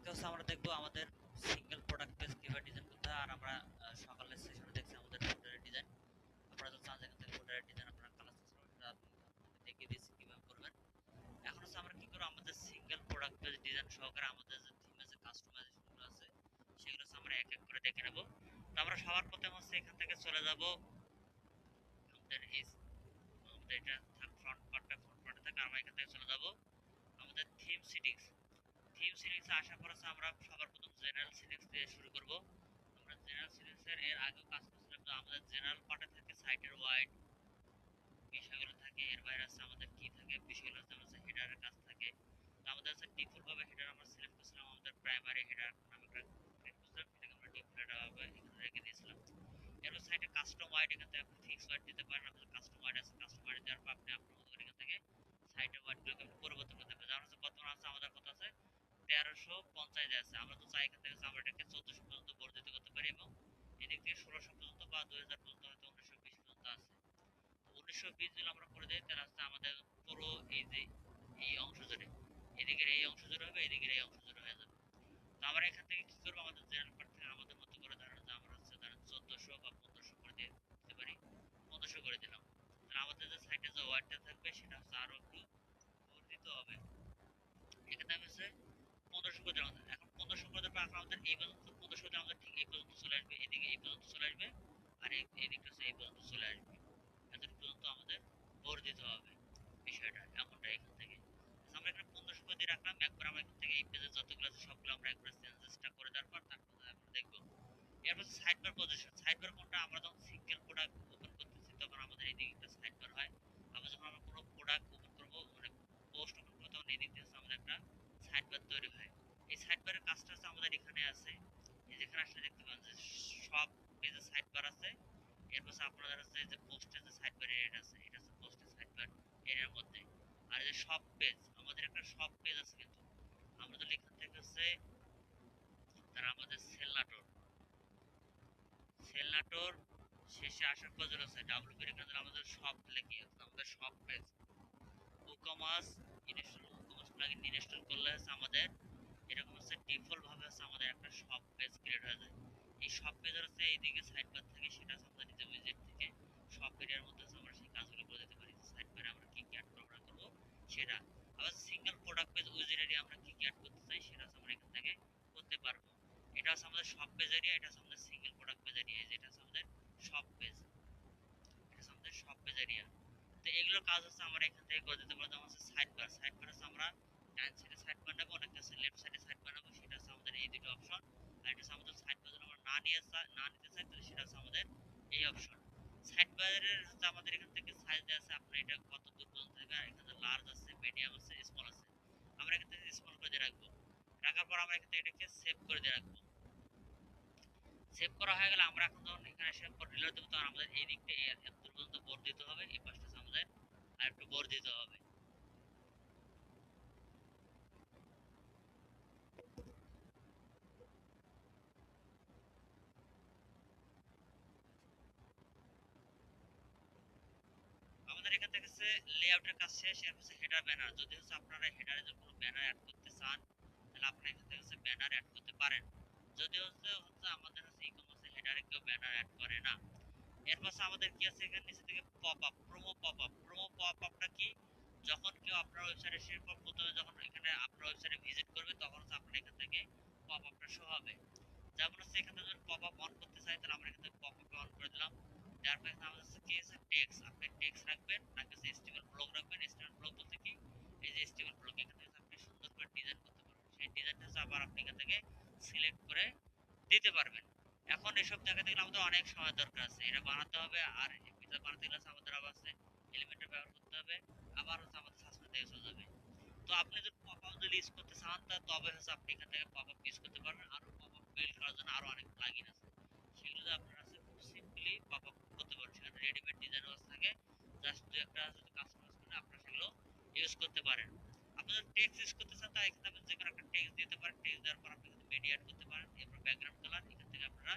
আজকে হচ্ছে আমরা দেখবো আমাদের সিঙ্গেল প্রোডাক্ট পেজ কিভাবে ডিজাইন করতে হয়। আর আমরা সকালের সেশনে দেখছি আমাদের ফুটারের ডিজাইন। আপনারা তো চান যেখান থেকে ফুটারের ডিজাইন আপনারা কালার চেঞ্জ করবেন, সেটা আপনাদের দেখিয়ে দিচ্ছি কিভাবে করবেন। এখন হচ্ছে আমরা কি করবো, আমাদের সিঙ্গেল প্রোডাক্ট পেজ ডিজাইন সহকারে আমাদের যে থিমে যে কাস্টমাইজেশনগুলো আছে সেগুলো হচ্ছে আমরা এক এক করে দেখে নেব। তো আমরা সবার প্রথমে হচ্ছে এখান থেকে চলে যাব আমাদের এই আমাদের এটা ফ্রন্ট পার্টটা থাকে, আমরা এখান থেকে চলে যাব আমাদের থিম সেটিংস। থিম সিরিজে আসার পর আমরা সবার প্রথম জেনারেল সিরিজ দিয়ে শুরু করব। আমরা জেনারেল সিরিজের আগেও কাজ করছিলাম, তো আমাদের জেনারেল পার্টে থাকে সাইটের ওয়াইড বিষয়গুলো থাকে, এর বাইরে আছে আমাদের কি থাকে বিষয়গুলো আছে, আমাদের হেডারের কাজ থাকে। তো আমাদের আছে ডিফল্ট ভাবে হেডার আমরা সিলেক্ট করেছিলাম, আমাদের প্রাইমারি হেডার নামে একটা ক্রিয়েট করেছিলাম, সেটাকে আমরা ডিফল্ট ভাবে এখানে রেখে দিয়েছিলাম। এরপর সাইটে কাস্টম ওয়াইড, এখান থেকে আপনি ফিক্স ওয়াইড দিতে পারেন। আমাদের কাস্টম ওয়াইড আছে, কাস্টম ওয়াইড দেওয়ার পর আপনি আপনার মতো করে এখান থেকে সাইটের ওয়াইডগুলোকে আপনি পরিবর্তন করতে পারেন। যেমন হচ্ছে বর্তমানে আছে আমাদের কত আছে 1350 আছে, আমরা তো চাই এখান থেকে আমরা এটাকে 1400 পর্যন্ত বর্ধিত করতে পারি, এবং এদিক থেকে 1600 পর্যন্ত বা 2000 পর্যন্ত হয়তো 1920 পর্যন্ত আছে। তো 1920 যদি আমরা করে দিই তাহলে হচ্ছে আমাদের পুরো এই যে এই অংশ জুড়ে, এদিকের এই অংশ জুড়ে হবে, এদিকের এই অংশ জুড়ে হয়ে যাবে। তো আমরা এখান থেকে কি করবো, আমাদের জেনারেল পার্ট থেকে আমাদের মতো করে ধরেন যে আমরা হচ্ছে ধরেন 1400 বা 1500 করে দিতে পারি। 1500 করে দিলাম, তাহলে আমাদের যে সাইটে যে ওয়ার্ডটা থাকবে সেটা হচ্ছে আরো একটু বর্ধিত হবে। এখানে আমি হচ্ছে 1500 করে দিলাম। এখন 1500 করে দেওয়ার পর আমাদের এই পর্যন্ত 1500 দিয়ে আমাদের ঠিক এই পর্যন্ত চলে আসবে, এদিকে এই পর্যন্ত চলে আসবে, আর এদিকটা হচ্ছে এই পর্যন্ত চলে আসবে। এতটুকু পর্যন্ত আমাদের বর্ধিত হবে বিষয়টা এমনটা এখান থেকে। আমরা এখানে 1500 করে দিয়ে রাখলাম। একবার আমরা এখান থেকে এই পেজে যতগুলো আছে সবগুলো আমরা একবার চেঞ্জেসটা করে দেওয়ার পর তারপর আমরা দেখবো। এরপর side bar position. Side bar কোনটা, আমরা যখন সিঙ্গেল প্রোডাক্ট ওপেন করতেছি তখন আমাদের এইদিকে একটা সাইড বার হয়। আবার যখন আমরা কোনো প্রোডাক্ট ওপেন করবো, মানে পোস্ট ওপেন করবো, তখন এদিক দিয়ে আমাদের একটা সাইড বার তৈরি হয়। এই সাইড বারের কাজটা হচ্ছে আমাদের এখানে আছে। এই যেখানে আসলে দেখতে পান যে সব পেজে সাইড বার আছে। এরপর আপনাদের হচ্ছে যে পোস্টের যে সাইড বার এরিয়া আছে, এটা হচ্ছে পোস্টের সাইড বার এরিয়ার মধ্যে। আর এই যে সব পেজ, আমাদের একটা সব পেজ আছে, কিন্তু আমরা যদি এখান থেকে হচ্ছে তারা আমাদের সেল নাটোর, সেল নাটোর শেষে আসার পর যেটা আছে ডাব্লিউ এখানে আমাদের সব লিখে আছে, আমাদের সব পেজ ওকমাস ইনস্টল, ওকমাস প্লাগইন ইনস্টল করলে হচ্ছে আমাদের এরকম হচ্ছে ডিফল্ট ভাবে হচ্ছে আমাদের একটা সব পেজ ক্রিয়েট হয়ে যায়। এই সব পেজের হচ্ছে এইদিকে সাইড বার থাকে, সেটা হচ্ছে আমাদের নিজে উইজেট থেকে সব এরিয়ার মধ্যে আমরা সেই কাজগুলো করে দিতে পারি। সাইড বারে আমরা কি কি অ্যাড করব না করব সেটা। আবার সিঙ্গেল প্রোডাক্ট পেজ উইজেট এরিয়া আমরা কি কি অ্যাড করতে চাই সেটা হচ্ছে আমরা এখান থেকে করতে পারবো। এটা হচ্ছে আমাদের সব পেজ এরিয়া, এটা হচ্ছে আমাদের সিঙ্গেল প্রোডাক্ট পেজ এরিয়া, যেটা হচ্ছে আমাদের সব পেজ, এটা হচ্ছে আমাদের সব পেজ এরিয়া। তো এগুলোর কাজ হচ্ছে আমরা এখান থেকে করে দিতে পারবো। হচ্ছে সাইড বার, সাইড বার হচ্ছে আমরা ডান সাইডে সাইড বার নেবো, অনেকটা হচ্ছে লেফট সাইডে সাইড বার নেবো, সেটা হচ্ছে আমাদের এই দুটো অপশন। আর এটা হচ্ছে আমাদের সাইড বার যদি আমরা না নিতে চাই তাহলে সেটা হচ্ছে আমাদের এই অপশন। সাইড বারের হচ্ছে আমাদের এখান থেকে সাইজ দেওয়া আছে, আপনার এটা কত দূর পর্যন্ত দেবে। আর এখানে লার্জ আছে, মিডিয়াম আছে, স্মল আছে। আমরা এখান থেকে স্মল করে দিয়ে রাখবো। রাখার পর আমরা এখান থেকে এটাকে সেভ করে দিয়ে রাখবো। সেভ করা হয়ে গেলে আমরা এখন যখন এখানে এসে রিলোড দেবো তখন আমাদের এই দিকটা এত দূর পর্যন্ত বর্ধিত হবে, এই পাশটা আমাদের আর একটু বর্ধিত হবে। আমাদের এখান থেকে হচ্ছে লেআউটের কাজ শেষ। এর হচ্ছে হেডার ব্যানার, যদি হচ্ছে আপনারা হেডারে যে কোনো ব্যানার অ্যাড করতে চান তাহলে আপনারা এখান থেকে হচ্ছে ব্যানার অ্যাড করতে পারেন। যদি হচ্ছে আমাদের হচ্ছে ই কমার্সে হেডারে কেউ ব্যানার অ্যাড করে না। এরপর আমাদের কি আছে এখানে নিচে থেকে pop up, promo pop up. Promo pop আপটা কি, যখন কেউ আপনার ওয়েবসাইটে এসে প্রথমে যখন এখানে আপনার ওয়েবসাইটে ভিজিট করবে তখন হচ্ছে আপনার এখান থেকে পপ আপটা শো হবে। যেমন হচ্ছে এখানে যদি পপ আপ অন করতে চাই তাহলে আমরা এখান থেকে পপ আপ অন করে দিলাম। তারপর এখানে আমাদের হচ্ছে কি আছে টেক্সট, আপনি টেক্সট রাখবেন নাকি এসটিএমএল ব্লক রাখবেন। এসটিএমএল ব্লক বলতে কি, এই যে এসটিএমএল ব্লক এখান থেকে আপনি সুন্দর করে ডিজাইন করতে পারবেন। সেই ডিজাইনটা হচ্ছে আবার আপনি এখান থেকে সিলেক্ট করে দিতে পারবেন। এখন এসব দেখাতে গেলে আমাদের অনেক সময় দরকার আছে, এটা বানাতে হবে। আর এটা বানাতে গেলে আমাদের আবার এলিমেন্টর ব্যবহার করতে হবে, আবার হচ্ছে আমাদের সাসপেন্স থেকে চলে যাবে। তো আপনি যদি পপ আপ যদি ইউজ করতে চান তবে হচ্ছে আপনি এখান থেকে পপ আপ ইউজ করতে পারবেন। আরো পপ আপ বিল্ড করার জন্য আরো অনেক প্লাগইন আছে, সেগুলো যদি আপনারা আছে খুব সিম্পলি পপ আপ করতে পারেন। সেখানে রেডিমেড ডিজাইন থাকে, জাস্ট দুই একটা যদি কাস্টমাইজ করে আপনারা সেগুলো ইউজ করতে পারেন। আপনি যদি টেক্সট ইউজ করতে চান তাহলে এখানে আপনি যে কোনো একটা টেক্সট দিতে পারেন। টেক্সট দেওয়ার পর আপনি কিন্তু মিডিয়া অ্যাড করতে পারেন। এরপর ব্যাকগ্রাউন্ড কালার এখান থেকে আপনারা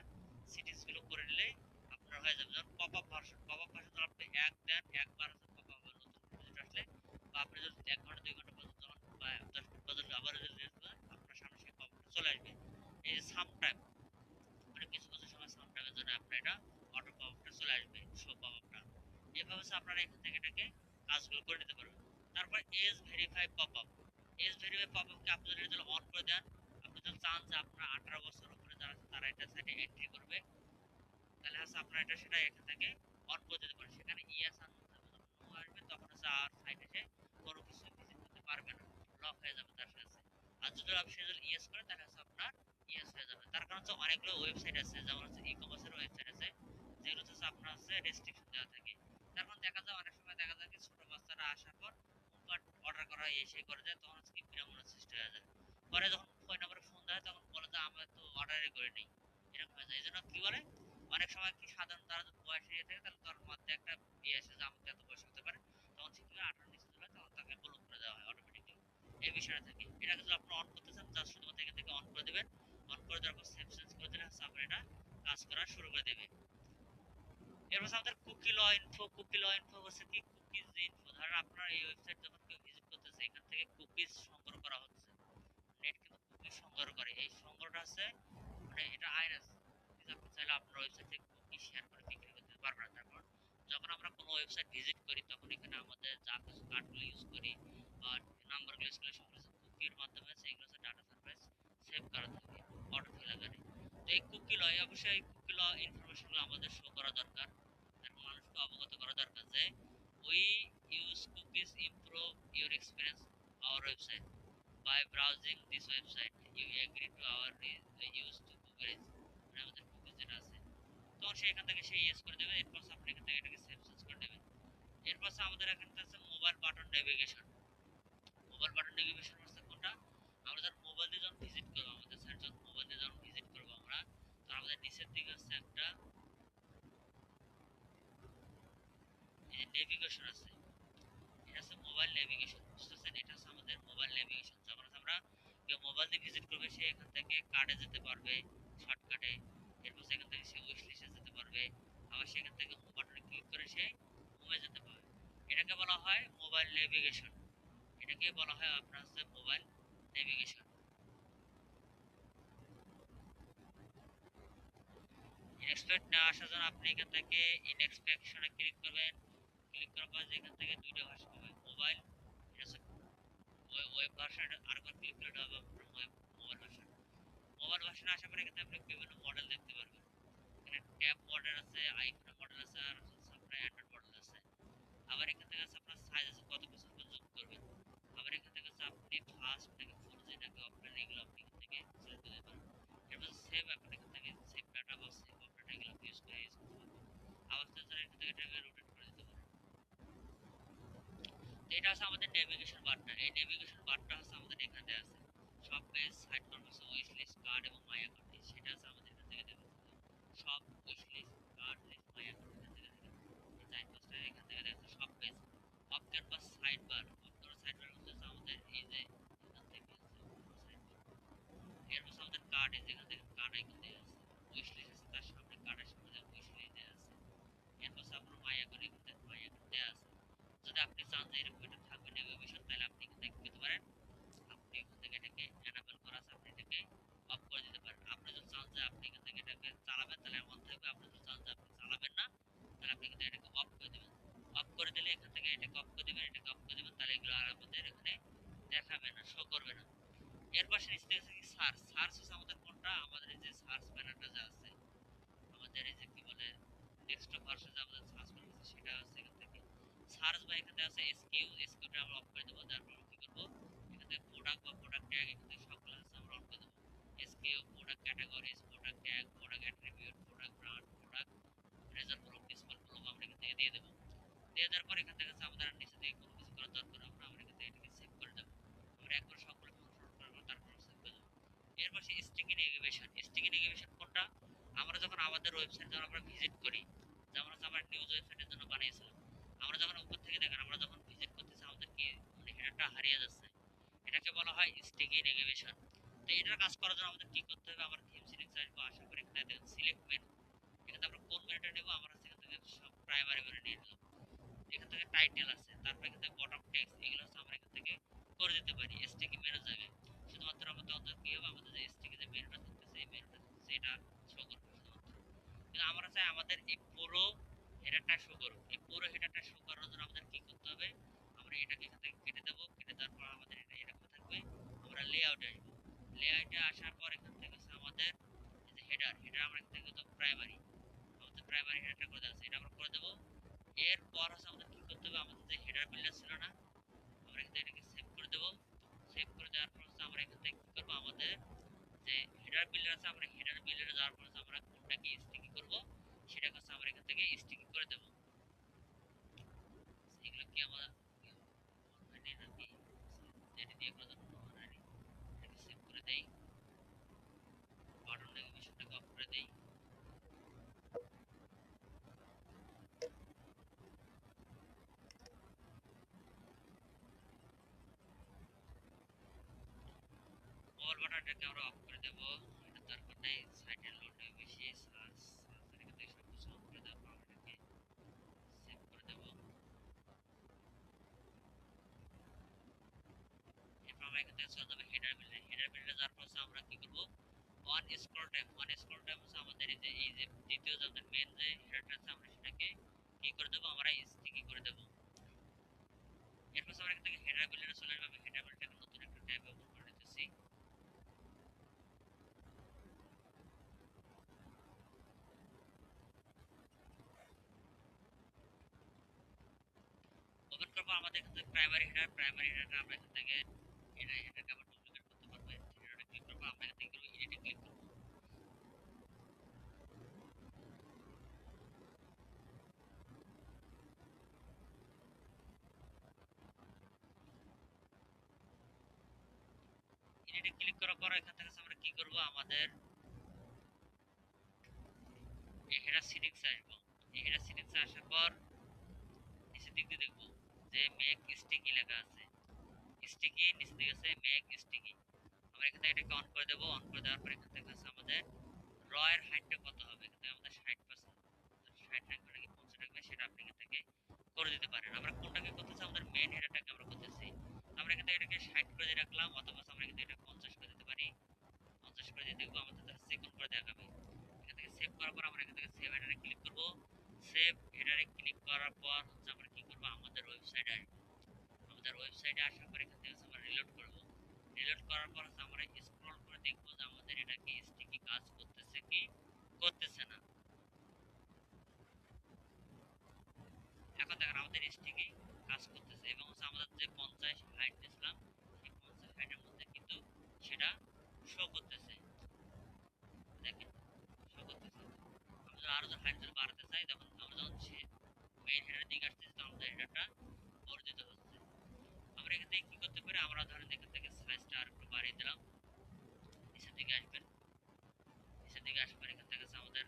সিটিংস গুলো করে নিলে আপনার হয়ে যাবে। যেমন pop up version, pop up version আপনি এক দেন একবার আছে পপ আপ নতুন ভিজিট আসলে, বা আপনি যদি 1 ঘন্টা 2 ঘন্টা পর্যন্ত যখন বা 10 মিনিট পর্যন্ত আবার আপনার সামনে সেই পপ আপটা চলে সামটাইম মানে কিছু কিছু সময় সামটাইমের জন্য আপনার এটা অটো পপআপটা চলে আসবে, শো পপআপটা। এভাবে হচ্ছে আপনারা এখান থেকে এটাকে কাজগুলো করে নিতে পারবেন। তারপর age verify popup, age verify পপআপকে আপনি যদি অন করে দেন, আপনি যদি চান যে আপনার 18 বছরের উপরে যারা আছে তারা এটা সাইটে এন্ট্রি করবে, তাহলে হচ্ছে আপনারা এটা সেটা এখান থেকে অন করে দিতে পারেন। সেখানে ইয়েস আর নো আসবে, তখন হচ্ছে আর সাইট এসে কোনো কিছু ভিজিট করতে পারবে না, লক হয়ে যাবে তার কাছে। আর যদি আপনি যদি ইয়েস করে তাহলে হচ্ছে আপনার ইয়েস হয়ে যাবে। তার কারণ হচ্ছে অনেকগুলো ওয়েবসাইট আছে, যেমন হচ্ছে ই কমার্সের ওয়েবসাইট আছে যেগুলো হচ্ছে আপনার হচ্ছে রেস্ট্রিকশন দেওয়া থাকে। তার কারণ দেখা যায় অনেক সময় দেখা যায় কি ছোট বাচ্চারা আসার পর অর্ডার করা এসে করে যায়, তখন হচ্ছে কি বিড়ম্বনার সৃষ্টি হয়ে যায়। পরে যখন ফোন নাম্বারে ফোন দেয় তখন বলে যে আমরা তো অর্ডারই করিনি, এরকম হয়ে যায়। এই জন্য কি বলে অনেক সময় কি সাধারণ তারা যদি বয়স হয়ে থাকে তাহলে তার মধ্যে একটা ইয়ে আসে যে আমাকে এত বয়স হতে পারে, তখন সে কি 18 নিচে দিলে তখন তাকে ব্লক করে দেওয়া হয় অটোমেটিকলি। এই বিষয়টা থাকে। এটাকে যদি আপনি অন করতে চান জাস্ট শুধুমাত্র এখান থেকে অন করে দিবেন। অন করে দেওয়ার পর সেভ চেঞ্জ করে দিলে হচ্ছে আপনার এটা কাজ করা শুরু করে দেবে। এরপর আমাদের কুকি ল ইনফো, কুকি ল ইনফো হচ্ছে কি কুকিজ ইনফো। ধরেন আপনার এই ওয়েবসাইট যখন কেউ ভিজিট করতেছে এখান থেকে কুকিজ সংগ্রহ করা হচ্ছে, নেট কিন্তু কুকিজ সংগ্রহ করে। এই সংগ্রহটা আছে মানে এটা আইন আছে, আপনি চাইলে আপনার ওয়েবসাইট থেকে কুকি শেয়ার করে বিক্রি করতে পারবেন না। তারপর যখন আমরা কোনো ওয়েবসাইট ভিজিট করি তখন এখানে আমাদের যা কিছু কার্ডগুলো ইউজ করি বা নাম্বারগুলো ইউজ করি সেগুলো কুকির মাধ্যমে সেগুলো হচ্ছে ডাটা সার্ভিস সেভ করা থাকে অটো ফিল আকারে। তো এই কুকি ল অবশ্যই কুকি ল ইনফরমেশনগুলো আমাদের শো করা দরকার, তার মানুষকে অবগত করা দরকার যে we use cookies improve your experience hour website by browsing this website you agree to our use to cookies, মানে আমাদের কুকিজ যেটা আছে তখন সে এখান থেকে সে ইয়েস করে দেবে। এরপর আপনি এখান থেকে এটাকে সেভ চেঞ্জ করে দেবেন। এরপর আমাদের এখানে আছে mobile button navigation. Mobile button navigation হচ্ছে কোনটা, আমরা যখন মোবাইল দিয়ে যখন ভিজিট করবো আমাদের সাইট, যখন মোবাইল দিয়ে যখন ভিজিট করবো আমরা, তো আমাদের নিচের দিকে হচ্ছে একটা এই যে নেভিগেশন আছে, এটা হচ্ছে মোবাইল নেভিগেশন, বুঝতেছেন? এটা হচ্ছে আমাদের মোবাইল নেভিগেশন। যখন আমরা কেউ মোবাইল দিয়ে ভিজিট করবে সে এখান থেকে কার্ডে যেতে পারবে শর্টকাটে, এরপর সেখান থেকে সে উইশ লিস্টে যেতে পারবে, আবার সেখান থেকে হোম বাটনে ক্লিক করে সে হোমে যেতে পারবে। এটাকে বলা হয় মোবাইল নেভিগেশন, এটাকে বলা হয় আপনার হচ্ছে মোবাইল নেভিগেশন। ইনএক্সপেক্ট না আসার জন্য আপনি এখান থেকে ইনএক্সপেকশনে ক্লিক করবেন। ক্লিক করার পর এখান থেকে দুইটা ভাষা হবে, মোবাইল এটা হচ্ছে ওয়েব ভার্সন, আরেকবার ক্লিক করে দেওয়া হবে আপনার মোবাইল ভার্সন। মোবাইল ভার্সনে আসার পরে এখানে আপনি বিভিন্ন মডেল দেখতে পারবেন। এখানে ট্যাব মডেল আছে, আইফোনের মডেল আছে, আর হচ্ছে আপনার অ্যান্ড্রয়েড মডেল আছে। আবার এখান থেকে আছে আপনার সাইজ আছে কত কিছু আপনি জুম করবেন। আবার এখান থেকে আছে আপনি ফাস্ট নাকি 4G নাকি অফলাইন এগুলো আপনি এখান থেকে সিলেক্ট করতে পারেন। এরপর সেভ আপনি এখান থেকে সেভ ডাটা বা সেভ অপডেট এগুলো আপনি ইউজ করতে পারবেন। আবার চাইলে এখান থেকে এটাকে রোটেট করে দিতে পারেন। এটা হচ্ছে আমাদের নেভিগেশন বারটা। এই নেভিগেশন বারটা হচ্ছে আমাদের এখানে আছে সব page, site conversion, wish list, card এবং মাই অ্যাকাউন্ট। সেটা আছে আমাদের এখান থেকে দেবে সব wish list, card list, my account এখান থেকে দেখেন এই চার পাঁচটা এখান থেকে দেখেন সব page. Of canvas side bar, of canvas side bar হচ্ছে আমাদের এই যে এখান থেকে আছে সাইড বার। এরপর আমাদের কার্ড, এই যেখান থেকে কার্ড আইকন দেওয়া আছে, উইশ লিস্ট আছে তার সামনে কার্ডের সামনে যে উইশ লিস্ট দেওয়া আছে। এরপর আপনার মাই অ্যাকাউন্ট এখান থেকে মাই অ্যাকাউন্ট দেওয়া আছে। যদি আপনি চান যে এরকম এটা থাকবে নেভিগেশন তাহলে আপনি এখান থেকে পেতে পারেন। আপনি এখান থেকে এটাকে এনাবেল করা আছে আপনি এটাকে অফ করে দিতে পারেন। আপনি যদি চান যে আপনি এখান থেকে এটাকে চালাবেন তাহলে অন থাকবে, আপনি যদি চান যে আপনি চালাবেন না তাহলে আপনি কিন্তু এটাকে অফ করে দিবেন। অফ করে দিলে এখান থেকে এটাকে অফ করে দিবেন, এটাকে অফ করে দিবেন, তাহলে এগুলো আর আমাদের এখানে দেখাবে না, শো করবে না। এর পাশে নিচে আছে কি সার্চ। সার্চ হচ্ছে আমাদের কোনটা, আমাদের এই যে সার্চ প্যানেলটা যা আছে আমাদের এই যে কি বলে ডেস্কটপ ভার্সনে আমাদের সার্চ প্যানেল আছে সেটা আছে এখান থেকে সার্চ বা এখানে আছে এসকিউ, এসকিউটা আমরা অফ করে দেবো। তারপর আমরা কি করব এখান থেকে প্রোডাক্ট বা প্রোডাক্ট ট্যাগ এখান থেকে সবগুলো আছে আমরা অন করে দেবো। SQ, product categories, product tag, product attribute, product brand, product result block, display block আমরা এখান থেকে দিয়ে দেবো। দিয়ে দেওয়ার পর এখান থেকে আমাদের আর নিচে থেকে কোনো কিছু করার দরকার আমরা আমরা এখান থেকে এটাকে সেভ করে দেবো। আমরা একবার সবগুলো কনফার্ম করবো তারপর সেভ করে দেবো। এরপর স্টিকি নেভিগেশন। স্টিকি নেভিগেশন কোনটা, আমরা যখন আমাদের ওয়েবসাইট যখন আমরা ভিজিট করি, যেমন হচ্ছে আমরা নিউজ ওয়েবসাইটের জন্য বানিয়েছিলাম, আমরা যখন উপর থেকে দেখেন আমরা যখন ভিজিট করতেছি আমাদের কি মানে হেডারটা হারিয়ে যাচ্ছে, এটাকে বলা হয় স্টিকি নেভিগেশন। তো এটার কাজ করার জন্য আমাদের কি করতে হবে, আমরা থিম সিলেক্ট আসবো, আসার পরে এখানে দেখেন সিলেক্ট মেনু, এখানে আমরা কোন মেনুটা নেব, আমরা সেখান থেকে সব প্রাইমারি মেনু নিয়ে নিলাম। এখান থেকে টাইটেল আছে, তারপর এখান থেকে বটম টেক্সট, এগুলো হচ্ছে আমরা এখান থেকে করে দিতে পারি স্টিকি মেনু জায়গায়। শুধুমাত্র আমাদের অন্তত কি হবে, আমাদের যে স্টিকি যে মেনুটা থাকতেছে এই মেনুটা চাই আমাদের এই পুরো হেডারটা শো করুক। এই পুরো হেডারটা শো করার জন্য আমাদের কি করতে হবে, আমরা এটাকে এখান থেকে কেটে দেবো। কেটে দেওয়ার পর আমাদের এটা এরকম থাকবে। আমরা লেআউটে আসবো। লেআউটে আসার পর এখান থেকে হচ্ছে আমাদের এই যে হেডার, হেডার আমরা এখান থেকে তো প্রাইমারি, আমাদের প্রাইমারি হেডারটা করে দেওয়া আছে, এটা আমরা করে দেবো। এরপর হচ্ছে আমাদের কি করতে হবে, আমাদের যে হেডার বিল্ডার ছিল না, আমরা এখান থেকে এটাকে সেভ করে দেবো। সেভ করে দেওয়ার পর হচ্ছে আমরা এখান থেকে কি করবো, আমাদের যে হেডার বিল্ডার আছে, আমরা হেডার বিল্ডারে যাওয়ার পর আমরা কোনটাকে স্টিকি করব সেটা হচ্ছে আমরা এখান থেকে স্টিকি করে দেব। এগুলো কি আমরা অলরেডি নাকি যেটা দিয়ে করা যাবে অলরেডি, এটাকে সেভ করে দেই, বাটন নেভিগেশনটাকে অফ করে দেই। মোবাইল বাটনটাকে আমরা অফ করে দেব, এটা দরকার নেই। সাইটের লোড বেশি, সার্চ এখান থেকে সবকিছু অফ করে দেওয়ার পর আমরা এটাকে সেভ করে দেব। এরপর আমরা এখান থেকে চলে যাবো হেডার বিল্ডার। হেডার বিল্ডার যাওয়ার পর আমরা কি করব, one scroll time, one scroll time হচ্ছে আমাদের এই যে দ্বিতীয় যে আমাদের মেন যে হেডারটা আছে, আমরা সেটাকে কি করে দেবো, আমরা স্টিকি করে দেবো। এরপর আমরা এখান থেকে হেডার বিল্ডারে চলে আসবো। আমি হেডার বিল্ডারকে নতুন একটা ট্যাবে ওপেন করে নিতেছি। ওপেন করবো আমাদের এখান থেকে প্রাইমারি হেডার, প্রাইমারি হেডারটা আমরা এখান থেকে এটা হেডারকে আবার ডুপ্লিকেট করতে পারবো। হেডারে ক্লিক করবো, আমরা এখান থেকে এডিটে ক্লিক করবো। এডিটে ক্লিক করার পর এখান থেকে আমরা কি করবো, আমাদের এই হেডার সেটিংসে আসবো। এই হেডার সেটিংসে আসার পর নিচের দিক দিয়ে দেখবো যে মেক স্টিকি লেখা আছে, স্টিকি নিচে দিকে আছে মেক স্টিকি। আমরা এখান থেকে এটাকে অন করে দেবো। অন করে দেওয়ার পর এখান থেকে আমাদের র এর হাইটটা কত হবে, এখান থেকে আমাদের 60%, 60 রাখবে নাকি 50 রাখবে সেটা আপনি এখান থেকে করে দিতে পারেন। আমরা কোনটাকে করতেছি, আমাদের মেইন হেডারটাকে আমরা করতেছি। আমরা এখান থেকে এটাকে 60 করে দিয়ে রাখলাম, অথবা আমরা এখান থেকে এটা 50 করে দিতে পারি। 50 করে দিয়ে দেখবো আমাদের তাহলে সেকেন্ড করে দেখাবে। এখান থেকে সেভ করার পর আমরা এখান থেকে সেভ হেডারে ক্লিক করব। সেভ হেডারে ক্লিক করার পর হচ্ছে আমরা কি করব, আমাদের ওয়েবসাইটে আসবো। আমাদের ওয়েবসাইটে আসার পর এখান থেকে আমরা রিলোড করব। রিলোড করার পর আমরা স্ক্রল করে দেখব যে আমাদের এটা কি স্টিকি কাজ করতেছে কি করতেছে না। এখন দেখেন আমাদের স্টিকি কাজ করতেছে এবং হচ্ছে আমাদের যে 50 হাইট দিয়েছিলাম সেই 50 হাইটের মধ্যে কিন্তু সেটা শো করতেছে। দেখেন শো করতেছে। আমরা যদি আরো হাইট যদি বাড়াতে চাই, তখন আমরা যখন মেইন হেডারের দিকে আসতেছি তখন আমাদের হেডারটা বর্ধিত হচ্ছে। আমরা এখান থেকে কি করতে পারি, আমরা ধরেন এখান থেকে সাইজটা আর একটু বাড়িয়ে দিলাম। নিচের দিকে আসবেন, নিচের দিকে আসার পর এখান থেকে আমাদের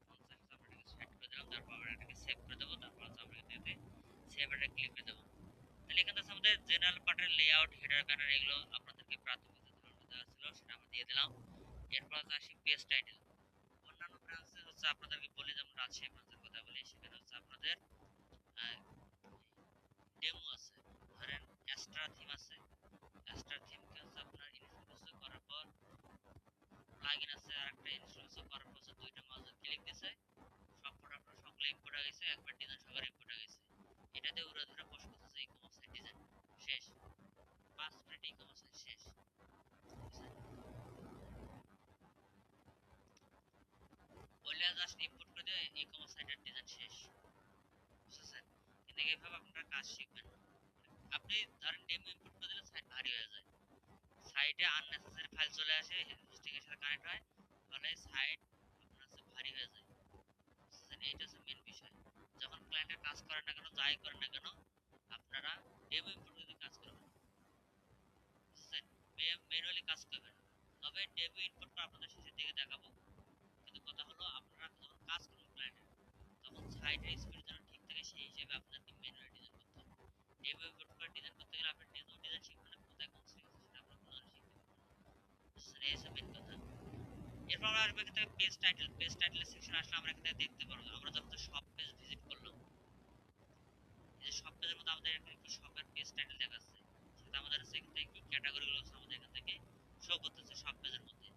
50 আমরা এটাকে সেট করে দিলাম। তারপর আমরা এটাকে সেভ করে দেবো। তারপর আমরা এটাতে সেভ এটা ক্লিক করে দেবো। তাহলে এখান থেকে আমাদের জেনারেল পার্টের লেআউট, হেডার কাটার এগুলো আপনাদেরকে প্রাথমিক যে ধারণা দেওয়া ছিল সেটা আমরা দিয়ে দিলাম। এরপর আসি পেজ টাইটেল। অন্যান্য ব্রাঞ্চে হচ্ছে আপনাদেরকে বলি, যেমন রাজশাহী ব্রাঞ্চের কথা বলি, সেখানে হচ্ছে আপনাদের ডেমো আছে। ধরেন অ্যাস্ট্রা থিম আছে, অ্যাস্ট্রা থিমকে হচ্ছে আপনার ইনস্টল করার পর প্লাগইন আছে, আরেকটা ইনস্টল করার পর দুইটা মাঝে ক্লিক দিছে, সব প্রোডাক্ট সকলে ইম্পোর্ট হয়ে গেছে, একবার ডিজাইন সবার ইম্পোর্ট হয়ে গেছে। এটাতে উড়া ধরে পোস্ট করতেছে ই-কমার্স সাইট ডিজাইন শেষ, 5 মিনিট ই-কমার্স সাইট শেষ। বললে জাস্ট ইম্পোর্ট করে দিয়ে ই-কমার্স সাইটের ডিজাইন শেষ, বুঝছেন? কিন্তু এইভাবে আপনারা কাজ শিখবেন না। আপনি ধরেন ডেমো ইম্পোর্ট করে দিলে সাইট ভারী হয়ে যায়, সাইটে আননেসেসারি ফাইল চলে আসে, হোস্টিং এর সাথে কানেক্ট হয়, ফলে সাইট আপনার কাছে ভারী হয়ে যায়। বুঝছেন? এইটা হচ্ছে মেন বিষয়। যখন ক্লায়েন্টের কাজ করেন না কেন, যাই করেন না কেন, আপনারা ডেমো ইম্পোর্ট করে কাজ করবেন। বুঝছেন? ম্যানুয়ালি কাজ করবেন। তবে ডেমো ইম্পোর্ট করে আপনাদের শেষের দিকে দেখাবো। কিন্তু কথা হলো আপনারা যখন কাজ করবেন ক্লায়েন্টের, তখন সাইটের স্পিড যেন ঠিক থাকে সেই হিসেবে আপনাকে ম্যানুয়ালি ডিজাইন করতে হবে। ডেমো ইম্পোর্ট করে ডিজাইন করতে গেলে আপনার ডিজাইন শিখবেন না, কোথায় কোন সেটিংস আছে সেটা আপনারা কোনোদিনও শিখতে পারবেন না। বুঝছেন? এই হচ্ছে মেন কথা। এরপর আমরা আসবো এখান থেকে পেজ টাইটেল। পেজ টাইটেলের সেকশন আসলে আমরা এখান থেকে দেখতে পারবো আমরা যখন সব পেজ ভিজিট করলাম, এই যে সব পেজের মধ্যে আমাদের এখানে কি শপের পেজ টাইটেল দেখাচ্ছে, সেটা আমাদের হচ্ছে এখান থেকে কি ক্যাটাগরিগুলো হচ্ছে আমাদের এখান থেকে শো করতেছে সব পেজের মধ্যে।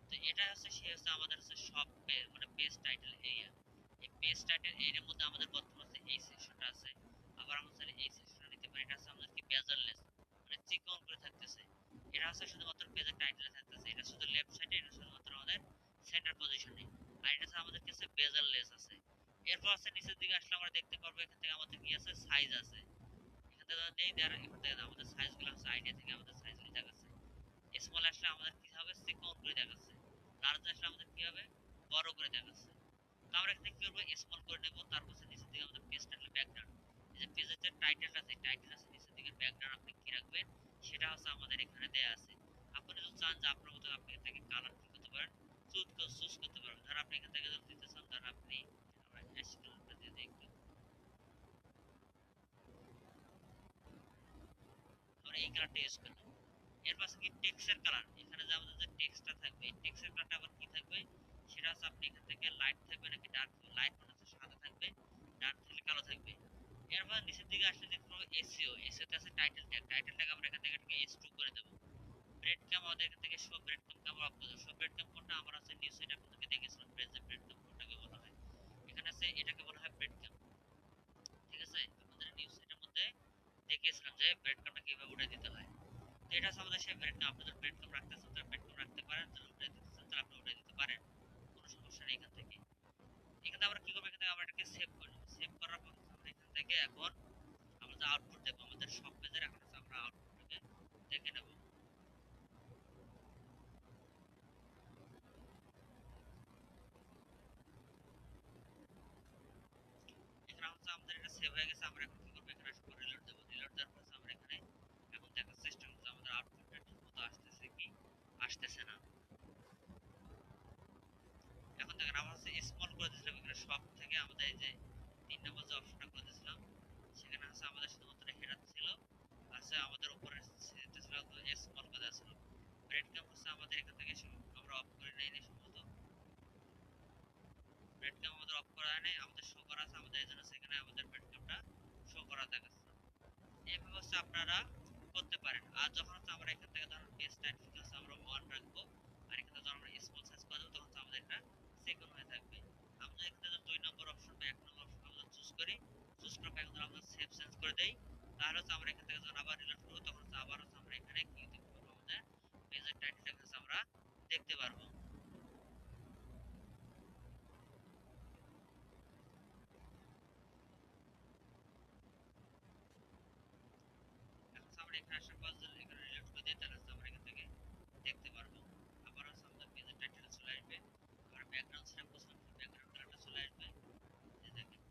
তো এটা হচ্ছে সে হচ্ছে আমাদের হচ্ছে সব পেজ মানে পেজ টাইটেল এরিয়া। টাইটেল এর মধ্যে আমাদের বর্তমানে এই সেকশনটা আছে। আবার আমরা চাইলে এই সেকশনটা নিতে পারি। এটা আছে আমাদের কি বেজারলেস, মানে চিকন করে থাকতেছে। এটা আছে শুধুমাত্র পেজের টাইটেলে থাকতেছে। এটা শুধু লেফট সাইডে, এটা শুধুমাত্র আমাদের সেন্টার পজিশনে। আর এটা আছে আমাদের কাছে বেজারলেস আছে। এরপর আছে নিচের দিকে আসলে আমরা দেখতে পারবো এখান থেকে আমাদের কি আছে, সাইজ আছে। এখান থেকে নেই দেয়ার, এখান থেকে আমাদের সাইজগুলো আছে, আইডিয়া থেকে আমাদের সাইজগুলো দেখাচ্ছে। স্মল আসলে আমাদের কি হবে, চিকন করে দেখাচ্ছে। লার্জ আসলে আমাদের কি হবে, বড় করে দেখাচ্ছে। তো আমরা এখানে কি করবো, স্মল করে নেব। তারপর নিচের দিকে আমাদের পেজ টাইটেল ব্যাকগ্রাউন্ড, এই যে পেজের যে টাইটেলটা আছে, টাইটেল আছে নিচের দিকে ব্যাকগ্রাউন্ড আপনি কি রাখবেন সেটা হচ্ছে আমাদের এখানে দেয়া আছে। আপনি যদি চান যে আপনার মতো আপনি এখান থেকে কালার কি করতে পারেন, চুজ করতে পারবেন। ধর আপনি এখান থেকে যদি দিতে চান, ধর আপনি আমরা অ্যাশ কালারটা দিয়ে দিই একটু, আমরা এই কালারটা ইউজ করলাম। এর পাশে কি টেক্সটের কালার, এখানে যে আমাদের যে টেক্সটটা থাকবে এই টেক্সটের কালারটা আবার কি থাকবে, সেটা হচ্ছে আপনি এখান থেকে লাইট থাকবে নাকি ডার্ক থাকবে। লাইট মানে হচ্ছে সাদা থাকবে, ডার্ক থাকলে কালো থাকবে। এরপর নিচের দিকে আসলে দেখতে পাবো এসইও, এসইও তে আছে টাইটেল ট্যাগ। টাইটেল ট্যাগ আমরা এখান থেকে এটাকে S2 করে দেব। ব্রেড ক্যাম আমাদের এখান থেকে শো ব্রেড ক্যাম আমরা অফ করে দেব। শো ব্রেড ক্যাম কোনটা আমরা আছে নিউজ সাইট আপনাদেরকে দেখেছিলাম, ব্রেড ব্রেড ক্যাম কোনটাকে বলা হয়। এখানে আছে এটাকে বলা হয় ব্রেড ক্যাম, ঠিক আছে। আমাদের নিউজ সাইটের মধ্যে দেখিয়েছিলাম যে ব্রেড ক্যামটা কিভাবে উঠে দিতে হয়। এটা হচ্ছে আমাদের সেই ব্রেড ক্যাম। আপনাদের ব্রেড ক্যাম রাখতে চান তাহলে ব্রেড ক্যাম রাখতে পারেন, যদি উঠে দিতে চান তাহলে আপনি উঠে দিতে পারেন, কোনো সমস্যা নেই। এখান থেকে আমরা কি করবো, এখান থেকে আমরা এটাকে সেভ করে নেব। সেভ করার পর আমরা এখান থেকে এখন আমরা যে আউটপুট দেখবো আমাদের সব পেজের, এখন হচ্ছে আমরা আউটপুটটাকে দেখে নেব। এখানে হচ্ছে আমাদের এটা সেভ হয়ে গেছে। আমরা এখন কি করবো, এখানে আসবো রিলোড দেবো। রিলোড দেওয়ার পর আমরা এখানে এখন দেখার চেষ্টা করবো যে আমাদের আউটপুটটা ঠিক মতো আসতেছে কি আসতেছে না। এখন দেখেন আমরা হচ্ছে স্মল করে দিয়েছিলাম এখানে সব থেকে, আমাদের এই যে 3 নম্বর যে অপশনটা করে দিয়েছিলাম সেখানে হচ্ছে আমাদের শুধুমাত্র হেডার ছিল, আছে আমাদের উপরে সেটা ছিল স্মল করে দেওয়া ছিল। ব্রেড ক্যাম হচ্ছে আমাদের এখান থেকে আমরা অফ করে নেই সম্ভবত। ব্রেড ক্যাম আমাদের অফ করা নেই, আমাদের শো করা আছে। আমাদের এজন্য সেখানে আমাদের ব্রেড ক্যামটা শো করা দেখাচ্ছে। এইভাবে হচ্ছে আপনারা করতে পারেন। আর যখন হচ্ছে আমরা এখান থেকে ধরুন পেজ টাইটেল হচ্ছে আমরা 1 রাখবো, আর এখানে যখন আমরা স্মল সাইজ করে দেবো তখন হচ্ছে আমাদের এটা সেকেন্ড হয়ে থাকবে। আমরা এখান থেকে 2 নম্বর অপশন বা 1 নম্বর অপশন আমরা চুজ করি, চুজ করার পর এখন আমরা সেভ চেঞ্জ করে দেই। তাহলে হচ্ছে আমরা এখান থেকে যখন আবার রিলোড করবো তখন হচ্ছে আবার হচ্ছে আমরা এখানে কি দেখতে পারবো, আমাদের পেজের টাইটেলটা হচ্ছে আমরা দেখতে পারবো। এখন আমরা এখানে আসার পর যদি এখানে রিলোড করে দিই তাহলে হচ্ছে আমরা এখান থেকে দেখতে পারবো। আবার হচ্ছে আমাদের পেজের টাইটেলটা চলে আসবে। আবার ব্যাকগ্রাউন্ড সেট করছিলাম, ব্যাকগ্রাউন্ড কালারটা চলে আসবে। এই দেখেন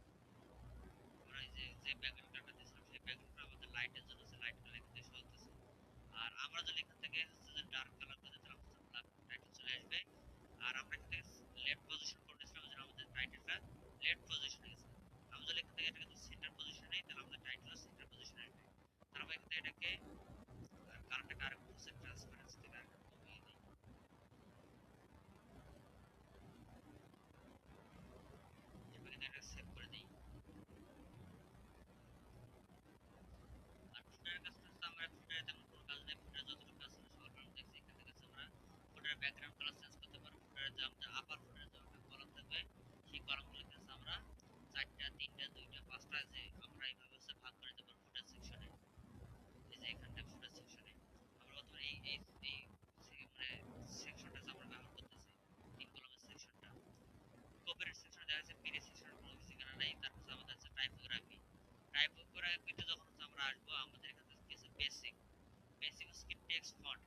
আমরা এই যে ব্যাকগ্রাউন্ড কালারটা দিয়েছিলাম সেই ব্যাকগ্রাউন্ডটা আমাদের লাইটের জন্য আছে, লাইট কালার এখান থেকে শো হতেছে। আর আমরা যদি এখান থেকে হচ্ছে যে ডার্ক কালার করে দিতাম ব্ল্যাক টাইটেল চলে আসবে। আর আমরা এখান থেকে লেফট পজিশন করে দিয়েছিলাম যেন আমাদের টাইটেলটা লেফট পজিশনে গেছে। আমরা যদি এখান থেকে এটাকে সেন্টার পজিশনে নেই তাহলে আমাদের টাইটেলও সেন্টার পজিশনে আসবে। তারপর এখান থেকে এটাকে কালারটাকে আরেকটু ট্রান্সপারেন্সি থেকে আরেকটু কমিয়ে দিই। এরপর কিন্তু এটা সেভ করে দিই। আর ফুটারের কাজটা হচ্ছে আমরা ফুটারে তেমন কোনো কাজ নেই, ফুটারে যতটুকু কাজ ছিল সবার কারণ দেখছি। এখান থেকে আমরা ফুটারের ব্যাকগ্রাউন্ড কালার চেঞ্জ করতে পারবো। ফুটারের যে আমাদের আপার ফুটারের যে একটা কলাম থাকবে সেই কলামগুলো কিন্তু আমরা 4টা 3টা 2টা 5টা যে আমরা এইভাবে হচ্ছে ভাগ করে দিতে পারবো ফুটার সেকশনে। এই যে এখানটা ফুটার সেকশনে আমরা অথবা এই মানে সেকশনটা যে আমরা ব্যবহার করতেছি 3 কলামের সেকশনটা। কপিরাইট সেকশনে দেখা যাচ্ছে পিডি সেকশনের কোনো কিছু এখানে নাই। তারপর আমাদের আছে টাইপোগ্রাফি। টাইপোগ্রাফিতে যখন হচ্ছে আমরা আসবো আমাদের এখানে কি আছে বেসিক, বেসিক হচ্ছে কি টেক্সট ফন্ট।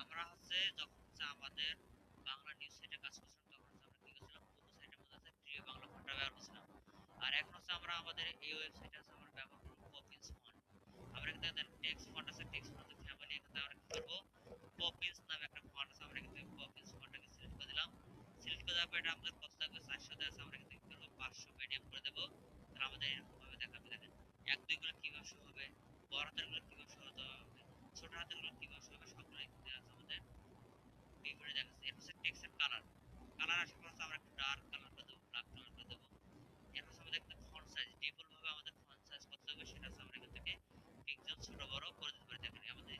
আমরা হচ্ছে যখন হচ্ছে আমাদের বাংলা নিউজ সাইটে কাজ করছিলাম তখন হচ্ছে আমরা কি করছিলাম, পুরো সাইটের মধ্যে আছে প্রিয় বাংলা ফন্টটা ব্যবহার করছিলাম। আর এখন হচ্ছে আমরা আমাদের এই ওয়েবসাইটে আছে আমরা ব্যবহার করব পপিন্স ফন্ট। আমরা এখানে দেখেন টেক্সট ফন্ট আছে, টেক্সট ফন্টের ফ্যামিলি। এখানে আমরা কি করব, পপিন্স নামে একটা ফন্ট আছে, আমরা এখান থেকে পপিন্স ফন্টটাকে সিলেক্ট করে দিলাম। সিলেক্ট করে দেওয়ার পর এটা আমাদের কত থাকবে, 400 দেওয়া আছে। আমরা এখান থেকে কি করব, 500 মিডিয়াম করে দেব। তাহলে আমাদের এরকম ভাবে দেখাবে। দেখেন 1 2 গুলো কিভাবে শো হবে, বড় হাতের গুলো কিভাবে শো হতে হবে, ছোট হাতের গুলো কিভাবে শো হবে, সবগুলো এখানে আছে আমাদের বিভিন্ন দেখাচ্ছে। এর হচ্ছে টেক্সটের কালার, কালার আসার পর আমরা একটু ডার্ক কালার করে দেবো, ব্ল্যাক কালার করে দেবো। এর হচ্ছে আমাদের এখানে ফন্ট সাইজ, ডিফল্ট ভাবে আমাদের ফন্ট সাইজ কত থাকবে সেটা হচ্ছে আমরা এখান থেকে পিক্সেল ছোট বড় করে দিতে পারি। দেখেন আমাদের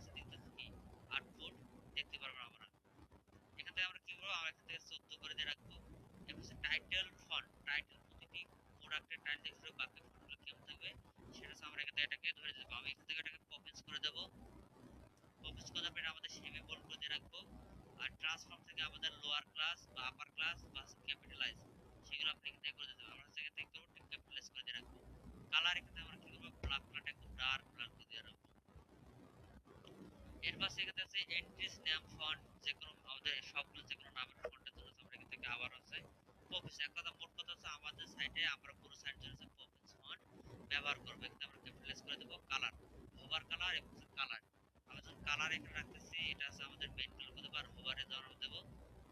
বোল্ড করে দিয়ে রাখবো। আর ট্রান্সফর্ম থেকে আমাদের লোয়ার ক্লাস বা আপার ক্লাস বা ক্যাপিটালাইজ সেগুলো আপনি এখান থেকে করে দিতে হবে। আমরা হচ্ছে এখান থেকে করবো ক্যাপিটালাইজ করে দিয়ে রাখবো। কালার এখান থেকে আমরা কি করবো, ব্ল্যাক কালারটা একদম ডার্ক ব্ল্যাক করে দিয়ে রাখবো। এর পাশে এখানে আছে এন্ট্রিস নেম ফন্ট, যে কোনো আমাদের সবগুলো যে কোনো নামের ফন্টের জন্য আমরা এখান থেকে আবার আছে পপিস। এক কথা মোট কথা হচ্ছে আমাদের সাইটে আমরা পুরো সাইট জুড়ে পপিস ফন্ট ব্যবহার করবো। এখানে আমরা ক্যাপিটালাইজ করে দেবো কালার, হোভার কালার এবং কালার। আমরা যখন কালার এখানে রাখতেছি এটা আছে আমাদের মেইন কালার করে দেবো, আর হোভারে যখন দেবো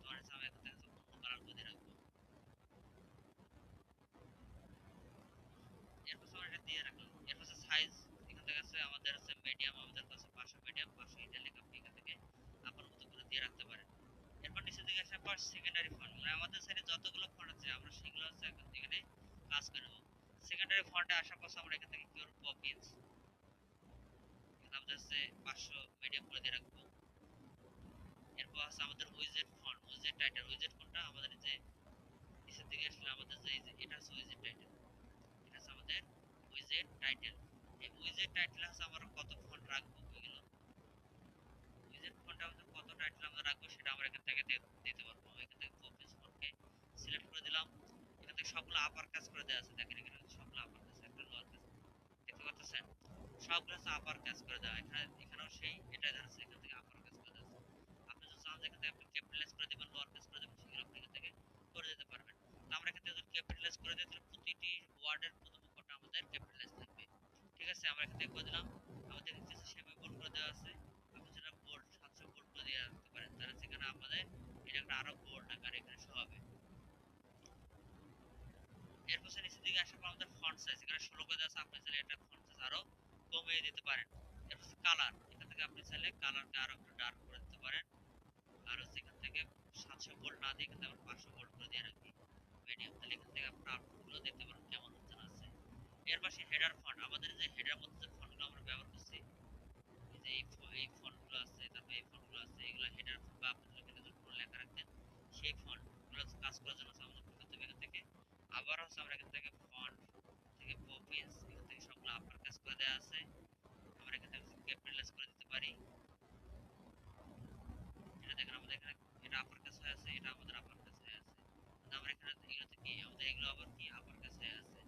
তখন হচ্ছে আমি এখান থেকে অন্য কালার করে রাখবো। এরপর আমরা এটা দিয়ে রাখলাম। এরপর সাইজ এখান থেকে আছে আমাদের আছে মিডিয়াম, আমাদের কাছে 500 মিডিয়াম 500 ইটালিক আপনি এখান থেকে আপনার মতো করে দিয়ে রাখতে পারেন। এরপর নিচে দিকে আসার পর সেকেন্ডারি ফন্ট, মানে আমাদের সাইডে যতগুলো ফন্ট আছে আমরা সেগুলো হচ্ছে এখানে কাজ করব। সেকেন্ডারি ফন্টে আসার পর আমরা এখান থেকে কি করব, পপিন্স এখানে আমাদের আছে 500 মিডিয়াম করে দিয়ে রাখবো। এরপর আছে আমাদের উইজেট ফন্ট, উইজেট টাইটেল। উইজেট কোনটা আমাদের যে নিচের দিকে আসলে আমাদের যে এটা আছে উইজেট টাইটেল, এটা আছে আমাদের উইজেট টাইটেল। এই উইজেট টাইটেল আছে আমরা কত ফন্ট রাখবো, এগুলো উইজেট ফন্টে আমাদের কত টাইটেল আমরা রাখবো সেটা আমরা এখান থেকে দিতে পারবো। এখান থেকে পপিস ফন্টকে সিলেক্ট করে দিলাম। এখান থেকে সবগুলো আপার কাজ করে দেওয়া আছে, দেখেন এখানে সবগুলো আপার কাজ, একটা লোয়ার কাজ দেখতে পাচ্ছেন, সবগুলো আছে আপার কাজ করে দেওয়া। এখানেও সেই এটা আছে, এখান থেকে আপার কাজ করে দেওয়া আছে। আপনি যদি চান এখান থেকে আপনি ক্যাপিটালাইজ করে দিবেন, লোয়ার কাজ করে দিবেন, সেগুলো আপনি এখান থেকে করে দিতে পারবেন। তো আমরা এখান থেকে যদি ক্যাপিটালাইজ করে দিই তাহলে প্রতিটি ওয়ার্ডের প্রথম অক্ষরটা আমাদের ক্যাপিটালাইজ থাকবে। ঠিক আছে, আমরা এখান থেকে করে দিলাম। আমাদের নিচে সেমি বোল্ড করে দেওয়া আছে, আপনি যেটা বোল্ড 700 বোল্ড করে দিয়ে রাখতে পারেন, তাহলে সেখানে আমাদের এটা একটা আরো বোল্ড আকার এখানে শো হবে। এরপর নিচের দিকে আসার পর আমাদের ফন্ট সাইজ এখানে 16 করে দেওয়া আছে, আপনি চাইলে এটা ফন্ট সাইজ আরো কমিয়ে দিতে পারেন। এরপর কালার, এখান থেকে আপনি চাইলে কালারটা আরো একটু ডার্ক করে দিতে পারেন। আর হচ্ছে এখান থেকে 700 ভোল্ট না দিয়ে এখান থেকে আমরা 500 ভোল্ট করে দিয়ে রাখি মিডিয়াম, তাহলে এখান থেকে আপনার আউটপুটগুলো দেখতে পারেন কেমন হচ্ছে না আছে। এর পাশে হেডার ফন্ট, আমাদের যে হেডার মধ্যে যে ফন্টগুলো আমরা ব্যবহার করছি, এই যে এই ফন্টগুলো আছে, তারপর এই ফন্টগুলো আছে, এগুলো হেডার ফন্ট বা আপনি যদি এখানে কোনো লেখা রাখতেন সেই ফন্টগুলো কাজ করার জন্য আমাদের কি করতে হবে, এখান থেকে আবার হচ্ছে আমরা এখান থেকে ফন্ট থেকে পপিন্স এখান থেকে সবগুলো আপার কাজ করে দেওয়া আছে, আমরা এখান থেকে ক্যাপিটালাইজ করে দিতে পারি। এটা দেখেন আমাদের এখানে এটা আপার কাজ হয়ে আছে, এটা আমাদের আপার কাজ হয়ে আছে। আমরা এখানে এগুলোতে কি আমাদের এগুলো আবার কি আপার কাজ হয়ে আছে।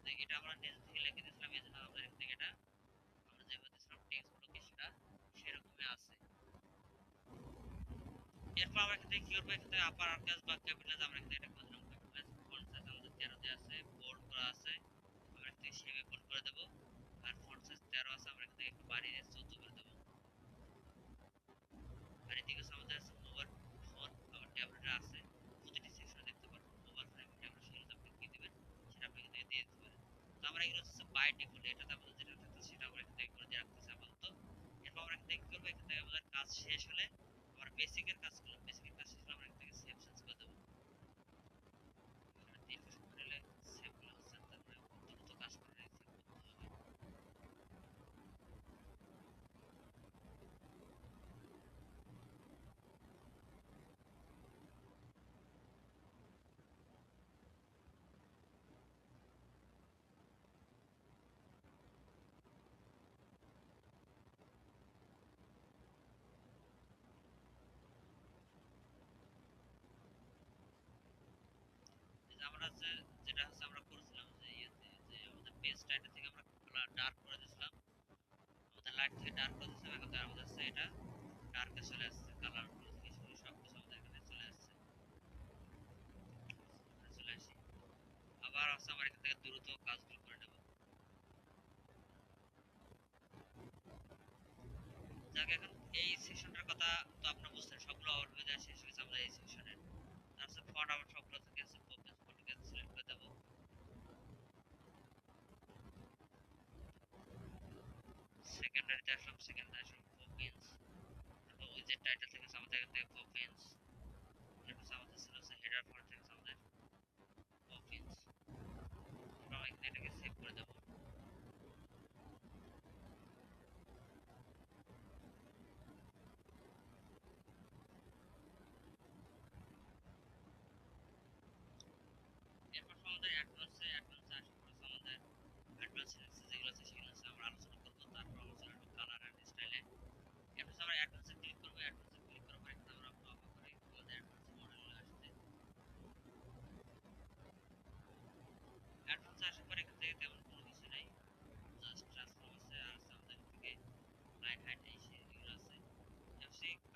তো এটা আমরা নিজ থেকে লিখে দিয়েছিলাম, এই জন্য আমাদের এখান থেকে এটা আমরা যেভাবে দিয়েছিলাম টেক্সট গুলোকে সেটা সেরকমই আছে। এরপর আমরা এখান থেকে কি করবো, এখান থেকে আপার কাজ বা ক্যাপিটালাইজ আমরা এখান থেকে এটা করে দিলাম। ক্যাপিটালাইজ ফন্ট সাইজ আমাদের 13 তে আছে, বোল্ড করা আছে, আমরা এখান থেকে সেমি বোল্ড করে দেব। আর ফন্ট সাইজ 13 আছে, আমরা এখান থেকে একটু বাড়িয়ে 14 করে দেব। আর এদিকে আমাদের আছে মোবাইল ফোন আবার ট্যাবলেট আছে, প্রতিটি সেকশনে দেখতে পারবেন মোবাইল ফোন এবং ট্যাবলেট, সেগুলো আপনি কি দিবেন সেটা আপনি এখান থেকে দিয়ে দিতে পারেন। তো আমরা এগুলো হচ্ছে বাই ডিফল্ট, এটাতে আমাদের যেটা থাকছে সেটা আমরা এখান থেকে করে দিয়ে রাখতেছি আপাতত। এরপর আমরা এখান থেকে কি করবো, এখান থেকে আমাদের কাজ শেষ হলে আমরা বেসিকের কাজ করলাম, বেসিকের কাজ শেষ হলে আমরা এখান থেকে সেভ চেঞ্জ করে দেবো। এখানে দীর্ঘ সময় নিলে সেভ গুলো হচ্ছে তারপরে দ্রুত কাজ করে সেভ করতে হবে। আমরা যেটা হচ্ছে আমরা করেছিলাম যে ইয়েতে যে আমাদের পেজ টাইটেল থেকে আমরা ডার্ক করে দিয়েছিলাম, আমাদের লাইট থেকে ডার্ক করে দিয়েছিলাম, এখন আমাদের হচ্ছে এটা ডার্কে চলে আসছে, কালার গুলো থেকে শুরু সবকিছু আমাদের এখানে চলে আসছে। চলে আসি আবার হচ্ছে আমরা এখান থেকে দ্রুত কাজগুলো করে নেব। যাক, এখন এই সেকশনটার কথা তো আপনারা বুঝছেন, সবগুলো ওভারভিউ দেওয়া শেষ হয়েছে আমরা এই সেকশনের। তারপর ফন্ট আবার সবগুলো থেকে আছে পপিস ফন্টকে সিলেক্ট করে দেব। সেকেন্ডারিতে আসলাম, সেকেন্ডারি আসলাম পপিন্স, তারপর ওই যে টাইটেল থেকে আমাদের এখান থেকে পপিন্স, এরপর আমাদের ছিল হেডার ফন্ট থেকে আমাদের পপিন্স, আমরা এখানে এটাকে সেভ করে দেব। এরপর আমাদের অ্যাডভান্সে আসা পড়েছে, আমাদের অ্যাডভান্স যেগুলো আছে সেগুলো আমরা আলোচনা করবো। তারপর আমরা চলে আসবো কালার এন্ড স্টাইলে। এরপর আমরা অ্যাডভান্সে ক্লিক করব।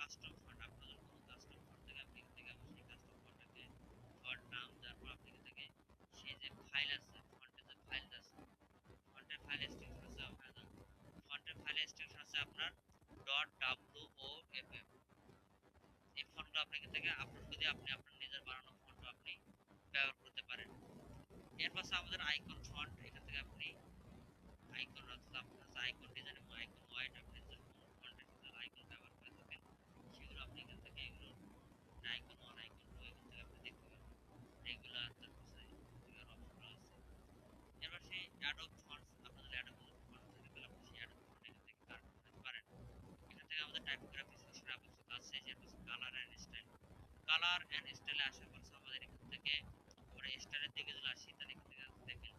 কাস্টম ফন্ট, আপনার যখন কোনো কাস্টম ফন্ট থেকে আপনি এখান থেকে সেই কাস্টম ফন্টটাকে ফন্ট নাম দেওয়ার পর আপনি এখান থেকে সেই যে ফাইল আছে ফন্টের যে ফাইল আছে ফন্টের ফাইল এক্সটেনশন আছে আপনার ফন্টের ফাইল এক্সটেনশন আছে আপনার .woff এই ফন্টটা আপনি এখান থেকে আপলোড করে দিয়ে আপনি আপনার নিজের বানানো ফন্ট আপনি ব্যবহার করতে পারেন। এরপর আমাদের আইকন ফন্ট, এখান থেকে আপনি আইকন অর্থাৎ আপনার কাছে আইকন ডিজাইন এবং আইকন হোয়াইট আপনি যে কোন ফন্টের সাথে আইকন ব্যবহার করে থাকেন সেগুলো আপনি এখান থেকে এগুলো আইকন 1 আইকন 2 এখান থেকে আপনি দেখতে পাবেন রেগুলার তারপরে ফিগার অপশন আছে। এবার সেই অ্যাডোব ফন্টস আপনাদের অ্যাডোব ফন্ট থেকে তাহলে আপনি সেই অ্যাডোব ফন্ট এখান থেকে কাট করতে পারেন। এখান থেকে আমাদের টাইপোগ্রাফি সেকশনে আপনাদের কাছে যেটা হচ্ছে colour and style, colour and স্টাইলে আসার পর আমাদের এখান থেকে আমরা স্টাইলের দিকে যদি আসি তাহলে এখান থেকে দেখেন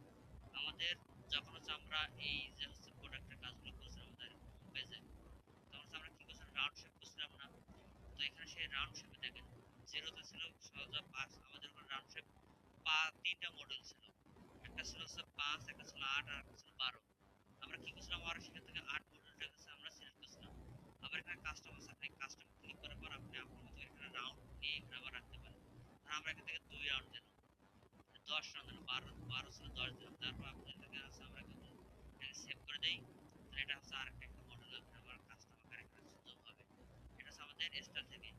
আমাদের যখন হচ্ছে আমরা এই যে হচ্ছে প্রোডাক্টের কাজগুলো করছিলাম আমাদের হোম পেজে তখন হচ্ছে আমরা কি করছিলাম রাউন্ড শেপ করছিলাম না, তো এখানে সেই রাউন্ড শেপে দেখেন জিরোতে ছিল সোজা 5, আমাদের ওখানে রাউন্ড শেপ তিনটা মডেল ছিল, একটা ছিল হচ্ছে 5, একটা ছিল 8 আর একটা ছিল 12। আমরা কি করছিলাম আর সেখান থেকে 8 মডেলটা কাছে আমরা সিলেক্ট করছিলাম। আবার এখানে কাস্টম আছে, আপনি কাস্টম ক্লিক করার পর আপনি আপনার মতো এখানে রাউন্ড নিয়ে এখানে আবার রাখতে পারেন। আর আমরা এখান থেকে 2 রাউন্ড দিলাম, 10 রাউন্ড দিলাম, 12 ছিল 10 দিলাম, তারপর আপনি এটাকে আছে আমরা কিন্তু এটাকে সেভ করে দেই, তাহলে এটা হচ্ছে আরেকটা একটা মডেল এখানে আবার কাস্টম আকারে এখানে যোগ হবে। এটা হচ্ছে আমাদের স্টাইল থেকে।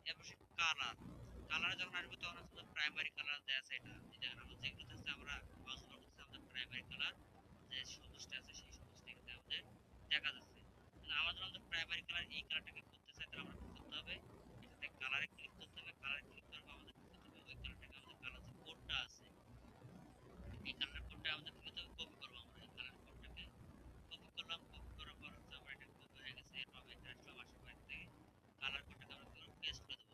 এরপর সে কালার, কালারে যখন আসবে তখন হচ্ছে প্রাইমারি কালার দেয়া আছে, এটা দেখেন আমরা যেগুলোতে আছে আমরা মাউস বার করতেছি আমাদের প্রাইমারি কালার যে সবুজটা আছে সেই সবুজটা কিন্তু আমাদের দেখা যাচ্ছে। তাহলে আমাদের প্রাইমারি কালার এই কালারটাকে করতে চাই তাহলে আমরা কি করতে হবে, এখানে কালারে ক্লিক করতে হবে, কালারে ক্লিক করার পর আমাদের কি করতে হবে ওই কালারটাকে আমাদের কালার যে কোডটা আছে এই কালার কোডটা আমাদের কি করতে হবে কপি করব, আমরা এই কালার কোডটাকে কপি করলাম, কপি করার পর হচ্ছে আমরা এটা কপি হয়ে গেছে। এরপর আমি এখানে আসলাম, আসার পর থেকে কালার কোডটাকে আমরা কি করব পেস্ট করে দেব,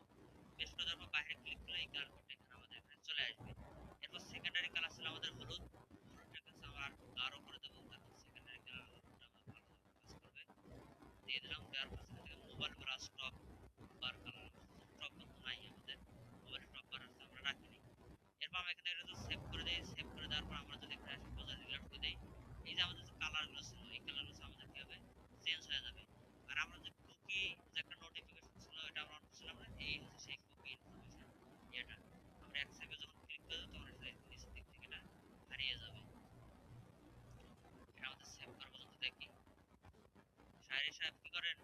পেস্ট করে দেওয়ার পর বাইরে ক্লিক করলে এই কালার কোডটা এখানে আমাদের এখানে চলে আসবে। এরপর সেকেন্ডারি কালার ছিল আমাদের হলুদ, হলুদটাকে আমরা আর গাঢ় করে দেব, তারপর সেকেন্ডারি কালার হলুদটা আমাদের ভালো কাজ করবে, দিয়ে দিলাম। দেওয়ার পর সেখান থেকে মোবাইল ব্রাশ টপ বার কালার টপ কিন্তু নাই আমাদের মোবাইলের টপ বার আছে আমরা রাখিনি। এরপর আমরা এখানে এটা সেভ করে দেই, সেভ করে দেওয়ার পর আমরা যদি এখানে আসি পজিটিভ রিলোড করে দেই এই যে আমাদের যে কালারগুলো ছিল এই কালারগুলো আমাদের কি হবে চেঞ্জ হয়ে যাবে। আর আমরা যে কুকি যে একটা নোটিফিকেশন ছিল এটা আমরা অন করছিলাম না, এই হচ্ছে সেই কুকি ইনফরমেশন, এটা আমরা এক সেকেন্ড যখন ক্লিক করে দেব তখন এটা নিচের দিক থেকে এটা হারিয়ে যাবে। এটা আমাদের সেভ করা পর্যন্ত দেখি শায়রি সাহেব কি করেন,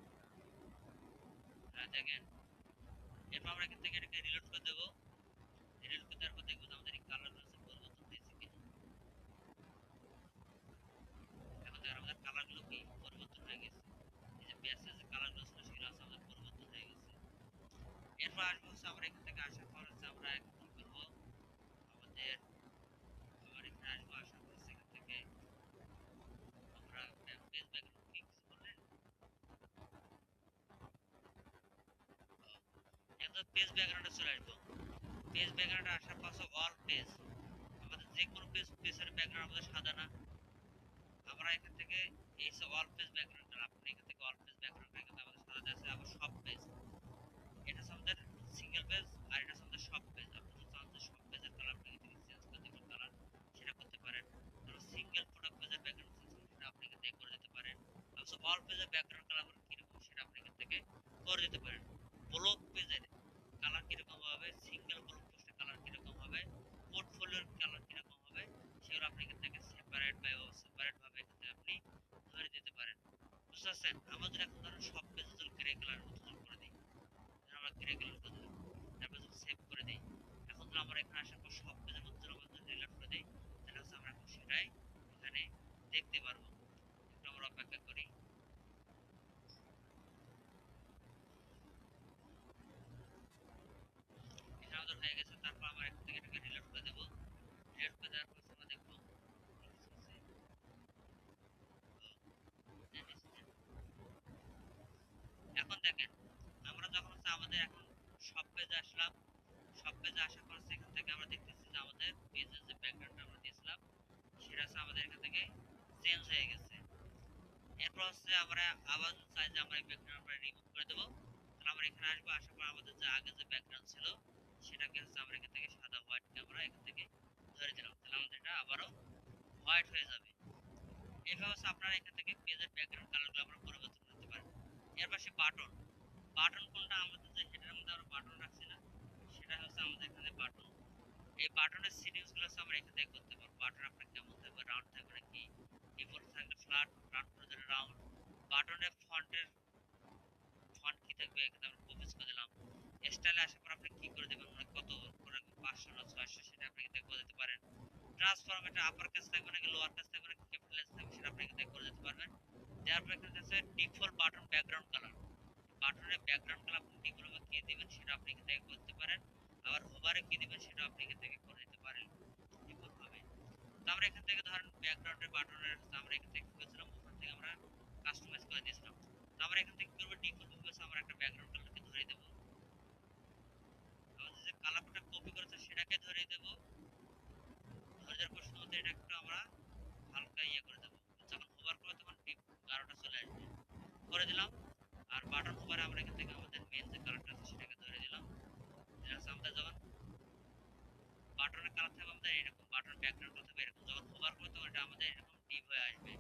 হ্যাঁ দেখেন। এরপর আমরা এখান থেকে এটাকে রিলোড করে দেবো, রিলোড করে দেওয়ার পর দেখবো আমাদের এই কালারগুলো পরিবর্তন হয়েছে কিনা। এখন দেখেন আমাদের কালারগুলো কি পরিবর্তন হয়ে গেছে, এই যে পেজের যে কালারগুলো ছিল সেগুলো আছে আমাদের পরিবর্তন হয়ে গেছে। এরপর আসবো হচ্ছে আমরা এখান থেকে আসার পর হচ্ছে আমরা এখন কি করবো আমাদের আবার এখানে আসবো, আসার পর সেখান থেকে আমরা পেজ ব্যাকগ্রাউন্ড কি কিছু বললেন, এখন পেজ ব্যাকগ্রাউন্ডে চলে আসবো। পেজ ব্যাকগ্রাউন্ডে আসার পর অল পেজ, আমাদের যে কোনো পেজের ব্যাকগ্রাউন্ড আমাদের সাদা না, আমরা এখান থেকে এই যে অল পেজ ব্যাকগ্রাউন্ড আপনি এখান থেকে অল পেজ ব্যাকগ্রাউন্ড এখানে আমাদের সাদা আছে, আবার সব পেজ এটা হচ্ছে আমাদের সিঙ্গেল পেজ আর এটা হচ্ছে আমাদের সব পেজ। আপনি যদি চান যে সব পেজের কালার আপনি এখান থেকে চেঞ্জ করে দিবেন কালার সেটা করতে পারেন, তারপর সিঙ্গেল প্রোডাক্ট পেজের ব্যাকগ্রাউন্ড সেটা আপনি এখান থেকে করে দিতে পারেন, অবশ্য অল পেজের ব্যাকগ্রাউন্ড কালার কিরকম সেটা আপনি এখান থেকে করে দিতে পারেন। ব্লগ পেজের কালার কিরকম হবে, সিঙ্গেল ব্লগ পোস্টের কালার কিরকম হবে, পোর্টফোলিওর কালার কিরকম হবে সেগুলো আপনি এখান থেকে সেপারেট বা সেপারেট ভাবে এখান থেকে আপনি ধরে দিতে পারেন। বুঝতে পারছেন? আমাদের এখন ধরুন সব পেজে যদি গ্রে কালার মতো করে দিই, আমরা গ্রে কালার করে দিলাম, তারপর যদি সেভ করে দিই, এখন যদি আমরা এখানে আসার পর সব পেজের মধ্যে আমরা যদি রিলোড করে দিই তাহলে হচ্ছে আমরা এখন সেটাই এখানে দেখতে পারবো। একটু আমরা অপেক্ষা করি। এখানে আমাদের হয়ে গেছে, তারপর আমরা এখান থেকে এটাকে রিলোড করে দেবো, রিলোড করে দেওয়ার পর আমরা দেখবো এখন দেখেন আমরা যখন হচ্ছে আমাদের এখন সব পেজে আসলাম, সব পেজে আসার পর সেখান থেকে আমরা দেখতেছি যে আমাদের পেজের যে ব্যাকগ্রাউন্ডটা আমরা দিয়েছিলাম সেটা হচ্ছে আমাদের এখান থেকে চেঞ্জ হয়ে গেছে। এরপর হচ্ছে আমরা আবার চাই যে আমরা এই ব্যাকগ্রাউন্ড আমরা রিমুভ করে দেবো, তাহলে আমরা এখানে আসবো, আসার পর আমাদের যে আগে যে ব্যাকগ্রাউন্ড ছিল সেটাকে হচ্ছে আমরা এখান থেকে সাদা হোয়াইট কে আমরা এখান থেকে ধরে দিলাম, তাহলে আমাদের এটা আবারও হোয়াইট হয়ে যাবে। এইভাবে হচ্ছে আপনারা এখান থেকে পেজের ব্যাকগ্রাউন্ড কালারগুলো আমরা পরিবর্তন করতে পারেন। এর পাশে বাটন, বাটন কোনটা, আমাদের যে হেডারের মধ্যে আমরা বাটন রাখছি না, সেটা হচ্ছে আমাদের এখানে বাটন। এই বাটনের সেটিংস গুলো আমরা এখান থেকে করতে পারবো। বাটন আপনার কেমন থাকবে, রাউন্ড থাকবে নাকি, ডিফল্ট থাকলে ফ্ল্যাট, রাউন্ড করে দিলে রাউন্ড। বাটনের ফন্টের ফন্ট কি থাকবে, এখানে আমরা কপিজ করে দিলাম। স্টাইলে আসার পর আপনি কি করে দেবেন, মানে কত করে 500 না 600 সেটা আপনি এখান থেকে করে দিতে পারেন। ট্রান্সফর্ম এটা আপার কেস থাকবে নাকি লোয়ার কেস থাকবে নাকি ক্যাপিটাল থাকবে সেটা আপনি এখান থেকে করে দিতে পারবেন। দেওয়ার পর এখানে আছে ডিফল্ট বাটন ব্যাকগ্রাউন্ড কালার। বাটনের ব্যাকগ্রাউন্ড কালার আপনি ডিফল্ট কি দিবেন সেটা আপনি এখান থেকে করতে পারেন। আবার হোভারে কি দিবেন সেটা আপনি এখান থেকে করে দিতে পারেন ডিফল্ট ভাবে। তো আমরা এখান থেকে ধরেন ব্যাকগ্রাউন্ডের বাটনের আমরা এখান থেকে কি করেছিলাম, ওখান থেকে আমরা কাস্টমাইজ করে দিয়েছিলাম। তো আমরা এখান থেকে কি করব, ডিফল্ট ভাবে আমরা একটা ব্যাকগ্রাউন্ড কালারকে ধরে দেব। আমাদের যে কালারটা কপি করেছে সেটাকে ধরে দেব। ধরে দেওয়ার পর শুধুমাত্র এটা একটু আমরা হালকা ইয়ে করে দেব। যখন হোভার করব তখন ডিপ গাঢ়টা চলে আসবে। করে দিলাম। আর বাটন হোভারে আমরা এখান থেকে আমাদের মেন যে কালারটা আছে সেটাকে ধরে দিলাম। জাস্ট আমরা যখন বাটনের কালার থাকবে আমাদের এরকম, বাটন ব্যাকগ্রাউন্ডটা থাকবে এরকম, যখন হোভার করব তখন এটা আমাদের এরকম ডিপ হয়ে আসবে।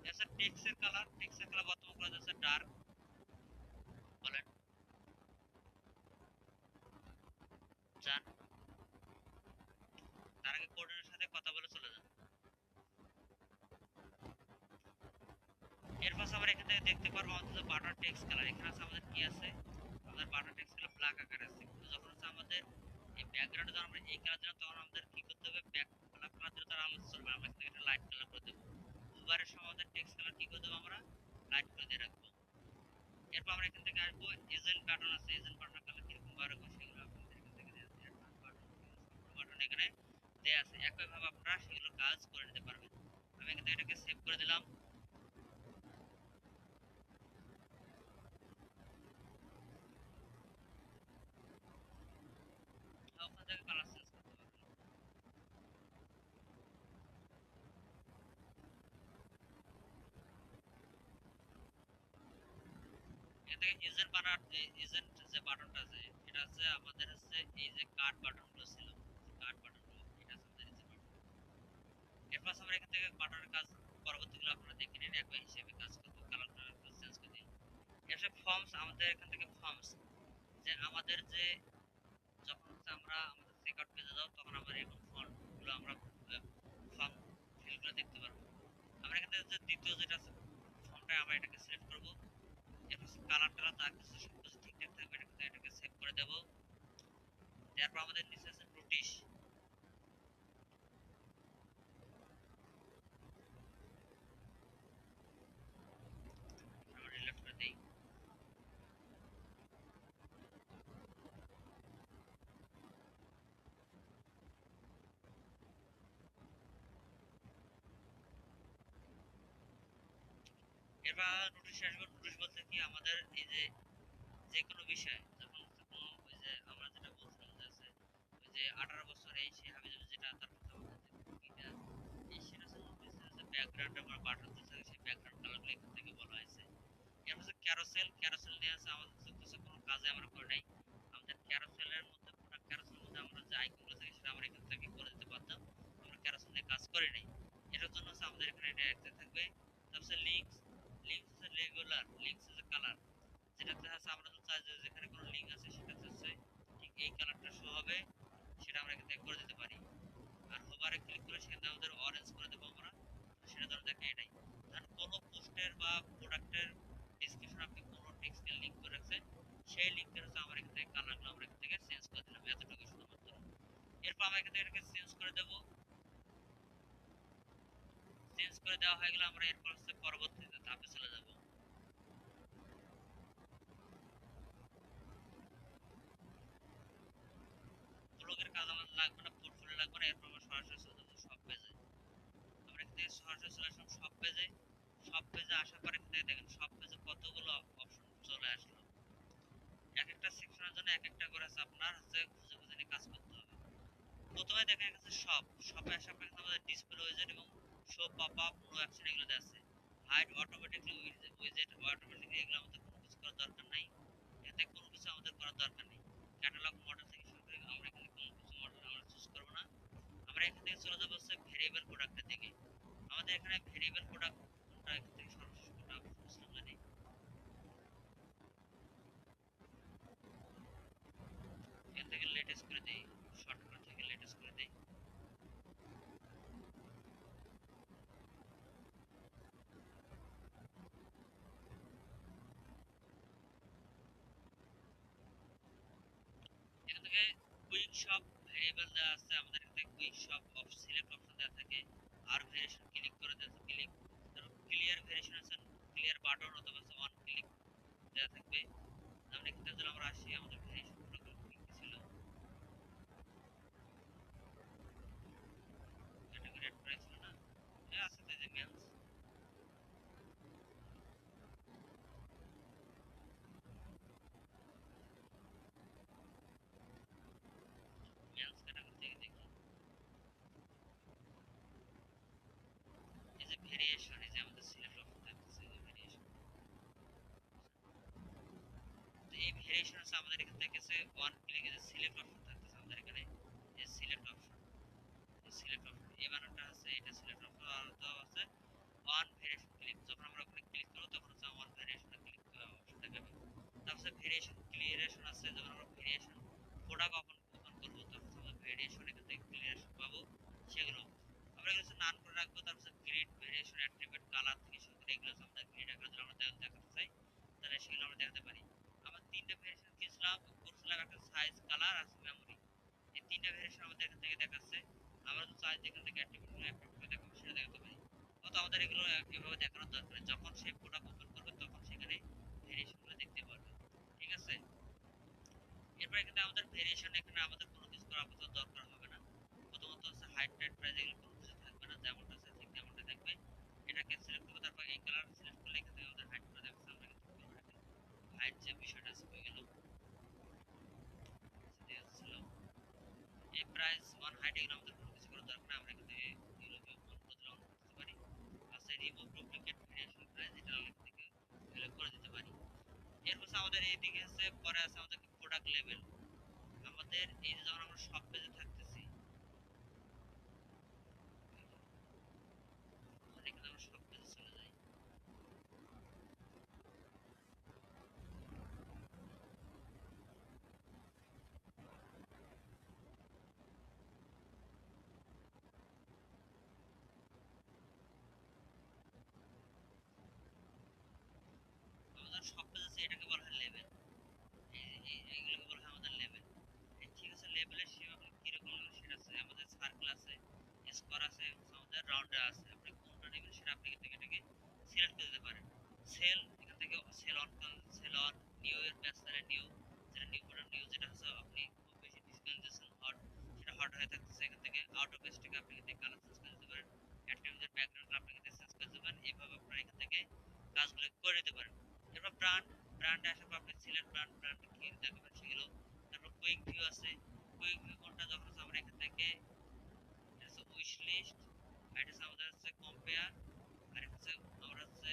এছাড়া টেক্সটের কালার বর্তমান করা যাচ্ছে ডার্ক। বলেন চান, তার আগে কোডের সাথে কথা বলে চলে যান। এর পাশে আমরা এখান থেকে দেখতে পারবো আমাদের বাটন টেক্সট কালার, এখানে আছে আমাদের কি আছে, আমাদের বাটন টেক্সট কালার ব্ল্যাক আকারে আছে। কিন্তু যখন হচ্ছে আমাদের এই ব্যাকগ্রাউন্ডে যখন আমরা এই কালার দিলাম তখন আমাদের কি করতে হবে, ব্যাক ব্ল্যাক কালার দিলে তার আমাদের চলবে, আমরা এখানে একটা লাইট কালার করে দেব। ওভারের সময় আমাদের টেক্সট কালার কি করে দেব, আমরা লাইট করে দিয়ে রাখবো। এরপর আমরা এখান থেকে আসবো এজেন্ট বাটন আছে, এজেন্ট বাটনের কালার কিরকম বার হবে সেগুলো আপনাদের এখান থেকে দিয়ে দিচ্ছি। বাটন এখানে দেয়া আছে, একই ভাবে আপনারা সেগুলো কাজ করে নিতে পারবেন। আমি এখান থেকে এটাকে সেভ করে দিলাম। ওখান থেকে কালার চেঞ্জ করতে পারবেন। এখান থেকে এজেন্ট বাটন, এজেন্ট যে বাটনটা আছে এটা হচ্ছে আমাদের হচ্ছে এই যে কাট বাটন গুলো ছিল, কাট বাটন গুলো এটা হচ্ছে আমাদের এজেন্ট বাটন। এরপর আমরা এখান থেকে বাটনের কাজ পরবর্তীগুলো আপনারা দেখে নিন, একই হিসেবে কাজ করবো। কালার চেঞ্জ করে দিই। এসব ফর্মস আমাদের এখান থেকে ফর্মস, যে আমাদের যে যখন হচ্ছে আমরা আমাদের চেকআউট পেজে যাও তখন আমরা এরকম ফর্ম গুলো আমরা ফর্ম ফিল্ডগুলো দেখতে পারবো। আমরা এখান থেকে যে দ্বিতীয় যেটা আছে ফর্মটা আমরা এটাকে সিলেক্ট করব। এরপর কালার টালার যা কিছু সব কিছু ঠিকঠাক থাকবে, এটাকে সেভ করে দেব। তারপর আমাদের নিচে আছে নোটিশ, আমরা রিলোড করে দেই। এবার নোটিশ আসবে। নোটিশ বলতে কি, আমাদের এই যে যে কোনো বিষয় যখন হচ্ছে কোনো ওই যে আমরা যেটা বলছিলাম যে আছে ওই যে 18 বছর এই সেই হাবিজাবি যেটা তার কথা বলতে এটা এই সেটা হচ্ছে নোটিশের যে ব্যাকগ্রাউন্ড আমরা পাঠাতে চাই সেই ব্যাকগ্রাউন্ড কালারগুলো এখান থেকে বলা হয়েছে। এর হচ্ছে ক্যারোসেল, ক্যারোসেল নিয়ে আছে আমাদের কিছু কোনো কাজে আমরা করে নাই। আমাদের ক্যারোসেলের মধ্যে প্রোডাক্ট ক্যারোসেলের মধ্যে আমরা যে আইকনগুলো থাকে সেটা আমরা এখান থেকে করে দিতে পারতাম, আমরা ক্যারোসেল নিয়ে কাজ করি নাই। এটার জন্য হচ্ছে আমাদের এখানে এটা একটা থাকবে। তারপরে লিংকস, লিংকস হচ্ছে রেগুলার, লিংকস হচ্ছে কালার, যেটাতে হচ্ছে আমরা তো চাই যে যেখানে কোনো লিংক আছে সেটাতে হচ্ছে ঠিক এই কালারটা শো হবে, সেটা আমরা এখান থেকে করে দিতে পারি। আর হোভারে ক্লিক করে সেখানে আমাদের অরেঞ্জ করে দেবো আমরা, সেটা ধরো দেখে এটাই। ধরেন কোনো পোস্টের বা প্রোডাক্টের ডেসক্রিপশন আপনি কোনো টেক্সটের লিংক করে রাখছেন, সেই লিংকের হচ্ছে আমার এখান থেকে কালারগুলো আমরা এখান থেকে চেঞ্জ করে দিলাম, এতটুকু শুধুমাত্র। এরপর আমরা এখান থেকে এটাকে চেঞ্জ করে দেবো। চেঞ্জ করে দেওয়া হয়ে গেলে আমরা এরপর হচ্ছে পরবর্তী ধাপে চলে যাব। ব্লগের কাজ আমাদের লাগবে না, পোর্টফোলিও লাগবে না। এরপর আমরা সরাসরি চলে যাবো সব পেজে। আমরা এখান থেকে সরাসরি চলে আসলাম সব পেজে। সব পেজে আসার পর এখান থেকে দেখেন সব পেজে কতগুলো অপশন চলে আসলো। এক একটা সেকশনের জন্য এক একটা করে আছে, আপনার হচ্ছে খুঁজে খুঁজে নিয়ে কাজ করতে হবে। প্রথমে দেখা গেছে সব, শপে আসার পর আমাদের ডিসপ্লে উইজেট এবং show pop up no action এগুলো আছে। হাইড অটোমেটিকলি উইজেট অটোমেটিকলি, এগুলো আমাদের কোনো কিছু করার দরকার নাই। এতে কোনো কিছু আমাদের করার দরকার নেই। ক্যাটালগ মডেল থেকে শুরু করে আমরা এখানে কোনো কিছু মডেল আমরা চুজ করব না। আমরা এখান থেকে চলে যাবো হচ্ছে ভেরিয়েবল প্রোডাক্টের দিকে। আমাদের এখানে ভেরিয়েবল প্রোডাক্ট কোনটা, এখান থেকে সর্বশেষ কোনটা বুঝলাম জানি। সব ভেরিয়েবল দেওয়া আছে আমাদের এখানে কুইক সব সিলেক্ট অপশন দেওয়া থাকে আর ভেরিয়েশন ক্লিক করে দেওয়া ক্লিক তারপর ক্লিয়ার ভেরিয়েশন আছে ক্লিয়ার বাটন অথবা অন ক্লিক দেওয়া থাকবে আমরা এখানে যদি আমরা আসি আমাদের ভেরিয়েশন প্রোগ্রাম কি ছিল ক্যাটাগরি এড করা ছিল না আছে তো যে মেলস মেলস ক্যাটাগরি থেকে দেখি এই যে ভেরিয়েশন এই যে আমাদের সিলেক্ট অপশন থাকতেছে এই ভেরিয়েশন তো এই ভেরিয়েশন আছে আমাদের এখানে দেখেছে ওয়ান ক্লিক এর সিলেক্ট অপশন থাকতেছে আমাদের এখানে এই সিলেক্ট অপশন এই সিলেক্ট অপশন এই বানানটা আছে এটা সিলেক্ট অপশন আর তো আছে ওয়ান ভেরিয়েশন ক্লিক যখন আমরা ওখানে ক্লিক করব তখন হচ্ছে ওয়ান ভেরিয়েশনে ক্লিক অপশন দেখাবে তারপর ভেরিয়েশন ক্লিয়ারেশন আছে যখন আমরা ভেরিয়েশন প্রোডাক্ট ওপেন করব তখন আমরা ভেরিয়েশন এখান থেকে ক্লিয়ারেশন পাবো সেগুলো আমরা কিছু নাম করে রাখবো তারপর গ্রিড ভেরিয়েশন অ্যাট্রিবিউট কালার থেকে শুরু করে এগুলো আমরা গ্রিড আকারে যদি আমরা দেখাতে চাই তাহলে সেগুলো আমরা দেখাতে পারি আমার তিনটা ভেরিয়েশন কিসলাম করছিলাম একটা সাইজ কালার আর মেমরি এই তিনটা ভেরিয়েশন আমাদের এখান থেকে দেখাচ্ছে আমরা তো চাই যেখান থেকে অ্যাট্রিবিউট দেখাবো সেটা দেখাতে পারি অত আমাদের এগুলো এভাবে দেখানোর দরকার যখন সেই প্রোডাক্ট ওপেন করবে তখন সেখানে ভেরিয়েশনগুলো দেখতে পারবে ঠিক আছে এরপর এখানে আমাদের ভেরিয়েশন এখানে আমাদের কোনো কিছু করার আপাতত দরকার হবে না প্রথমত হচ্ছে হাইট টাইট প্রাইস এগুলো কোনো কিছু থাকবে না যেমনটা আছে ঠিক তেমনটা থাকবে এটাকে সিলেক্ট করবো তারপর এই কালার সিলেক্ট করলে এখান থেকে আমাদের হাইট করে দেখাচ্ছে আমরা কিন্তু করবো এটাকে হাইট যে বিষয়টা আছে হয়ে গেল ছিল এই প্রাইস ওয়ান হাইট এগুলো আমাদের কোনো কিছু করার দরকার না আমরা এখান থেকে এগুলোকে অন বদলে অন করতে পারি আছে রিমুভ ডুপ্লিকেট ভেরিয়েশন প্রাইস এটা আমরা এখান থেকে সিলেক্ট করে দিতে পারি এরপর আমাদের এইদিকে আছে পরে আছে আমাদের প্রোডাক্ট লেভেল আমাদের এই যে যখন আমরা সব পেজে থাকতেছি এখানে আমরা সব পেজে চলে যাই আমাদের সব পেজ আছে এটাকে বলা হয় লেভেল এইগুলোকে বলা হয় আমাদের লেভেল ঠিক আছে লেভেলের সেভাবে কিরকম লেভেল সেটা আছে আমাদের সার্কেল আছে স্কোয়ার আছে আমাদের রাউন্ডে আছে আপনি কোনটা নেবেন সেটা আপনি এখান থেকে এটাকে সিলেক্ট করে দিতে পারেন সেল এখান থেকে সেল অন নিউ এর প্যাসেলে নিউ যেটা নিউ প্রোডাক্ট নিউ যেটা আছে আপনি খুব বেশি ডিসকাউন্ট দিচ্ছেন হট সেটা হট হয়ে থাকতেছে এখান থেকে আউট অফ স্টক আপনি এখান থেকে কালার চেঞ্জ করে দিতে পারেন অ্যাট্রিবিউটের ব্যাকগ্রাউন্ড আপনি এখান থেকে চেঞ্জ করে দিতে পারেন এইভাবে আপনারা এখান থেকে কাজগুলো করে দিতে পারেন এরপর ব্র্যান্ড আসার পর আপনি সিলেক্ট ব্র্যান্ড কি দেখাবেন সেগুলো তারপর কুইক ভিউ আছে কুইক ভিউ কোনটা যখন আমরা এখান থেকে এটা হচ্ছে উইশ লিস্ট আর এটা হচ্ছে আমাদের হচ্ছে কম্পেয়ার আর এটা হচ্ছে আমরা হচ্ছে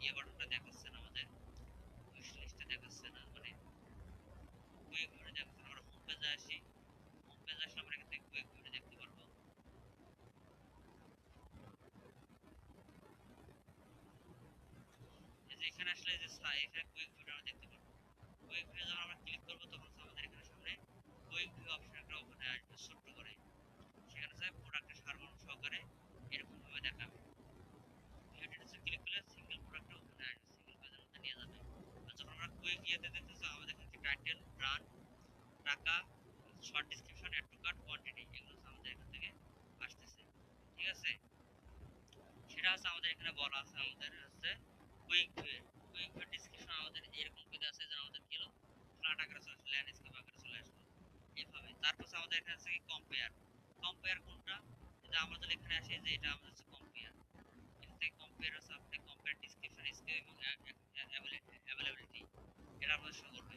ইয়ে বাটনটা দেখাচ্ছে না আমাদের উইশ লিস্টে দেখাচ্ছে না মানে কুইক ভিউ দেখাচ্ছে আমরা হোম পেজে আসি হোম পেজে আসলে আমরা এখান থেকে কুইক ভিউ দেখতে পারবো এই যে এখানে আসলে যে এখানে কুইক ভিউ আমরা দেখতে পারবো কুইক ভিউ যখন আমরা ক্লিক করবো তখন আমাদের এখানে সামনে কুইক ভিউ অপশন একটা ওপেন আসবে ছোট্ট করে সেখানে যায় প্রোডাক্টের সারমর্ম সহকারে এরকম ভাবে দেখাবে ভিডিওতে ক্লিক করলে সিঙ্গেল প্রোডাক্টটা ওখানে আসবে সিঙ্গেল পেজের মধ্যে নিয়ে যাবে আর যখন আমরা কুইক ইয়েতে দেখতেছি আমাদের এখানে টাইটেল ব্র্যান্ড টাকা short description add to cart quantity এগুলো আমাদের এখান থেকে আসতেছে ঠিক আছে সেটা হচ্ছে আমাদের এখানে বলা আছে আমাদের হচ্ছে কুইক ভিউ ডেসক্রিপশন আমাদের এরকম করে আছে যে আমাদের কি হলো ফ্ল্যাট আকারে চলে আসলো ল্যান্ডস্কেপ আকারে চলে আসলো এইভাবে তারপর আমাদের এখানে আছে কি কম্পেয়ার কোনটা এটা আমরা যদি এখানে আসি যে এটা আমাদের হচ্ছে কম্পেয়ার এখান থেকে কম্পেয়ার আছে আপনি কম্পেয়ার ডেসক্রিপশন স্কেল এবং অ্যাভেলেবিলিটি এটা আপনাদের শো করবে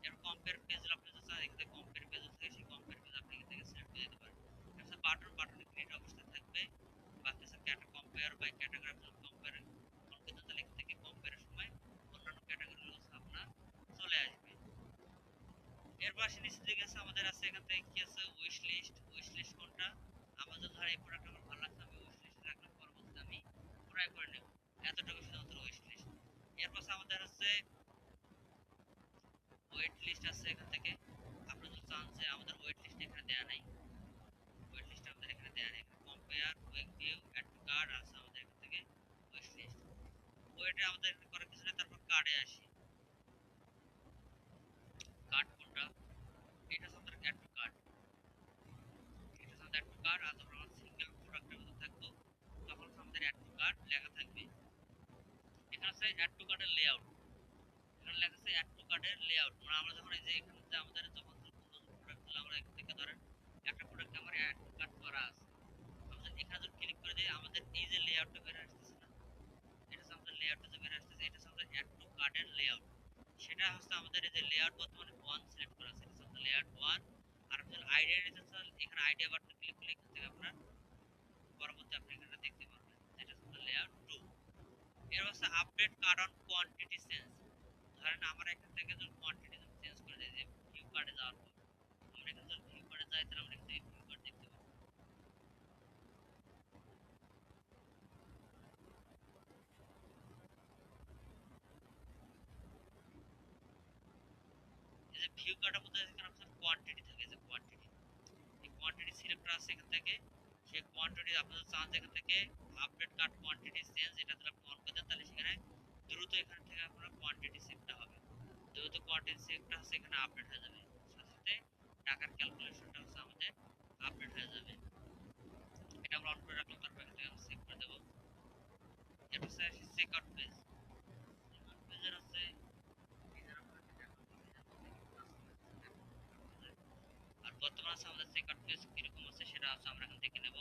এর কম্পেয়ার পেজ আপনি যদি চান এখান থেকে কম্পেয়ার পেজ থেকে সেই কম্পেয়ার পেজ আপনি এখান থেকে সিলেক্ট করে দিতে পারেন এটা বাটনে ক্লিক অবস্থায় থাকবে বাকি আছে কম্পেয়ার বাই ক্যাটাগরি কম্পেয়ার কোন কিন্তু তাহলে এখান থেকে কম্পেয়ারের সময় অন্যান্য ক্যাটাগরিগুলো আপনার চলে আসবে এরপর আসে নিচে দিকে আছে আমাদের আছে এখান থেকে কি আছে উইশ লিস্ট কোনটা আমাদের ধর এই প্রোডাক্ট আমার ভালো লাগছে আমি উইশ লিস্টে রাখলাম পরবর্তীতে আমি ক্রয় করে নেব এতটুকু শুধুমাত্র উইশ লিস্ট এরপর আমাদের হচ্ছে ওয়েট লিস্ট আছে এখান থেকে আপনি যদি চান যে আমাদের ওয়েট লিস্ট এখানে দেয়া নাই ওয়েট লিস্ট আমাদের এখানে দেয়া নেই compare quick view add to card আছে আমাদের এখান থেকে উইশ লিস্ট ওয়েটে আমাদের এখানে করার কিছু নেই তারপর কার্ডে আসি কার্ড কোনটা এটা হচ্ছে আমাদের অ্যাড টু কার্ড কার্ড লেখা থাকবে। এখানে আছে অ্যাড টু কার্ডের লেআউট, এখানে লেখা আছে অ্যাড টু কার্ডের লেআউট। মানে আমরা যখন এই যে এখানে যে আমাদের যখন প্রোডাক্টগুলো আমরা এখান থেকে ধরেন একটা প্রোডাক্ট আমার অ্যাড টু কার্ড করা আছে, আমরা এখানে যদি ক্লিক করে দিই আমাদের এই যে লেআউটটা বের আসতেছে না, এটা হচ্ছে আমাদের লেআউটটা যে বের আসতেছে, এটা হচ্ছে আমাদের অ্যাড টু কার্ডের লেআউট। সেটা হচ্ছে আমাদের এই যে লেআউট বর্তমানে 1 সিলেক্ট করা আছে, এটা হচ্ছে আমাদের লেআউট 1। আর আপনার আইডিয়া রিসার্চ এখানে আইডিয়া বাটনে ক্লিক করলে এখান থেকে আপনারা পরবর্তী আপনি এখানে দেখতে পারবেন, যেটা হচ্ছে লেআউট 2। এর হচ্ছে update card on quantity change. ধরেন আমরা এখান থেকে যদি কোয়ান্টিটি চেঞ্জ করে দিই, যে ভিউ কার্ডে যাওয়ার পর আমরা এখানে যদি ভিউ কার্ডে যাই তাহলে আমরা এখান থেকে ভিউ কার্ড দেখতে পাবো। এই যে ভিউ কার্ডের মধ্যে এখানে আপনার কোয়ান্টিটি থাকে, যে কোয়ান্টিটি, এই কোয়ান্টিটি সিলেক্টর আছে এখান থেকে, সেই কোয়ান্টিটি আপনারা চান যেখান থেকে আপডেট কার্ড কোয়ান্টিটি চেঞ্জ, এটা যদি আপনি অন করে দেন তাহলে সেখানে দ্রুত এখান থেকে আপনার কোয়ান্টিটি সেভটা হবে, দ্রুত কোয়ান্টিটি সেভটা হচ্ছে এখানে আপডেট হয়ে যাবে, সাথে সাথে টাকার ক্যালকুলেশনটা হচ্ছে আমাদের আপডেট হয়ে যাবে। এটা আমরা অন করে রাখলাম, তারপর এখান থেকে আমরা সেভ করে দেবো। এরপর হচ্ছে check out page. Check out পেজের হচ্ছে আর বর্তমানে আছে আমাদের চেক আউট পেজ কিরকম আছে সেটা হচ্ছে আমরা এখন দেখে নেব।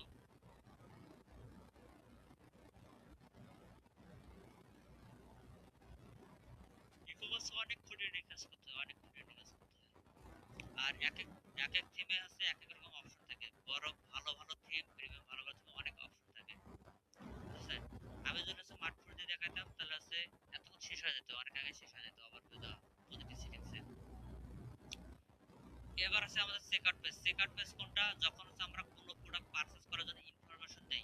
ই-কমার্স অনেক খুঁটিনাটি কাজ করতে হয়, অনেক খুঁটিনাটি কাজ করতে হয়। আর এক এক থিমে আছে এক এক রকম অপশন থাকে, বড় ভালো ভালো থিম, প্রিমিয়াম ভালো ভালো থিম অনেক অপশন থাকে, বুঝছেন? আমি যদি হচ্ছে মার্কেট দিয়ে দেখাতাম তাহলে হচ্ছে এতক্ষণ শেষ হয়ে যেত, অনেক আগে শেষ হয়ে যেত আবার প্রতিটি সেটিংসে। এবার আছে আমাদের চেকআউট পেজ। চেকআউট পেজ কোনটা? যখন হচ্ছে আমরা কোনো প্রোডাক্ট পারচেজ করার জন্য ইনফরমেশন দেই,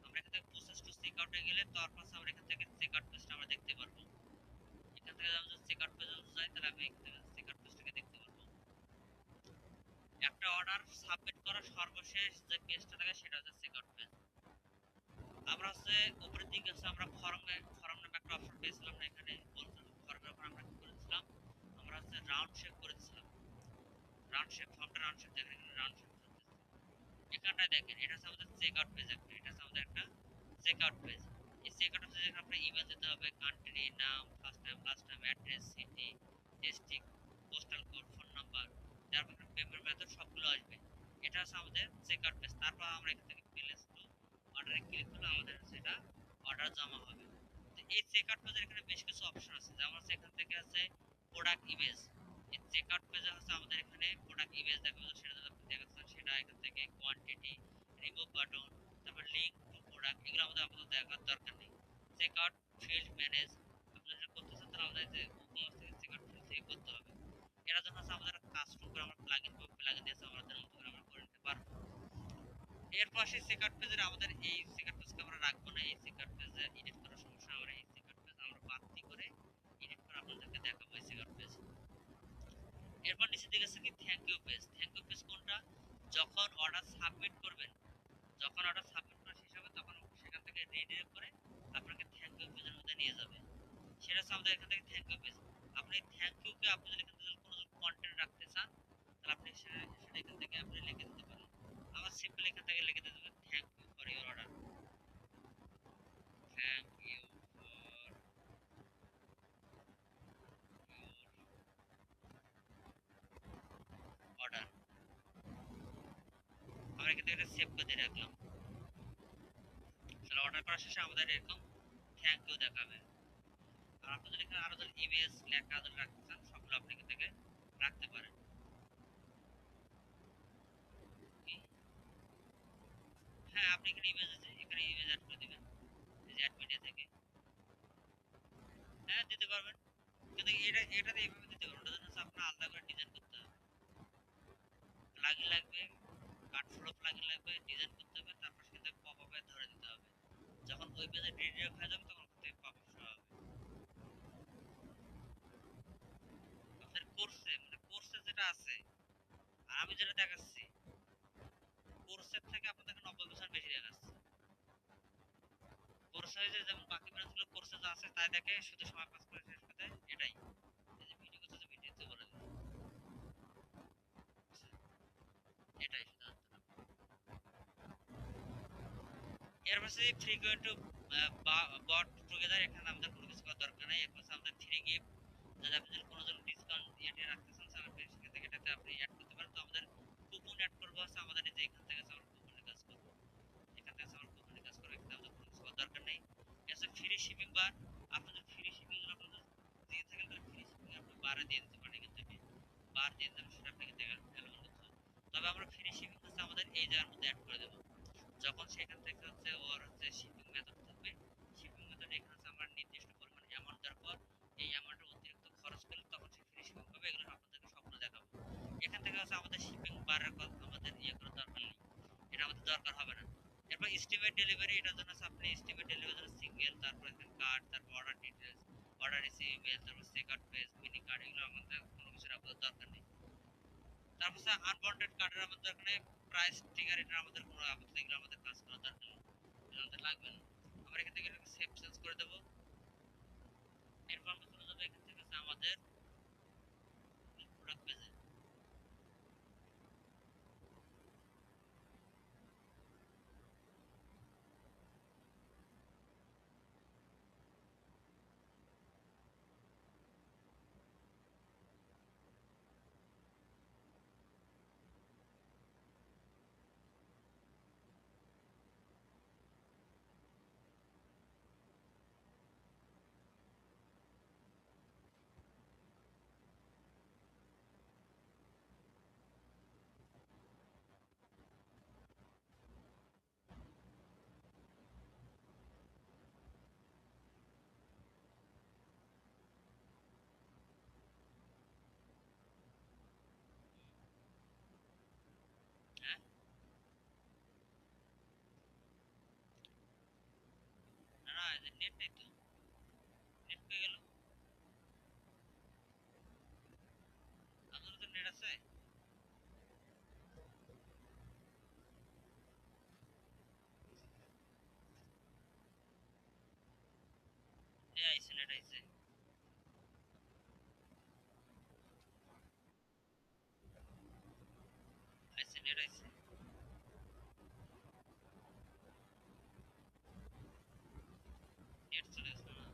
আমরা এখান থেকে প্রসেস টু চেকআউটে গেলে তারপর আমরা এখান থেকে চেকআউট পেজটা আমরা দেখতে পারবো। এখান থেকে আমরা যদি চেকআউট পেজে যাই তাহলে আমি এখান থেকে চেকআউট পেজটাকে দেখতে পারবো। একটা অর্ডার সাবমিট করার সর্বশেষ যে পেজটা থাকে সেটা হচ্ছে চেকআউট পেজ। আমরা হচ্ছে উপরের দিকে হচ্ছে আমরা ফর্ম নামে একটা অপশন পেয়েছিলাম না, এখানে বলছিলাম ফর্মের উপর আমরা কি করেছিলাম, আমরা হচ্ছে রাউন্ড শেপ করেছিলাম, রাউন্ড শেপ, ফর্মটা রাউন্ড শেপ, দেখেন এখানে রাউন্ড শেপ চলতেছে। এখানটায় দেখেন এটা হচ্ছে আমাদের চেকআউট পেজ, একটা এটা হচ্ছে আমাদের একটা চেকআউট পেজ। এই চেকআউট পেজে এখানে আপনার ইমেল দিতে হবে, কান্ট্রি নাম, first time last time, address, city, district, postal code, phone number, তারপর এখানে পেমেন্ট মেথড সবগুলো আসবে। এটা হচ্ছে আমাদের চেকআউট পেজ। তারপর আমরা এখান থেকে প্লেস টু অর্ডারে ক্লিক করলে আমাদের সেটা অর্ডার জমা হবে। তো এই চেকআউট পেজের এখানে বেশ কিছু অপশন আছে, যেমন হচ্ছে এখান থেকে আছে প্রোডাক্ট ইমেজ। এই চেকআউট পেজে হচ্ছে আমাদের এখানে প্রোডাক্ট ইমেজ দেখাবে, সেটা যদি আপনি দেখাচ্ছেন সেটা এখান থেকে কোয়ান্টিটি, রিমুভ বাটন, তারপর লিংক টু প্রোডাক্ট, এগুলো আমাদের আপাতত দেখার দরকার নেই। চেকআউট ফিল্ড ম্যানেজ, আপনি যেটা করতে চান তাহলে আমাদের যে ই-কমার্স থেকে চেকআউট ফিল্ড থেকে করতে হবে। এর জন্য হচ্ছে আমাদের কাস্টম করে আমরা প্লাগইন দিয়েছে, আমাদের মতো করে আমরা করে নিতে পারবো। এর পাশে চেকআউট পেজের আমাদের এই চেকআউট পেজকে আমরা রাখবো না, এই চেকআউট পেজে এডিট করার সমস্যা, আমরা এই চেকআউট পেজ আমরা বাতি করে এডিট করে আপনাদেরকে দেখাবো এই চেকআউট পেজ। এরপর নিচের দিকে আছে কি thank you page. Thank you page কোনটা? যখন অর্ডার সাবমিট করবেন, যখন অর্ডার সাবমিট করা শেষ হবে তখন সেখান থেকে রিডিরেক্ট করে আপনাকে থ্যাংক ইউ পেজের মধ্যে নিয়ে যাবে। সেটা হচ্ছে আমাদের এখান থেকে থ্যাংক ইউ পেজ। আপনি থ্যাংক ইউ কে আপনি যদি এখান থেকে কোনো কন্টেন্ট রাখতে চান তাহলে আপনি সেটা এখান থেকে আপনি লিখে দিতে পারেন। আমার সিম্পল এখান থেকে লিখে দিতে হবে thank you for your order, thank you for your order. আমরা এখান থেকে সেভ করে দিয়ে রাখলাম। তাহলে অর্ডার করার শেষে আমাদের এরকম থ্যাংক ইউ দেখাবে। আর আপনি যদি এখানে আরো যদি ইমেজ লেখা যদি রাখতে চান সবগুলো আপনি এখান থেকে রাখতে পারেন। হ্যাঁ, আপনি এখানে ইমেজ আছে, এখানে ইমেজ অ্যাড করে দিবেন এই যে অ্যাড মিডিয়া থেকে। হ্যাঁ, দিতে পারবেন, কিন্তু এটাতে এইভাবে দিতে পারবেন, ওটার জন্য হচ্ছে আপনার আলাদা করে ডিজাইন করতে হবে, প্লাগইন লাগবে, কাট ফ্লো প্লাগইন লাগবে, ডিজাইন করতে হবে, তারপর সেখান থেকে পপ আপে ধরে দিতে হবে। যখন ওই পেজে রিডিরেক্ট হয়ে যাবে তখন ওখান থেকে পপ আপ শো হবে। আপনার কোর্সে মানে কোর্সে যেটা আছে আর আমি যেটা দেখাচ্ছি, কোর্সের থেকে আপনাদেরকে 90% বেশি দেখাচ্ছে। কোর্সে যে যেমন বাকি ব্রাঞ্চগুলো কোর্সে যা আছে তাই দেখে শুধু সময় পাস করে শেষ করে দেয়, এটাই। এই যে ভিডিও করতে যে ভিডিওতে বলে দিই, এটাই শুধু। এর পাশে ফ্রিকোয়েন্ট বট টুগেদার, এখানে আমাদের কোনো কিছু করার দরকার নাই। এখন আমাদের থ্রি গিফট, যদি আপনি যদি কোনো জন ডিসকাউন্ট ইয়েতে রাখতে চান তাহলে আপনি সেখান থেকে এটাতে আপনি অ্যাড করতে পারেন। তো আমাদের কুপন অ্যাড করবো আছে আমাদের এই যে এখান থেকে আছে আমরা কুপনের কাজ করবো, এখান থেকে আছে আমরা কুপনের কাজ করবো, এখানে আমাদের কোনো কিছু করার দরকার নেই। এছাড়া ফ্রি শিপিং বার, আপনি যদি ফ্রি শিপিং আপনাদের দিয়ে থাকেন তাহলে ফ্রি শিপিং আপনি বারে দিয়ে দিতে পারেন, এখান থেকে বার দিয়ে দেবেন, সেটা আপনি এখান থেকে অ্যালাউ করতে। তবে আমরা ফ্রি শিপিং হচ্ছে আমাদের এই জায়গার মধ্যে অ্যাড করে দেবো। যখন সেখান থেকে হচ্ছে ওর হচ্ছে শিপিং মেথড থাকবে, শিপিং মেথড এখানে হচ্ছে আমরা নির্দিষ্ট পরিমাণ অ্যামাউন্ট দেওয়ার পর এই অ্যামাউন্টের অতিরিক্ত খরচ করলে তখন সে ফ্রি শিপিং পাবে। এগুলো আপনাদেরকে স্বপ্ন দেখাবো। এখান থেকে হচ্ছে আমাদের শিপিং বারের আমাদের ইয়ে করার দরকার নেই, এটা আমাদের দরকার হবে না। এরপর এস্টিমেট ডেলিভারি, এটার জন্য আপনি এস্টিমেট ডেলিভারির জন্য সিঙ্গেল, তারপর এখানে কার্ড, তারপর order details, order receive email, তারপর চেকআউট পেজ, মিনি কার্ড, এগুলো আমাদের কোনো কিছুর আপনাদের দরকার নেই। তারপর স্যার আনওয়ান্টেড কার্ডের আমাদের দরকার নেই, প্রাইস ট্রিগার, এটা আমাদের কোনো আপাতত এগুলো আমাদের কাজ করার দরকার নেই, এগুলো আমাদের লাগবে না। আমরা এখান থেকে এটাকে সেভ চেঞ্জ করে দেবো। এরপর আমরা চলে যাবো এখান থেকে আমাদের প্রোডাক্ট পেজে। হ্যাঁ, না না, এই যে নেট নেই তো, নেট পেয়ে গেল। আপনাদের তো নেট আছে। এই আইসে, নেট আইসে, আইসে, নেট আইসে, নেট চলে গেছে না।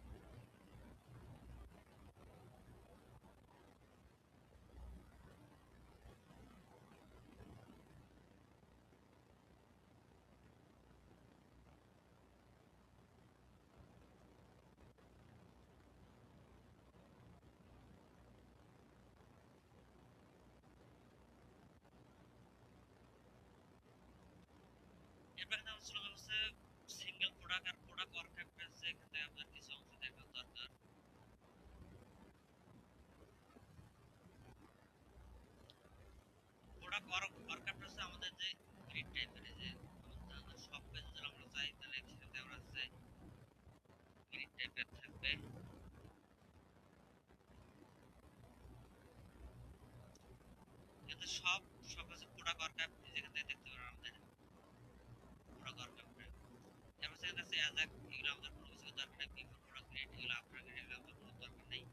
এরপর এখানে আমরা চলে যাবো হচ্ছে সিঙ্গেল প্রোডাক্ট আর প্রোডাক্ট ওয়ার্ক পেজে। এখান থেকে আপনার কিছু অংশ দেখা দরকার। প্রোডাক্ট ওয়ার্ক পেজে আমাদের যে গ্রিড টাইপের, যে আমাদের সব পেজে যদি আমরা চাই তাহলে সেখানে আমরা চাই গ্রিড টাইপের থাকবে। এতে সব সব আছে প্রোডাক্ট ওয়ার্ক যেখান থেকে দেখতে পারেন আমাদের প্রোডাক্ট ওয়ার্ক। এবার সেখানে আছে অ্যাজাক, এগুলো আমাদের কোনো কিছু দরকার নেই। বিফোর প্রোডাক্ট গ্রিড, এগুলো আফটার গ্রিড, এগুলো আমাদের কোনো দরকার নেই।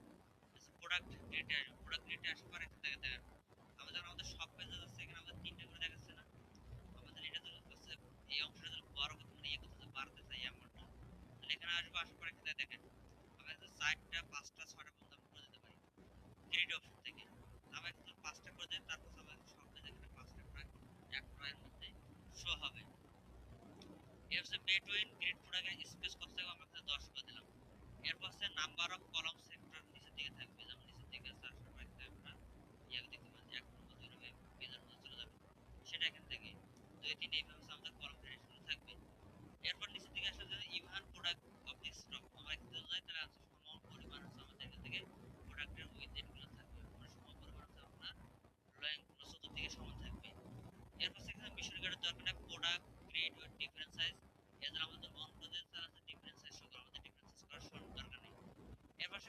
প্রোডাক্ট গ্রিডে আসবে, প্রোডাক্ট গ্রিডে আসার পরে এখান থেকে দেখেন আমরা যখন আমাদের সব পেজে যাচ্ছে এখানে আমাদের তিনটে করে দেখাচ্ছে না। আমাদের এটা যদি হচ্ছে এই অংশটা যদি বড় করতে মানে ইয়ে করতে বাড়তে চাই অ্যামাউন্টটা, তাহলে এখানে আসবো, আসার পরে এখানে দেখেন আমরা কিন্তু 4টা 5টা 6টা পর্যন্ত আমরা করে দিতে পারি গ্রিড অপশন থেকে। আমরা কিন্তু 5টা করে দিই, তারপর আমাদের সব পেজে এখানে 5টা করে এক রয়ের মধ্যে শো হবে। এই হচ্ছে বেটুইন গ্রিড প্রোডাক্টের স্পেস কত থেকে আমরা 10 করে দিলাম। এরপর হচ্ছে নাম্বার অফ কলাম সেক্টর নিচের দিকে থাকবে, যেমন নিচের দিকে আছে আসার পরে আমরা ইয়ে দেখতে পাচ্ছি 1 নম্বর 2 নম্বর পেজের মধ্যে চলে যাবে, সেটা এখান থেকে 2 3 এইভাবে আমাদের কলাম ভেরিয়েশন থাকবে। এরপর নিচের দিকে আসলে যদি even product of this stock আমরা এখানে যাই তাহলে আছে সম পরিমাণ আছে আমাদের এখান থেকে প্রোডাক্টের উইথ গুলো থাকবে, মানে সম পরিমাণ আছে আপনার র্যাঙ্ক গুলো চতুর্দিকে সমান থাকবে। এরপর সেখানে মিশন গার্ডের দরকার নেই, প্রোডাক্ট গ্রেড ও ডিফারেন্ট সাইজ, এছাড়া আমাদের অন প্রজেক্ট আছে ডিফারেন্ট সাইজ, সকল আমাদের ডিফারেন্ট সাইজ করার দরকার নেই। এরপর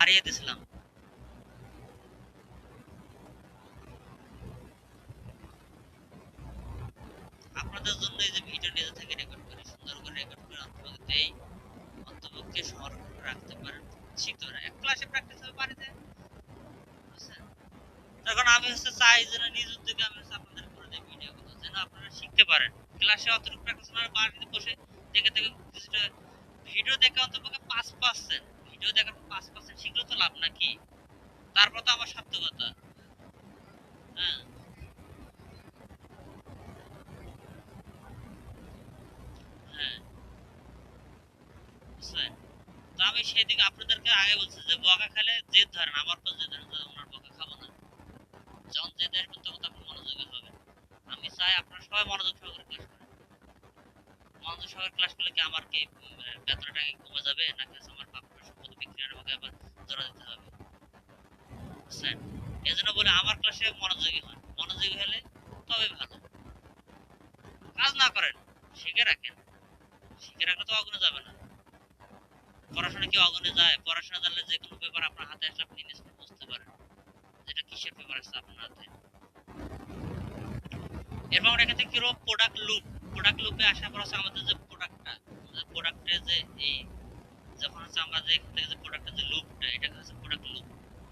হারিয়ে দিছিলাম। আপনাদের জন্য এই যে ভিডিও নিজে থেকে রেকর্ড করি, সুন্দর করে রেকর্ড করে অন্তপক্ষে সংরক্ষণ করে রাখতে পারেন। শিখতে পারেন, এক ক্লাসে প্র্যাকটিস হবে বাড়িতে, বুঝছেন? তখন আমি চাই যেন নিজ উদ্যোগে আমি আপনাদের করে দেই ভিডিওগুলো, যেন আপনারা শিখতে পারেন। ক্লাসে অতটুকু প্র্যাকটিস না, বাড়িতে বসে দেখে দেখে কিছুটা ভিডিও দেখে অন্তপক্ষে 5% ভিডিও দেখার 5% শিখলে তো লাভ নাকি? তারপর তো আমার সার্থকতা। হ্যাঁ, হ্যাঁ, বুঝছেন? তো আমি সেদিকে আপনাদেরকে আগে বলছি যে বকা খেলে জেদ ধরেন, আমার তো জেদ ধরেন, ওনার বকা খাবো না। যখন জেদ আসবেন তখন তো আপনি মনোযোগী হবেন। আমি চাই আপনারা সবাই মনোযোগ সহকারে ক্লাস করেন। মনোযোগ সহকারে ক্লাস করলে কি আমার কি বেতনটা কি কমে যাবে, নাকি আমার আপনার সম্পদ বিক্রি আমাকে আবার জোড়া দিতে হবে? বুঝছেন? এই জন্য বলে আমার ক্লাসে মনোযোগী হন, মনোযোগী হলে তবে ভালো। কাজ না করেন, শিখে রাখেন। শিখে রাখলে তো অগুনে যাবে না। পড়াশোনা কি অগুনে যায়? পড়াশোনা জানলে যে কোনো পেপার আপনার হাতে আসলে আপনি ইনস্ট্যান্ট বুঝতে পারেন যেটা কিসের পেপার আসছে আপনার হাতে। এরপর আমরা এখান থেকে কিরকম প্রোডাক্ট লুপে আসার পর হচ্ছে আমাদের যে প্রোডাক্টটা, প্রোডাক্টের যে এই যখন হচ্ছে আমরা যে এখান থেকে যে প্রোডাক্টের যে লুপটা, এটা হচ্ছে প্রোডাক্ট লুপ।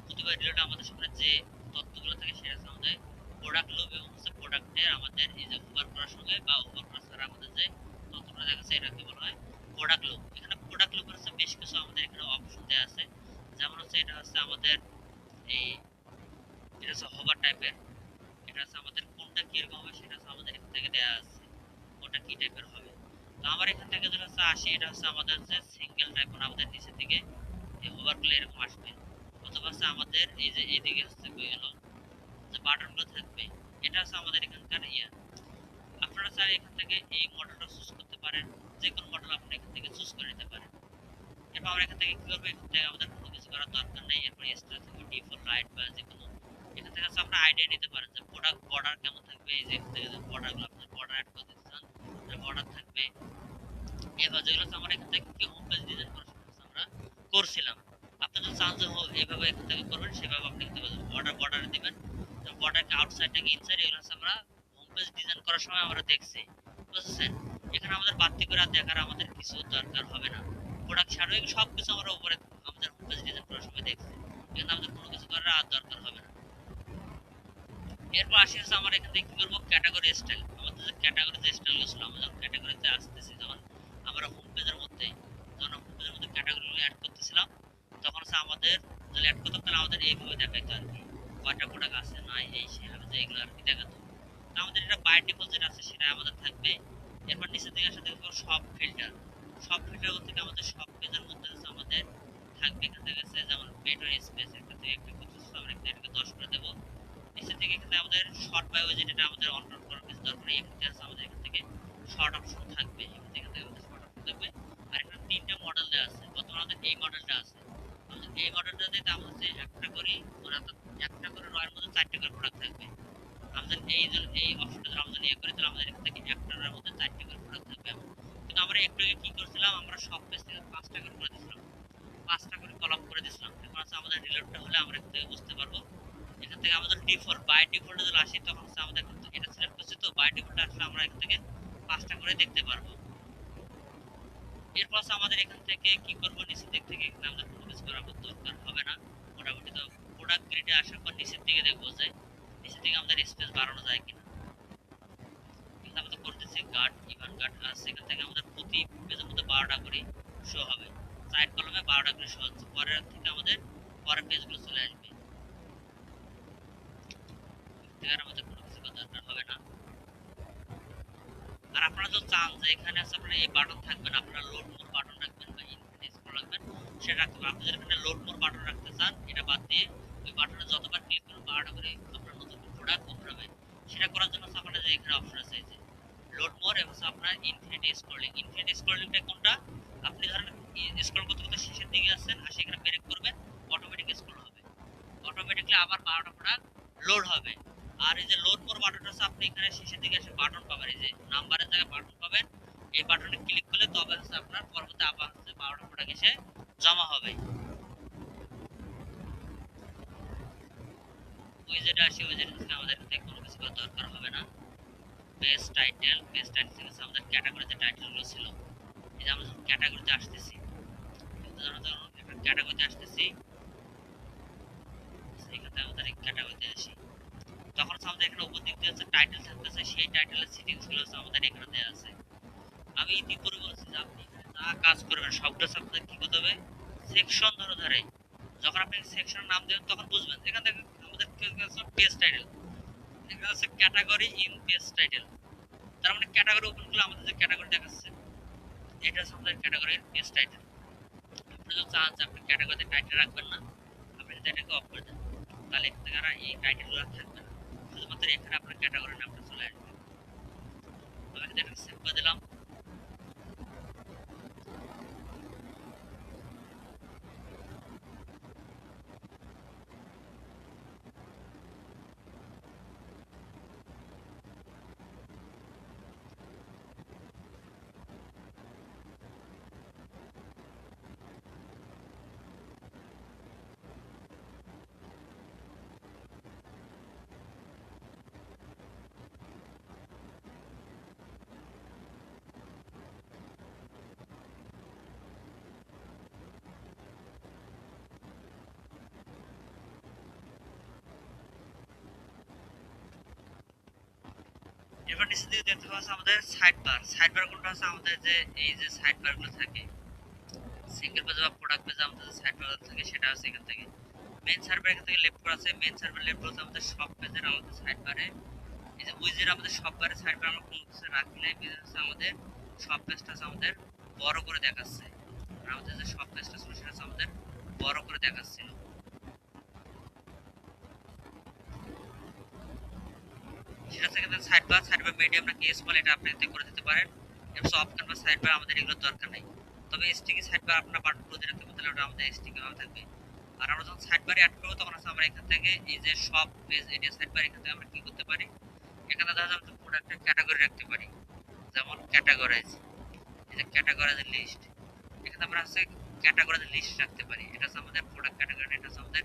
প্রতিবার রিলেটেড আমাদের সামনে যে তথ্যগুলো থাকে সেটা হচ্ছে আমাদের প্রোডাক্ট লুপ, এবং হচ্ছে প্রোডাক্টের আমাদের এই যে ওভার করার সঙ্গে বা ওভার করার ছাড়া আমাদের যে তথ্যটা দেখাচ্ছে এটাকে বলা হয় প্রোডাক্ট লুপ। এখানে প্রোডাক্ট লুপের হচ্ছে বেশ কিছু আমাদের এখানে অপশন দেওয়া আছে। যেমন হচ্ছে এটা হচ্ছে আমাদের এই এটা হচ্ছে হোভার টাইপের, এটা হচ্ছে আমাদের কোনটা কিরকম হবে সেটা হচ্ছে আমাদের এখান থেকে দেওয়া আছে, কোনটা কি টাইপের হবে। তো আমার এখান থেকে যেটা হচ্ছে আসে, এটা হচ্ছে আমাদের যে সিঙ্গেল টাইপ, আমাদের নিচে থেকে এই হোভার করলে এরকম আসবে। অথবা হচ্ছে আমাদের এই যে এইদিকে হচ্ছে হয়ে গেল যে বাটন গুলো থাকবে, এটা হচ্ছে আমাদের এখানকার ইয়া। আপনারা চাইলে এখান থেকে এই মডেলটা চুজ করতে পারেন, যে কোনো মডেল আপনি এখান থেকে চুজ করে নিতে পারেন। এরপর আমরা এখান থেকে কি করবো, এখান থেকে আমাদের কোনো কিছু করার দরকার নেই। এরপর স্টার থেকে ডিফল্ট রাইট বা যে কোনো এখান থেকে হচ্ছে আপনারা আইডিয়া নিতে পারেন যে প্রোডাক্ট বর্ডার কেমন থাকবে। এই যে এখান থেকে যে বর্ডার গুলো আপনার বর্ডার অ্যাড করে দিতে চান, বর্ডার থাকবে। এবার যেগুলো হচ্ছে আমরা এখান থেকে কি হোম পেজ ডিজাইন করার সময় আমরা করছিলাম, আপনি যদি চান যে এইভাবে এখান থেকে করবেন, সেভাবে আপনি কিন্তু বর্ডারে দিবেন। বর্ডারকে আউটসাইড থেকে ইনসাইড, এগুলো হচ্ছে আমরা হোম পেজ ডিজাইন করার সময় আমরা দেখছি, বুঝছেন? এখানে আমাদের বাড়তি করে দেখার আমাদের কিছু দরকার হবে না। প্রোডাক্ট ছাড়াও সবকিছু আমরা উপরে আমাদের হোম পেজ ডিজাইন করার সময় দেখছি, এখানে আমাদের কোনো কিছু করার আর দরকার হবে না। এরপর আসি হচ্ছে আমরা এখান থেকে কি করবো, ক্যাটাগরি স্টাইল। আমাদের যে ক্যাটাগরি যে স্টাইল ছিল, আমরা যখন ক্যাটাগরিতে আসতেছি, যখন আমরা হোম পেজের মধ্যে ক্যাটাগরি অ্যাড করতেছিলাম, তখন হচ্ছে আমাদের যদি অ্যাড করতাম তাহলে আমাদের এইভাবে দেখাইতো আর কি, কয়টা প্রোডাক্ট আছে নাই এই সেভাবে যে এগুলো আর কি দেখাতো। আমাদের এটা বাই ডিফল্ট যেটা আছে সেটা আমাদের থাকবে। এরপর নিচের দিকে আসলে দেখবো সব ফিল্টার। সব ফিল্টার বলতে আমাদের সব পেজের মধ্যে হচ্ছে আমাদের থাকবে এখান থেকে আছে যেমন বেটার স্পেস, একটা থেকে একটা করতেছে, আমরা এটাকে 10 করে দেবো। নিচের দিকে এখানে আমাদের শর্ট বাই যেটা আমাদের অন করার কিছু দরকার নেই, এখান থেকে আছে আমাদের এখান থেকে শর্ট অপশন থাকবে, এখান থেকে আমাদের শর্ট অপশন থাকবে। আর এখানে তিনটা মডেল দেওয়া আছে, বর্তমানে আমাদের এই মডেলটা আছে। আমাদের এই মডেলটা দিতে আমাদের যে একটা করি একটা করে রয়ের মধ্যে 4টা করে প্রোডাক্ট থাকবে। আমাদের এই অপশনটা যদি আমরা ইয়ে করি তাহলে আমাদের এখান থেকে একটার মধ্যে 4টা করে প্রোডাক্ট থাকবে। কিন্তু আমরা একটু আগে কি করছিলাম, আমরা সব পেজ থেকে 5টা করে দিয়েছিলাম, 5টা করে কলাম করে দিয়েছিলাম। এখন হচ্ছে আমাদের রিলোডটা হলে আমরা এখান থেকে বুঝতে পারবো। এখান থেকে আমাদের ডিফল্ট বাই ডিফল্টে যদি আসি, তখন হচ্ছে আমাদের এটা সিলেক্ট করছি, তো বাই ডিফল্ট আসলে আমরা এখান থেকে 5টা করে দেখতে পারবো। এরপর আমাদের এখান থেকে কি করব, নিচের দিক থেকে এখানে আমাদের কোনো কিছু করার দরকার হবে না। মোটামুটি তো প্রোডাক্ট গ্রিডে আসার পর নিচের দিকে দেখবো যে নিচের দিকে আমাদের স্পেস বাড়ানো যায় কিনা। কিন্তু আমাদের করতেছি গার্ড ইভান গার্ড, আর সেখান থেকে আমাদের প্রতি পেজের মধ্যে 12টা করে শো হবে, সাইড কলমে 12টা করে শো হচ্ছে। পরের থেকে আমাদের পরের পেজগুলো চলে আসবে, থেকে আর আমাদের কোনো কিছু করার দরকার হবে না। আর আপনারা যদি চান যে এখানে আছে আপনারা এই বাটন থাকবে না, আপনারা লোড মোর বাটন রাখবেন বা ইনফিনিট স্ক্রল রাখবেন, সেটা রাখতে পারেন। আপনি যদি এখানে লোড মোর বাটন রাখতে চান, এটা বাদ দিয়ে ওই বাটনে যতবার ক্লিক করবেন 12টা করে আপনার নতুন প্রোডাক্ট ওপেন হবে। সেটা করার জন্য আপনাদের যে এখানে অপশন আছে, এই যে লোড মোর এবং আপনার ইনফিনিট স্ক্রলিং। ইনফিনিট স্ক্রলিংটা কোনটা, আপনি ধরেন স্ক্রল করতে করতে শেষের দিকে আসছেন, আর সেখানে ব্রেক করবেন, অটোমেটিক স্ক্রল হবে, অটোমেটিকলি আবার 12টা প্রোডাক্ট লোড হবে। আর এই যে লোড মোর বাটনটা আছে, আপনি এখানে শেষের দিকে এসে বাটন পাবেন, এই যে নাম্বারের জায়গায় বাটন পাবেন, এই বাটনে ক্লিক করলে তবে হচ্ছে আপনার পরবর্তী আবার হচ্ছে 12টা প্রোডাক্ট এসে জমা হবে। উইজেটে আসি, উইজেটে থেকে আমাদের এখান থেকে কোনো কিছু করার দরকার হবে না। পেজ টাইটেল থেকে আমাদের ক্যাটাগরি যে টাইটেলগুলো ছিল, এই যে আমরা যখন ক্যাটাগরিতে আসতেছি, ক্যাটাগরিতে আসতেছি, এখান থেকে আমাদের ক্যাটাগরিতে আসি, তখন আমাদের এখানে উপর দিক দিয়ে হচ্ছে টাইটেল থাকতেছে, সেই টাইটেলের সেটিংস গুলো হচ্ছে আমাদের এখানে দেওয়া আছে। আমি ইতিপূর্বে বলছি যে আপনি এখানে যা কাজ করবেন সবটা আপনাদের কি করতে হবে, সেকশন ধরে ধরে, যখন আপনি সেকশনের নাম দেবেন তখন বুঝবেন। এখান থেকে আমাদের পেজ টাইটেল, এখানে আছে ক্যাটাগরি ইন পেজ টাইটেল, তার মানে ক্যাটাগরি ওপেন করলে আমাদের যে ক্যাটাগরি দেখাচ্ছে এটা হচ্ছে আমাদের ক্যাটাগরির পেজ টাইটেল। আপনি যদি চান যে আপনি ক্যাটাগরিতে টাইটেল রাখবেন না, আপনি যদি এটাকে অফ করে দেন, তাহলে এখান থেকে আর এই টাইটেলগুলো থাকবে না, শুধুমাত্র এখানে আপনার ক্যাটাগরির নামটা চলে আসবে। আমি এটাকে সেভ করে দিলাম। এবার নিচে দিকে দেখতে পাচ্ছি আমাদের সাইড বার। সাইড বার কোনটা আছে, আমাদের যে এই যে সাইড বার গুলো থাকে সিঙ্গেল পেজ বা প্রোডাক্ট পেজে আমাদের যে সাইড বার থাকে সেটা আছে এখান থেকে। মেইন সার্ভার এখান থেকে লেফট করা আছে, মেইন সার্ভার লেফট করা আছে আমাদের সব পেজের আলাদা সাইড বারে। এই যে উইজের আমাদের সব বারে সাইড বার আমরা কোনো কিছু রাখি নাই, বিজনেস আমাদের সব পেজটা আমাদের বড় করে দেখাচ্ছে, আর আমাদের যে সব পেজটা ছিল সেটা আমাদের বড় করে দেখাচ্ছিল। সেটা থেকে সাইড বার মিডিয়াম নাকি স্মল এটা আপনি এতে করে দিতে পারেন। এবং সফট ক্যানভাস সাইড বার আমাদের এগুলো দরকার নাই, তবে স্টিকি সাইড বার আপনার বাটন করে রাখতে পারলে ওটা আমাদের স্টিকি ভাবে থাকবে। আর আমরা যখন সাইড বারে অ্যাড করব তখন আমরা এখান থেকে এই যে সব পেজ এরিয়া সাইড বার এখান থেকে আমরা কি করতে পারি, এখানে দেখা যাচ্ছে প্রোডাক্টের ক্যাটাগরি রাখতে পারি, যেমন ক্যাটাগরাইজ, এই যে ক্যাটাগরাইজ লিস্ট, এখানে আমরা আছে ক্যাটাগরাইজ লিস্ট রাখতে পারি। এটা হচ্ছে আমাদের প্রোডাক্ট ক্যাটাগরি, এটা হচ্ছে আমাদের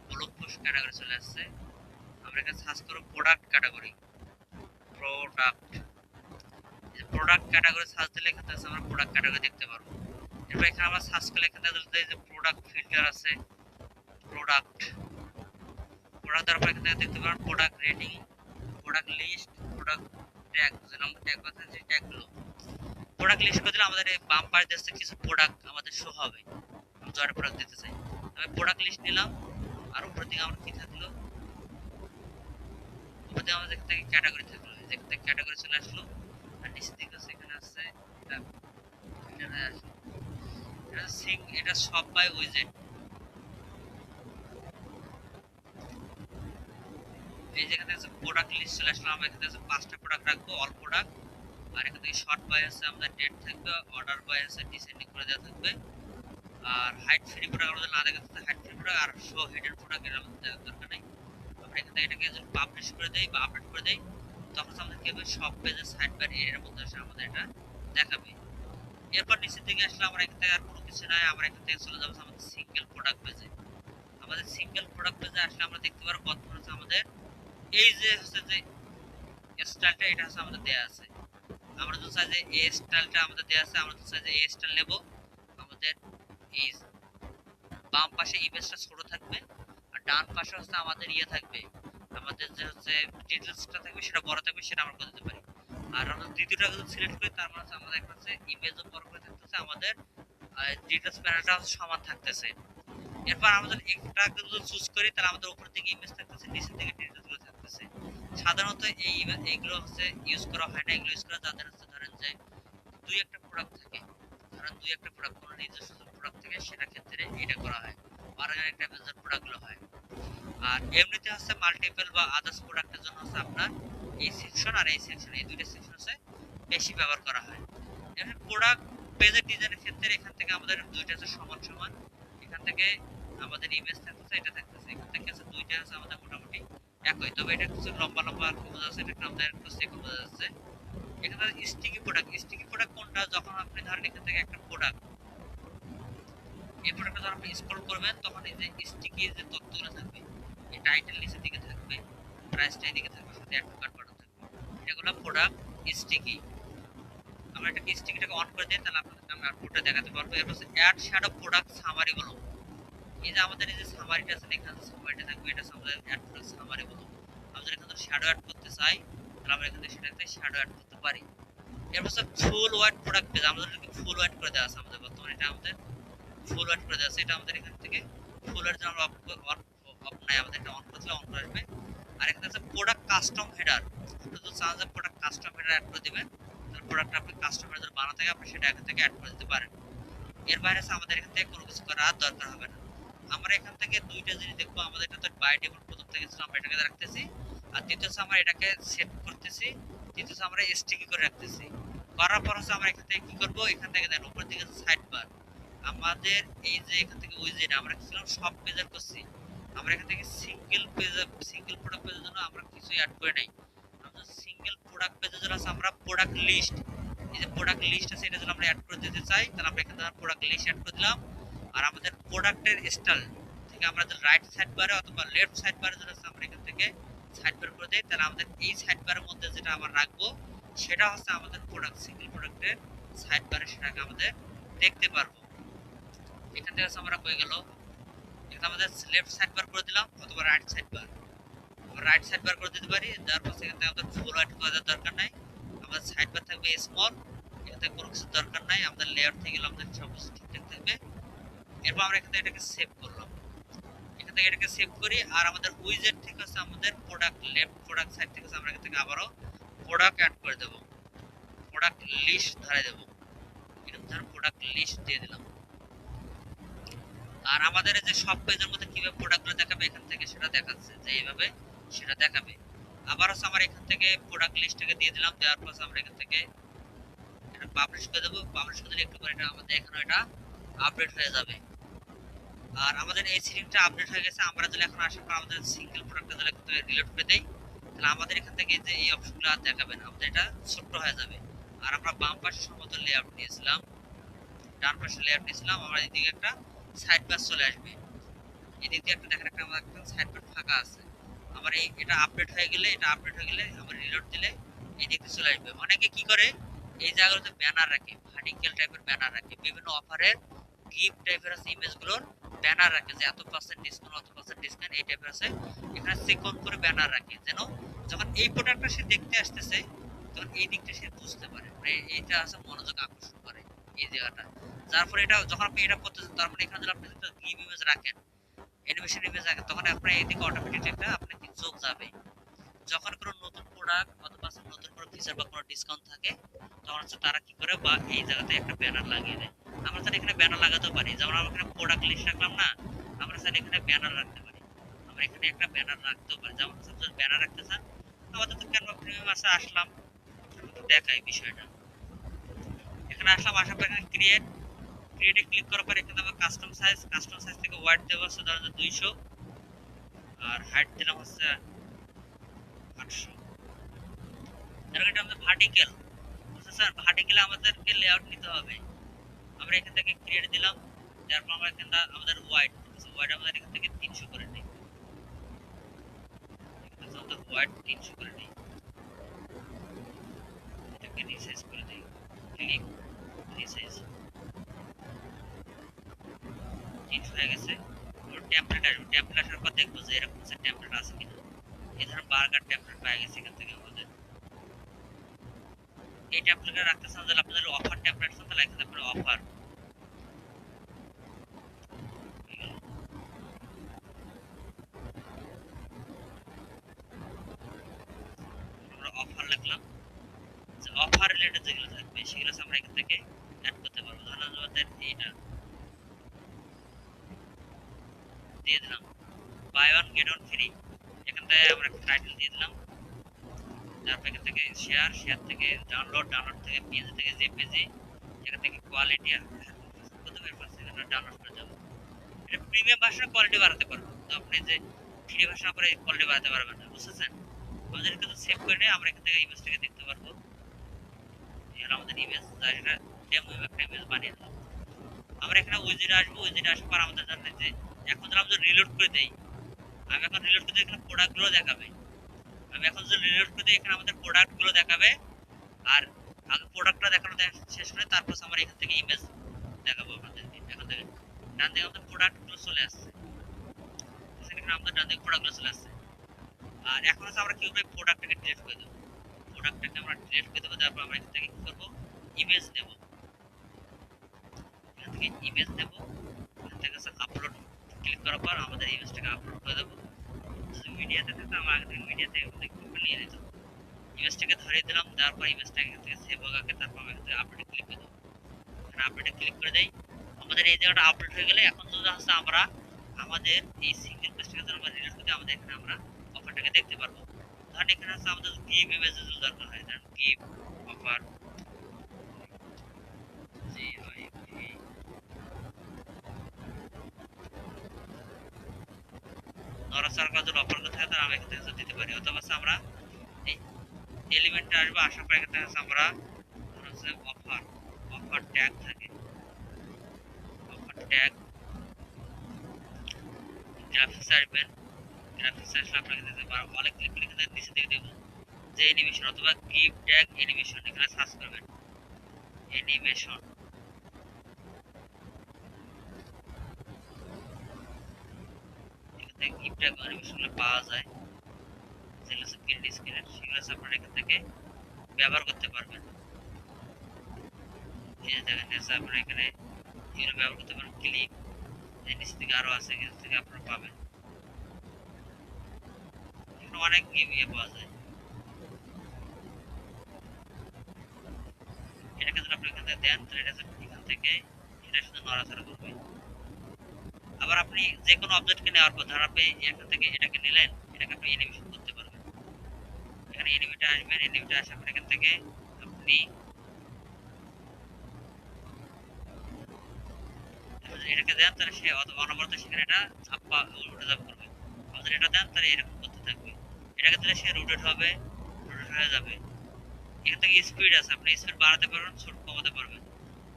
ব্লগ পোস্ট ক্যাটাগরি চলে আসছে। আমরা এখানে সার্চ করব product category, product, product category search দিলে এখান থেকে আমরা প্রোডাক্ট ক্যাটাগরি দেখতে পারবো। এরপর এখানে আমরা সার্চ করলে এখানে দেখতে যে প্রোডাক্ট ফিল্টার আছে, প্রোডাক্ট প্রোডাক্ট তারপর এখানে দেখতে পারেন product rating, product list, product tag, যে নাম ট্যাগ আছে সেই ট্যাগগুলো প্রোডাক্ট লিস্ট করে দিলে আমাদের এই বাম পাশে দেখতে কিছু প্রোডাক্ট আমাদের শো হবে। আমি জয়ের প্রোডাক্ট দিতে চাই, আমি প্রোডাক্ট লিস্ট নিলাম। আর উপরের দিকে আমার কি থাকলো, উপরে দিকে আমাদের থেকে ক্যাটাগরি থাকলো, যেখান থেকে ক্যাটাগরি চলে আসলো। আর নিচের দিকে এখানে আছে এটা, এটা আসলো, এটা সিং, এটা সব বাই উইজেট। এই যেখানে আছে প্রোডাক্ট লিস্ট চলে আসলো, আমরা এখানে আছে 5টা প্রোডাক্ট রাখবো, অল প্রোডাক্ট। আর এখান থেকে শর্ট বাই আছে আমাদের ডেট থাকবে, অর্ডার বাই আছে ডিসেন্ডিং করে দেওয়া থাকবে। আর হাইট ফ্রি প্রোডাক্ট আমাদের না দেখা যাচ্ছে, হাইট ফ্রি প্রোডাক্ট আর শো হেডের প্রোডাক্ট এর আমাদের দেখার দরকার নেই। আমরা এখান থেকে এটাকে যখন পাবলিশ করে দেই বা আপডেট করে দেই তখন আমাদের কি হবে, সব পেজের সাইড বার এর মধ্যে এসে আমাদের এটা দেখাবে। এরপর নিচের দিকে আসলে আমরা এখান থেকে আর কোনো কিছু নাই, আমরা এখান থেকে চলে যাবো আমাদের সিঙ্গেল প্রোডাক্ট পেজে। আমাদের সিঙ্গেল প্রোডাক্ট পেজে আসলে আমরা দেখতে পারবো বর্তমানে হচ্ছে আমাদের এই যে হচ্ছে যে স্টাইলটা, এটা হচ্ছে আমাদের দেয়া আছে। আমরা তো চাই যে এই স্টাইলটা আমাদের দেয়া আছে, আমরা তো চাই যে এই স্টাইল নেব। আমাদের এই বাম পাশে ইমেজটা ছোট থাকবে, আর ডান পাশে হচ্ছে আমাদের ইয়ে থাকবে, আমাদের যে হচ্ছে ডিটেইলসটা থাকবে সেটা বড় থাকবে, সেটা আমরা করে দিতে পারি। আর আমরা দ্বিতীয়টা যদি সিলেক্ট করি তার মানে হচ্ছে আমাদের কাছে ইমেজও বড় করে থাকতেছে, আমাদের ডিটেইলস প্যানেলটা সমান থাকতেছে। এরপর আমরা যদি একটা যদি চুজ করি তাহলে আমাদের উপর দিকে ইমেজ থাকতেছে, নিচের দিকে ডিটেইলস গুলো থাকতেছে। সাধারণত এই এইগুলো হচ্ছে ইউজ করা হয় না, এগুলো ইউজ করা যাদের হচ্ছে ধরেন যে দুই একটা প্রোডাক্ট থাকে, ধরেন দুই একটা প্রোডাক্ট কোনো নিজস্ব প্রোডাক্ট থেকে, সেটা ক্ষেত্রে এটা করা হয়, অর্গানিক টাইপের প্রোডাক্টগুলো হয়। আর এমনিতে হচ্ছে মাল্টিপল বা আদার্স প্রোডাক্টের জন্য হচ্ছে আপনার এই সেকশন আর এই সেকশন, এই দুইটা সেকশন হচ্ছে বেশি ব্যবহার করা হয়। এখানে প্রোডাক্ট পেজের ডিজাইনের ক্ষেত্রে এখান থেকে আমাদের দুইটা হচ্ছে সমান সমান, এখান থেকে আমাদের ইমেজ থাকতেছে, এটা থাকতেছে, এখান থেকে হচ্ছে দুইটা হচ্ছে আমাদের মোটামুটি একই, তবে এটা কিছু লম্বা লম্বা বোঝা যাচ্ছে, এটা আমাদের একটু সেকল বোঝা যাচ্ছে। এখানে স্টিকি প্রোডাক্ট কোনটা, যখন আপনি ধরেন এখান থেকে একটা প্রোডাক্ট, এই প্রোডাক্টটা যখন আপনি স্ক্রল করবেন তখন এই যে স্টিকি যে তথ্যগুলো থাকবে এই টাইটেল নিচের দিকে থাকবে, প্রাইসটা এদিকে থাকবে, সাথে অ্যাড টু কার্ট বাটন থাকবে। এগুলো প্রোডাক্ট স্টিকি। আমরা এটাকে স্টিকিটাকে অন করে দিই, তাহলে আপনাদের আমি আউটপুটটা দেখাতে পারবো। এরপর অ্যাড শ্যাডো প্রোডাক্ট সামারি বলো। এই যে আমাদের এই যে সামারিটা আছে, এখানে সামারিটা থাকবে, এটা আমাদের অ্যাড প্রোডাক্ট সামারি বলো। আমরা এখানে শ্যাডো অ্যাড করতে চাই, তাহলে আমরা এখানে সেটাতে শ্যাডো অ্যাড করতে পারি। এরপর ফুল হোয়াইট প্রোডাক্ট পেজ, আমাদের ফুল হোয়াইট করে দেওয়া আছে, আমাদের বর্তমানে এটা আমাদের ফুল হোয়াইট করে দেওয়া আছে। এটা আমাদের এখান থেকে ফুল হোয়াইট আমরা অফ নাই, আমাদের এটা অন করলে অন করে আসবে। আর এখানে আছে প্রোডাক্ট কাস্টম হেডার। আপনি যদি চান যে প্রোডাক্ট কাস্টম হেডার অ্যাড করে দিবেন, তাহলে প্রোডাক্টটা আপনি কাস্টম হেডার বানাতে থাকে, আপনি সেটা এখান থেকে অ্যাড করে দিতে পারেন। এর বাইরে আমাদের এখান থেকে কোনো কিছু করার দরকার হবে না। আমরা এখান থেকে দুইটা জিনিস দেখবো, আমাদের এটা তো বাই ডিফল্ট প্রথম থেকে ছিল, আমরা এটাকে রাখতেছি। আর দ্বিতীয় আমরা এটাকে সেট করতেছি, তৃতীয় আমরা স্টিকি করে রাখতেছি। করার পর আমরা এখান থেকে কি করব, এখান থেকে দেখেন উপর দিকে সাইড বার, আমাদের এই যে এখান থেকে উইজেট আমরা ছিলাম সব পেজের করছি, আমরা এখান থেকে সিঙ্গেল পেজ, সিঙ্গেল প্রোডাক্ট পেজের জন্য আমরা কিছুই অ্যাড করে নাই। আমরা সিঙ্গেল প্রোডাক্ট পেজের জন্য আছে আমরা প্রোডাক্ট লিস্ট, এই যে প্রোডাক্ট লিস্ট আছে, এটা যদি আমরা অ্যাড করে দিতে চাই, তাহলে আমরা এখানে প্রোডাক্ট লিস্ট অ্যাড করে দিলাম। আর আমাদের প্রোডাক্টের স্টাইল থেকে আমরা যদি রাইট সাইড বারে অথবা লেফট সাইড বারে যদি আমরা এখান থেকে সাইড বার করে দেই, তাহলে আমাদের এই সাইড বারের মধ্যে যেটা আমরা রাখবো সেটা হচ্ছে আমাদের প্রোডাক্ট, সিঙ্গেল প্রোডাক্টের সাইড বারে সেটাকে আমাদের দেখতে পারবো। এখান থেকে আমরা হয়ে গেল, এটা আমাদের লেফট সাইড বার করে দিলাম অথবা রাইট সাইড বার, আমরা রাইট সাইড বার করে দিতে পারি। তারপর সেখান থেকে আমাদের ফুল হোয়াইট করার দরকার নাই, আমাদের সাইড বার থাকবে স্মল, এখান থেকে কোনো কিছু দরকার নাই, আমাদের লেয়ার থেকে গেলে আমাদের সব কিছু ঠিকঠাক থাকবে। এরপর আমরা এখান থেকে এটাকে সেভ করলাম, এখান থেকে এটাকে সেভ করি। আর আমাদের উইজেট থেকে হচ্ছে আমাদের প্রোডাক্ট লেফট প্রোডাক্ট সাইড থেকে আমরা এখান থেকে আবারও প্রোডাক্ট অ্যাড করে দেব, প্রোডাক্ট লিস্ট ধরে দেব, এরকম ধর প্রোডাক্ট লিস্ট দিয়ে দিলাম। আর আমাদের এই যে সব পেজের মধ্যে কিভাবে প্রোডাক্টগুলো দেখাবে এখান থেকে সেটা দেখাচ্ছে, যে এইভাবে সেটা দেখাবে। আবার হচ্ছে আমরা এখান থেকে প্রোডাক্ট লিস্টটাকে দিয়ে দিলাম, দেওয়ার পর আমরা এখান থেকে এটা পাবলিশ করে দেব, পাবলিশ করে দিলে একটু পরে এটা আমাদের এখানে এটা আপডেট হয়ে যাবে। আর আমাদের এই সিলিংটা আপডেট হয়ে গেছে। আমরা যদি এখন আসার পর আমাদের সিঙ্গেল প্রোডাক্টটা যদি এখান থেকে রিলোড করে দেই, তাহলে আমাদের এখান থেকে যে এই অপশনগুলো আর দেখাবে না, আমাদের এটা ছোট হয়ে যাবে। আর আমরা বাম পাশে সম্ভবত লেআউট নিয়েছিলাম, ডান পাশে লেআউট নিয়েছিলাম, আমরা এদিকে একটা সাইড বার চলে আসবে, এদিক দিয়ে একটা দেখেন একটা আমাদের একটা সাইড বার ফাঁকা আছে। আমার এই এটা আপডেট হয়ে গেলে, এটা আপডেট হয়ে গেলে আমরা রিলোড দিলে এই দিকে চলে আসবে। অনেকে কি করে এই জায়গাগুলোতে ব্যানার রাখে, ভার্টিক্যাল টাইপের ব্যানার রাখে, বিভিন্ন অফারের গিফট টাইপের আছে ইমেজগুলোর ব্যানার রাখে, যে এত পার্সেন্ট ডিসকাউন্ট অত পার্সেন্ট ডিসকাউন্ট এই টাইপের আছে, এখানে সিকন করে ব্যানার রাখে, যেন যখন এই প্রোডাক্টটা সে দেখতে আসতেছে তখন এই দিকটা সে বুঝতে পারে, মানে এইটা আছে মনোযোগ আকর্ষণ করে এই জায়গাটা। যার ফলে এটা যখন আপনি এটা করতেছেন, তার মানে এখানে যদি আপনি একটা গিভ ইমেজ রাখেন, অ্যানিমেশন ইমেজ রাখেন, তখন আপনার এইদিকে অটোমেটিক একটা আপনার কি চোখ যাবে। যখন কোনো নতুন প্রোডাক্ট অথবা নতুন কোনো ফিচার বা কোনো ডিসকাউন্ট থাকে, তখন হচ্ছে তারা কি করে বা এই জায়গাতে একটা ব্যানার লাগিয়ে দেয়। আমরা তাহলে এখানে ব্যানার লাগাতেও পারি, যেমন আমরা এখানে প্রোডাক্ট লিস্ট রাখলাম না, আমরা তাহলে এখানে ব্যানার রাখতে পারি, আমরা এখানে একটা ব্যানার রাখতেও পারি। যেমন যদি ব্যানার রাখতে চান, আমাদের তো ক্যানভা প্রিমিয়াম আছে, আসলাম দেখাই বিষয়টা, এখানে আসলাম, আসার পর এখানে ক্রিয়েটে ক্লিক করার পর এখানে আমরা কাস্টম সাইজ থেকে ওয়াইড দেবো হচ্ছে ধরো 200, আর হাইট দিলাম হচ্ছে 800। এরকম এটা আমাদের ভার্টিক্যাল, স্যার ভার্টিক্যালে আমাদেরকে লেআউট নিতে হবে। আমরা এখান থেকে ক্রিয়েট দিলাম, তারপর আমরা এখানে আমাদের ওয়াইড আমাদের এখান থেকে 300 করে নেই, আমাদের ওয়াইড 300 করে নেই, এটাকে রিসাইজ করে দেই, ক্লিক রিসাইজ 300 হয়ে গেছে। টেমপ্লেট আসবে, টেমপ্লেট আসার পর দেখবো যে এরকম একটা টেমপ্লেট আছে কিনা। এই ধরনের বার্গার টেমপ্লেট পাওয়া গেছে এখান থেকে আমাদের। এই টেমপ্লেটটা রাখতে চান, তাহলে আপনাদের অফার টেমপ্লেট চান, তাহলে এখানে আপনারা অফার অফার লিখলাম, যে অফার রিলেটেড যেগুলো থাকবে সেগুলো আমরা এখান থেকে অ্যাড করতে পারবো। ধরুন আমাদের এইটা দিয়ে দিলাম buy one get one free, এখান থেকে আমরা একটা টাইটেল দিয়ে দিলাম, তারপর এখান থেকে শেয়ার থেকে ডাউনলোড থেকে পেজ থেকে জেপিজি, এখান থেকে কোয়ালিটি প্রথমে এখানে ডাউনলোড করে দেবো। এটা প্রিমিয়াম ভার্সনের কোয়ালিটি বাড়াতে পারবো, তো আপনি যে ফ্রি ভার্সন করে কোয়ালিটি বাড়াতে পারবেন না, বুঝছেন? আমাদের কিন্তু সেভ করে নিয়ে আমরা এখান থেকে ইমেজটাকে দেখতে পারবো, এটা আমাদের ইমেজ, তাই এটা ডেমো একটা ইমেজ বানিয়ে দিলাম। আমরা এখানে উইজেট আসবো, উইজেট আসার পর আমাদের জানলে যে এখন যদি আমরা রিলোড করে দেই, আমি এখন রিলোড করে এখানে প্রোডাক্ট গুলো দেখাবে। আমি এখন যদি রিলোড করে দিই এখানে আমাদের প্রোডাক্ট গুলো দেখাবে। আর আগে প্রোডাক্টটা দেখানো শেষ করে তারপর আমরা এখান থেকে ইমেজ দেখাবো আপনাদেরকে। এখন দেখেন ডান দিকে আমাদের প্রোডাক্ট গুলো চলে আসছে, সেখানে আমাদের ডান দিকে প্রোডাক্ট গুলো চলে আসছে। আর এখন হচ্ছে আমরা কিভাবে প্রোডাক্টটাকে ডিলিট করে দেবো। প্রোডাক্টটাকে আমরা ডিলিট করে দেবো, তারপর আমরা এখান থেকে কি করবো, ইমেজ নেব। এখান থেকে ইমেজ নেব, এখান থেকে আপলোড ক্লিক করার পর আমাদের ইমেজটাকে আপলোড করে দেবো। মিডিয়াতে থাকতে আমরা আগে থেকে মিডিয়াতে নিয়ে নিত, ইমেজটাকে ধরিয়ে দিলাম, দেওয়ার পর ইমেজটাকে এখান থেকে সেভ হোক, তারপর আমরা এখান থেকে আপলোডে ক্লিক করে দেবো। এখানে আপলোডে ক্লিক করে দেই, আমাদের এই জায়গাটা আপলোড হয়ে গেলে এখন যদি হচ্ছে আমরা আমাদের এই সিঙ্গেল পেজটাকে যদি আমরা রিলিজ করি আমাদের এখানে আমরা অফারটাকে দেখতে পারবো। ধরেন এখানে হচ্ছে আমাদের গিভ ইমেজ যদি দরকার হয়, ধরেন গিভ অফার নড়াচড়া করার জন্য অফার করতে হয়, তাহলে আমরা এখান থেকে দিতে পারি। অথবা আমরা এই এলিমেন্টে আসবো, আসার পর এখান থেকে আমরা হচ্ছে অফার অফার ট্যাগ থাকে, অফার ট্যাগ গ্রাফিক্স আসবেন, গ্রাফিক্স আসলে আপনাকে দিতে পারবো। অনেক ক্লিক করে এখানে নিচে দিকে দেবো যে অ্যানিমেশন অথবা গিভ ট্যাগ অ্যানিমেশন, এখানে সার্চ করবেন অ্যানিমেশন। এখান থেকে গিভ ট্যাগ অ্যানিমেশনগুলো পাওয়া যায়, যেগুলো হচ্ছে গ্রিন স্ক্রিনের, সেগুলো আপনারা এখান থেকে ব্যবহার করতে পারবেন। এই যে দেখেন আপনারা এখানে এগুলো ব্যবহার করতে পারেন। ক্লিক নিচ থেকে আরো আছে, এখান থেকে আপনারা পাবেন। এখানে অনেক ইয়ে পাওয়া যায়। এটাকে যদি আপনি এখান থেকে দেন তাহলে এটা এখান থেকে এটা শুধু নড়াচড়া করবে। আবার আপনি যে কোনো অবজেক্টকে নেওয়ার পর ধর আপনি এখান থেকে এটাকে নিলেন, এটাকে আপনি অ্যানিমেশন করতে পারবেন। এখানে অ্যানিমেটে আসবেন, অ্যানিমেটে আসার পর এখান থেকে আপনি এটাকে দেন তাহলে সে অনবরত সেখানে এটা ছাপ্পা উঠে যাবে করবে। আমাদের এটা দেন তাহলে এরকম করতে থাকবে। এটাকে দিলে সে রোটেট হবে, রোটেট হয়ে যাবে। এখান থেকে স্পিড আছে, আপনি স্পিড বাড়াতে পারবেন, ছোট কমাতে পারবেন।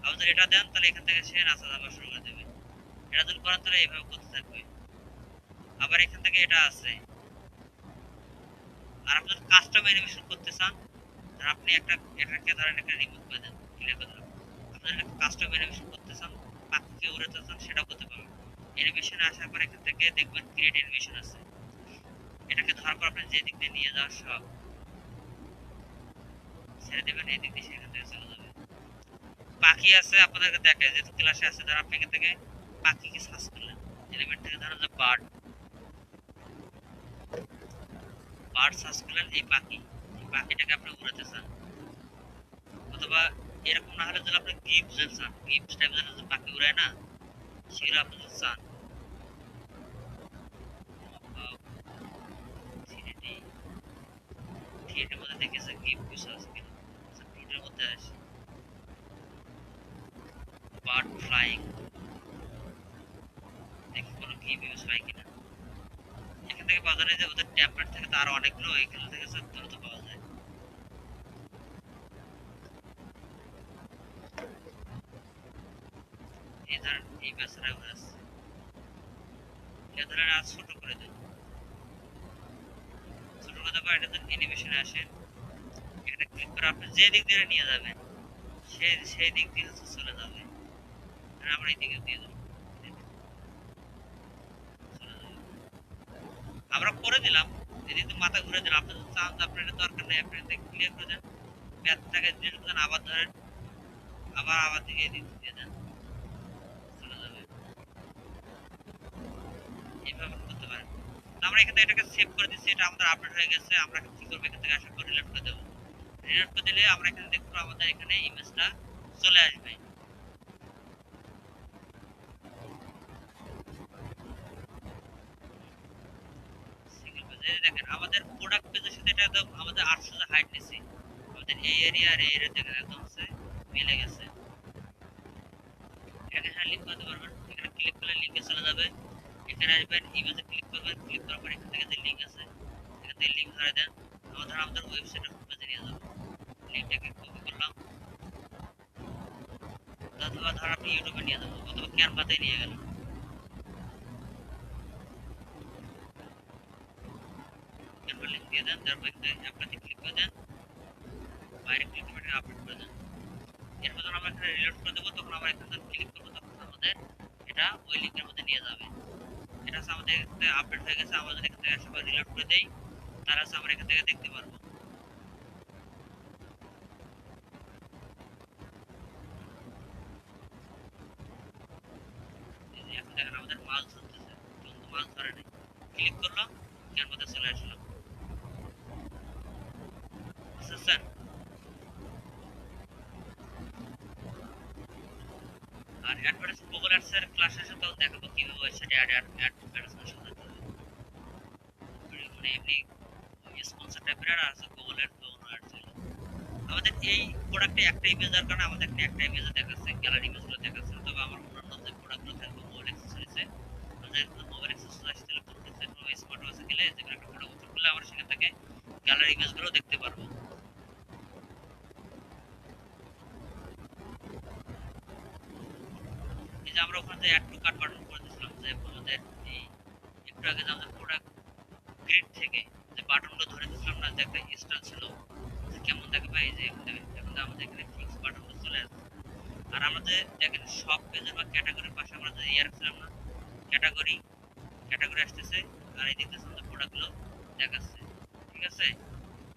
আমাদের এটা দেন তাহলে এখান থেকে সে নাচা যাওয়া শুরু করে দেবে। এটা যদি করেন তাহলে এইভাবে করতে থাকবে। আবার এখান থেকে এটা আছে, আর আপনি যদি কাস্টম অ্যানিমেশন করতে চান, ধর আপনি এটাকে ধরেন একটা রিমুভ করে দেন, ক্লিক করে দেন। আপনি যদি কাস্টম অ্যানিমেশন করতে চান, পাখিকে উড়াতে চান, সেটাও করতে পারবেন। অ্যানিমেশনে আসার পর এখান থেকে দেখবেন ক্রিয়েট অ্যানিমেশন আছে, এটাকে ধরার পর আপনি যে দিক দিয়ে নিয়ে যাওয়ার সব ছেড়ে দেবেন, এই দিক দিয়ে সেখান থেকে চলে যাবে। পাখি আছে আপনাদেরকে দেখে যেহেতু ক্লাসে আছে, ধর আপনি এখান থেকে পাখিকে সার্চ করলেন, এলিমেন্ট থেকে ধরেন যে বার্ড, বার্ড সার্চ করলেন, এই পাখিটাকে আপনি উড়াতে চান। অথবা এরকম না হলে যদি আপনি গিফট চান, গিফট টাইপের যে পাখি উড়ায় না, সেগুলো আপনি যদি চান, থ্রিডির মধ্যে দেখেছে গিফট কিছু আছে কিনা, টুটের মধ্যে আসে বার্ড ফ্লাইং, দেখি কোনো গিফট ইউজ হয় কিনা। এখান থেকে পাওয়া যায় যে ওদের টেম্পার থেকে তো আরো অনেকগুলো এখান থেকে দ্রুত পাওয়া যায়। এই ধরেন এই বেচারা উড়ে আসছে, এটা ধরেন আর ছোট করে দেন, ছোট করে দেবো। এটা যদি অ্যানিমেশনে আসেন, এখানে ক্লিক করে আপনি যে দিক দিয়ে নিয়ে যাবেন সেই দিক দিয়ে হচ্ছে চলে যাবে। আমরা এই দিকে দিয়ে দেবো, আমরা করে দিলাম। এদিকে মাথা ঘুরে দিলাম, আপনি যদি চান আপনার এটা দরকার নেই, আপনি ক্লিয়ার করে দেন, প্যাথটাকে ডিলিট করে দেন, আবার ধরেন আবার দিকে এদিক দিয়ে দেন, চলে যাবে। এইভাবে করতে পারেন। আমরা এখানে এটাকে সেভ করে দিচ্ছি, এটা আমাদের আপডেট হয়ে গেছে। আমরা কি করব, এখান থেকে আসার পর রিলোড করে দেব। রিলোড করে দিলে আমরা এখানে দেখব আমাদের এখানে ইমেজটা চলে আসবে। সিঙ্গেল পেজে দেখেন আমাদের প্রোডাক্ট পেজের সাথে এটা একদম আমাদের 800 যে হাইট নিছি, আমাদের এই এরিয়া আর এই এরিয়া দেখেন একদম হচ্ছে মিলে গেছে। এখানে হ্যাঁ লিংক করতে পারবেন, এখানে ক্লিক করলে লিংকে চলে যাবে। এখানে আসবেন, ইমেজে ক্লিক করবেন, ক্লিক করার পর এখান থেকে যে লিংক আছে এখান থেকে লিংক ধরে দেন, আমাদের ওয়েবসাইটের হোম পেজে নিয়ে যাবে। লিংকটাকে কপি করলাম, অথবা ধর আপনি ইউটিউবে নিয়ে যাবেন, অথবা ক্যানভাতে নিয়ে গেলেন। দিয়ে দেন, তারপর এখানে অ্যাপ্লাইতে ক্লিক করে দেন, বাইরে ক্লিক করে আপডেট করে দেন। এরপর যখন আমরা এখানে রিলোড করে দেবো তখন আমরা এখানে ক্লিক করবো, তখন আমাদের এটা ওই লিঙ্কের মধ্যে নিয়ে যাবে। এটা হচ্ছে আমাদের এখান থেকে আপডেট হয়ে গেছে। আমাদের এখান থেকে সবাই রিলোড করে দেই, তারা হচ্ছে আমরা এখান থেকে দেখতে পারবো। এখন দেখেন আমাদের মাছ ধরতেছে, কিন্তু মাছ ধরে নাই। ক্লিক করলাম, এর মধ্যে চলে আসলাম। স্যার আর অ্যাডভার্টাইজ গুগল অ্যাডস এর ক্লাস শেষে তো দেখাবো কিভাবে ওয়েবসাইটে অ্যাডভার্টাইজমেন্ট সাজাতে হবে। মানে এমনি স্পন্সর টাইপের আর আছে গুগল অ্যাডস বা অন্য অ্যাডস। আমাদের এই প্রোডাক্টে একটা ইমেজ দেওয়ার কারণে আমাদের এখানে একটা ইমেজ দেখাচ্ছে, গ্যালারি ইমেজগুলো দেখাচ্ছে। তবে আমার অন্যান্য যে প্রোডাক্টগুলো থাকবে মোবাইল অ্যাক্সেসরিজে, আমাদের মোবাইল অ্যাক্সেসরিজ টেলিফোন স্মার্ট ওয়াচে গেলে যেগুলো একটা ফটো ওপেন করলে আমরা সেখান থেকে গ্যালারি ইমেজগুলো দেখতে পারবো। এই যে আমরা ওখানে যে অ্যাড টু কার্ট বাটন করে দিয়েছিলাম, যে আমাদের এই একটু আগে যে আমাদের প্রোডাক্ট গ্রিড থেকে যে বাটনগুলো ধরে দিয়েছিলাম না, যে একটা স্টাইল ছিল যে কেমন দেখে ভাই, যে এখন আমাদের এখানে ফিক্স বাটনগুলো চলে আসছে। আর আমাদের দেখেন সব পেজের বা ক্যাটাগরির পাশে আমরা যে ইয়ার ছিলাম না, ক্যাটাগরি আসতেছে, আর এই দিকে আমাদের প্রোডাক্টগুলো দেখাচ্ছে। ঠিক আছে,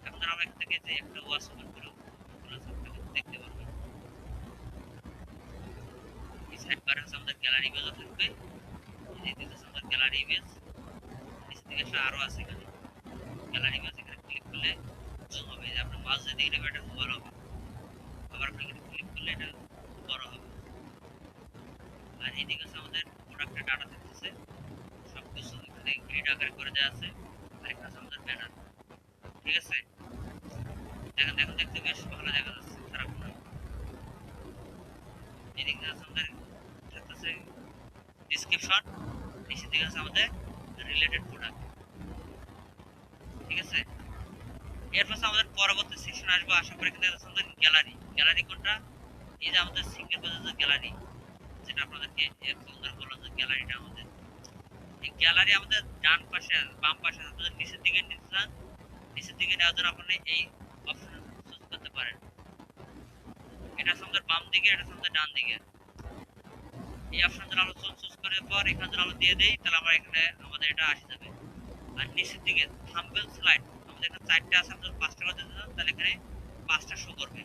এখন আমরা এখান থেকে যে একটা ওয়াচ ওপেন করব, দেখতে পারবেন এই সাইড বারে আমাদের গ্যালারি ইমেজ থাকবে। এই দিকে আমাদের গ্যালারি ইমেজ, নিচে দিকে আরো আছে এখানে গ্যালারি ইমেজ। এখানে ক্লিক করলে জুম হবে, যে আপনার মাঝ দিকে এটা বড় হবে, আবার আপনি এখানে ক্লিক করলে এটা বড় হবে। আর এই দিকে আমাদের প্রোডাক্টের ডাটা থাকতেছে, সবকিছু এখানে গ্রিড আকারে করে দেওয়া আছে। আর এখানে আমাদের ব্যানার। ঠিক আছে, দেখেন দেখেন দেখতে বেশ ভালো দেখা যাচ্ছে, খারাপ না। এদিকে আমাদের থাকতেছে ডেসক্রিপশন, নিচে দিকে আছে আমাদের রিলেটেড প্রোডাক্ট। ঠিক আছে, এরপর আমাদের পরবর্তী সেকশন আসবে, আশা করি এখানে আমাদের গ্যালারি। গ্যালারি কোনটা? এই যে আমাদের সিঙ্গেল পেজের যে গ্যালারি, যেটা আপনাদেরকে একটু বললাম যে গ্যালারিটা আমাদের, এই গ্যালারি আমাদের ডান পাশে বাম পাশে আপনাদের নিচের দিকে নিচ্ছেন, নিচের দিকে নেওয়ার জন্য আপনি এই অপশন চুজ করতে পারেন। এটা আমাদের বাম দিকে, এটা আমাদের ডান দিকে। এই অপশনটা আমরা চুজ করার পর এখানে আমরা দিয়ে দেই, তাহলে আমরা এখানে আমাদের এটা আসে যাবে। আর নিচের দিকে থাম্বনেল স্লাইড, আমাদের এখানে 4টা আছে, আপনাদের 5টা করে দিতে চান তাহলে এখানে 5টা শো করবে।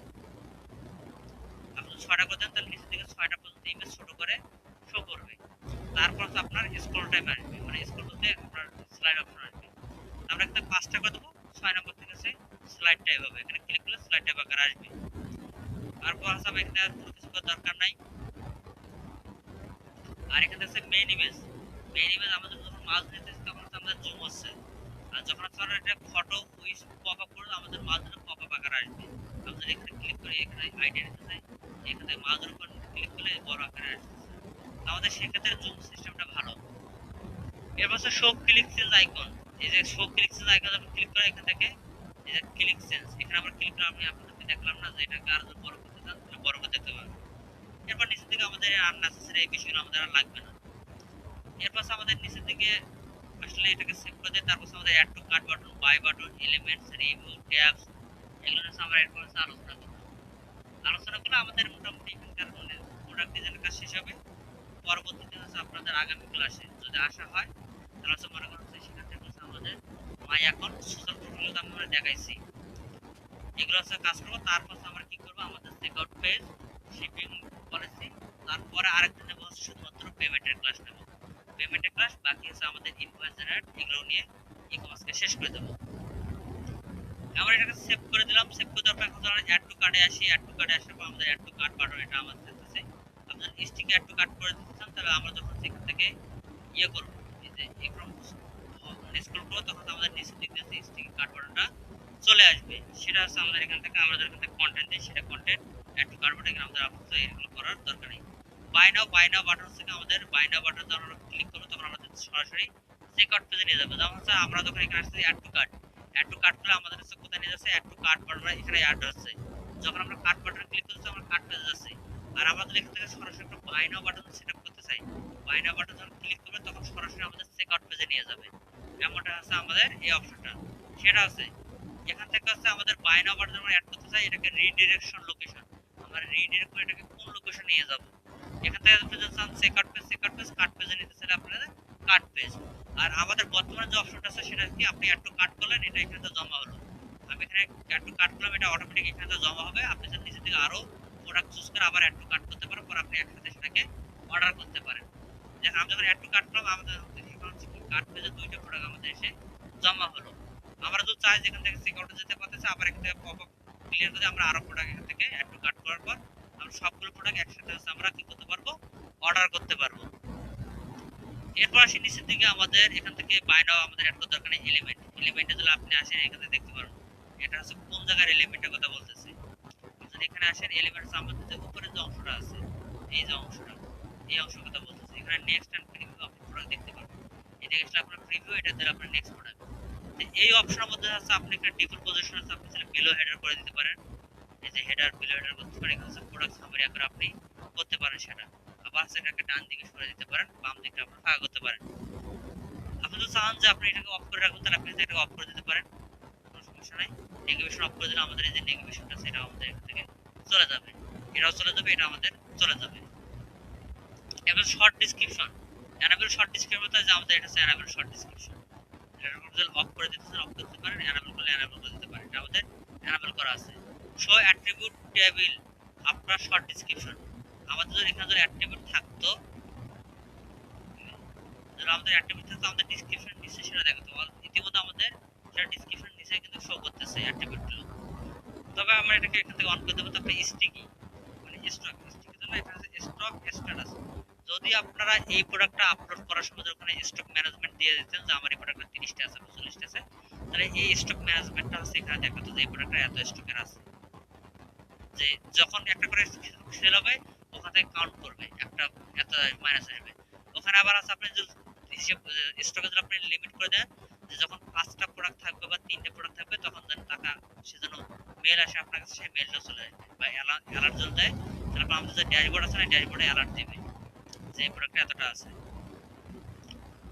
আপনি 6টা করে দেন তাহলে নিচের দিকে 6টা পর্যন্ত ইমেজ ছোট করে শো করবে। তারপর আপনার স্ক্রল টাইম আসবে, মানে স্ক্রল করতে আপনার স্লাইড অপশন আসবে। আমরা এখানে 5টা করে দেবো, 6 নম্বর থেকে আছে স্লাইড টাইপ হবে, এখানে ক্লিক করলে স্লাইড টাইপ আকারে আসবে। তারপর আছে এখানে আর কোনো কিছু করার দরকার নাই। আর এখানে আছে মেইন ইমেজ। মেইন ইমেজ আমাদের যখন মাছ নিতেছি তখন আমাদের জুম হচ্ছে, আর যখন আপনারা এটা ফটো উইস পপ আপ করলে আমাদের মাঝখানে পপ আপ আকারে আসবে। আমরা এখানে ক্লিক করি, এখানে আইডিয়া নিতে চাই, এখানে মাঝের উপর ক্লিক করলে বড় আকারে আসবে। আমাদের সেক্ষেত্রে জুম সিস্টেমটা ভালো। এরপর আছে শো ক্লিক চেঞ্জ আইকন। এই যে শো ক্লিক চেঞ্জ আইকন যখন ক্লিক করে এখান থেকে এই যে ক্লিক চেঞ্জ, এখানে আমরা ক্লিক করে আমি আপনাদেরকে দেখলাম না যে এটাকে আরো বড় করতে চান তাহলে বড় করে দেখতে পারবেন। এরপর নিচের দিকে আমাদের আননেসেসারি এই বিষয়গুলো আমাদের আর লাগবে না। এরপর আমাদের নিচের দিকে আসলে এটাকে সেভ করে দেয়। তারপর আমাদের add to cart button, buy button, elements, review, tabs, এগুলো নিয়ে আমরা এরপর আলোচনা করব। আলোচনা করে আমাদের মোটামুটি এখানকার মানে প্রোডাক্ট ডিজাইনের কাজ শেষ হবে। পরবর্তীতে হচ্ছে আপনাদের আগামী ক্লাসে যদি আসা হয় তাহলে হচ্ছে মনে করেন সেখান থেকে হচ্ছে আমাদের মাই অ্যাকাউন্ট সোশ্যাল প্রোফাইল আমরা দেখাইছি, এগুলো হচ্ছে কাজ করবো। তারপর আমরা কি করবো, আমাদের চেকআউট পেজ, শিপিং পলিসি, তারপরে আরেকটা নেবো শুধুমাত্র পেমেন্টের ক্লাস নেবো। পেমেন্টের ক্লাস বাকি হচ্ছে আমাদের ইনভয়েস জেনারেট, এগুলো নিয়ে ই কমার্সকে শেষ করে দেবো। আমরা এটাকে সেভ করে দিলাম। সেভ করে দেওয়ার পর এখন আমরা অ্যাড টু কার্ডে আসি। অ্যাড টু কার্ডে আসার পর আমাদের অ্যাড টু কার্ট বাটন, এটা আমাদের থাকতেছে। আপনার স্টিকে অ্যাড টু কার্ট করে দিতে চান তাহলে আমরা যখন সেখান থেকে ইয়ে করব, এই যে এরকম স্ক্রল করব তখন আমাদের নিচের দিক দিয়ে স্টিকি কার্ট বাটনটা চলে আসবে। সেটা হচ্ছে আমাদের এখান থেকে আমরা এখান থেকে কন্টেন্ট দিই, সেটা content add to cart button এখানে আমাদের আপাতত এগুলো করার দরকার নেই। বাই নাও বাটন থেকে আমাদের বাই নাও বাটন যখন আমরা ক্লিক করব তখন আমাদের সরাসরি চেকআউট পেজে নিয়ে যাবে। যেমন হচ্ছে আমরা যখন এখানে আসছি add to cart, add to cart করলে আমাদের কাছে কোথায় নিয়ে যাচ্ছে, অ্যাড টু কার্ট বাটন এখানে অ্যাড হচ্ছে। যখন আমরা কার্ট বাটনে ক্লিক করছি আমরা কার্ট পেজে যাচ্ছি। আর আমাদের এখান থেকে সরাসরি একটা বাই নাও বাটন সেটআপ করতে চাই, বাই নাও বাটন যখন ক্লিক করবে তখন সরাসরি আমাদের চেকআউট পেজে নিয়ে যাবে। এমনটা আছে আমাদের এই অপশনটা। সেটা আছে। এখান থেকে হচ্ছে আমাদের বাইন আবার যখন অ্যাড করতে চাই এটাকে রিডিরেকশন লোকেশন, আমরা রিডিরেক্ট করে এটাকে কোন লোকেশন নিয়ে যাব। এখান থেকে আপনি যদি চান চেক আউট পেজ কাট পেজে নিতে চাইলে আপনারা কাট পেজ। আর আমাদের বর্তমানে যে অপশনটা আছে সেটা কি আপনি অ্যাড টু কাট করলেন, এটা এখানে জমা হলো। আমি এখানে অ্যাড টু কাট করলাম, এটা অটোমেটিক এখানে জমা হবে। আপনি যদি নিচে থেকে আরো প্রোডাক্ট চুজ করে আবার অ্যাড টু কাট করতে পারেন, পর আপনি একসাথে সেটাকে অর্ডার করতে পারেন। যে আমি যখন অ্যাড টু কাট করলাম আমাদের কাট পেজে দুইটা প্রোডাক্ট আমাদের এসে জমা হলো। আমরা যদি চাই যেখান থেকে চেক আউটে যেতে পারতেছে আবার এখান থেকে পপ আপ ক্লিয়ার করে আমরা আরো প্রোডাক্ট এখান থেকে অ্যাড টু কাট করার পর আমরা সবগুলো প্রোডাক্ট একসাথে আমরা কি করতে পারবো, অর্ডার করতে পারবো। এরপর আসি নিচের দিকে, আমাদের এখান থেকে বাই নাও আমাদের অ্যাড করতে দরকার নেই। এলিমেন্টে যদি আপনি আসেন এখানে দেখতে পারেন এটা হচ্ছে কোন জায়গার এলিমেন্টের কথা বলতেছে। যদি এখানে আসেন এলিমেন্টস আমাদের যে উপরে যে অংশটা আছে, এই যে অংশটা, এই অংশের কথা বলতেছে। এখানে নেক্সট এন্ড প্রিভিউ আপনি প্রোডাক্ট দেখতে পারবেন। এটা গেছে আপনার প্রিভিউ, এটা দিলে আপনার নেক্সট প্রোডাক্ট। এই অপশনের মধ্যে আছে আপনি একটা ডিফল্ট পজিশন আছে, আপনি চাইলে বিলো হেডার করে দিতে পারেন। এই যে হেডার বিলো হেডার করতে পারেন, এখানে প্রোডাক্ট সামারি আকারে আপনি করতে পারেন সেটা। আবার সেটাকে ডান দিকে সরে দিতে পারেন, বাম দিকে আপনি ফাঁকা করতে পারেন। আপনি যদি চান যে আপনি এটাকে অফ করে রাখবেন তাহলে আপনি এটাকে অফ করে দিতে পারেন, কোনো সমস্যা নাই। নেগেটিভেশন অফ করে দিলে আমাদের এই যে নেগেটিভেশনটা সেটা আমাদের এখান থেকে চলে যাবে, এটাও চলে যাবে, এটা আমাদের চলে যাবে। এবার short description, enable short description যে আমাদের এটা হচ্ছে এনাবেল শর্ট ডেসক্রিপশন। এটার উপর যদি অফ করে দিতে চান অফ করতে পারেন, এনাবেল করলে এনাবেল করে দিতে পারেন, এটা আমাদের এনাবেল করা আছে। শো অ্যাট্রিবিউট টেবিল আপনার শর্ট ডেসক্রিপশন, আমাদের যদি এখানে যদি অ্যাট্রিবিউট থাকতো, যদি আমাদের অ্যাট্রিবিউট থাকতো আমাদের ডেসক্রিপশন নিচে সেটা দেখাতো। ইতিমধ্যে আমাদের সেটা ডেসক্রিপশন নিচে কিন্তু শো করতেছে অ্যাট্রিবিউটগুলো। তবে আমরা এটাকে এখান থেকে অন করে দেবো। তারপরে স্টিকি মানে স্টকের জন্য এটা হচ্ছে স্টক স্ট্যাটাস। যদি আপনারা এই প্রোডাক্টটা আপলোড করার সময় ওখানে স্টক ম্যানেজমেন্ট দিয়ে দিতেন যে আমার এই প্রোডাক্টটা 30টা আছে বা 40টা আছে, তাহলে এই স্টক ম্যানেজমেন্টটা হচ্ছে এখানে দেখাতো যে এই প্রোডাক্টটা এত স্টকের আছে। যে যখন একটা করে সেল হবে ওখান থেকে কাউন্ট করবে, একটা এত মাইনাস আসবে। ওখানে আবার আছে আপনি যদি স্টকে যদি আপনি লিমিট করে দেন যে যখন 5টা প্রোডাক্ট থাকবে বা 3টে প্রোডাক্ট থাকবে তখন যেন টাকা সেজন্য মেল আসে আপনার কাছে, সেই মেলটা চলে আসবে বা অ্যালার্ট চলে যায়। তারপর আমাদের যে ড্যাশবোর্ড আছে না, ড্যাশবোর্ডে অ্যালার্ট দেবে যে এই প্রোডাক্টটা এতটা আছে।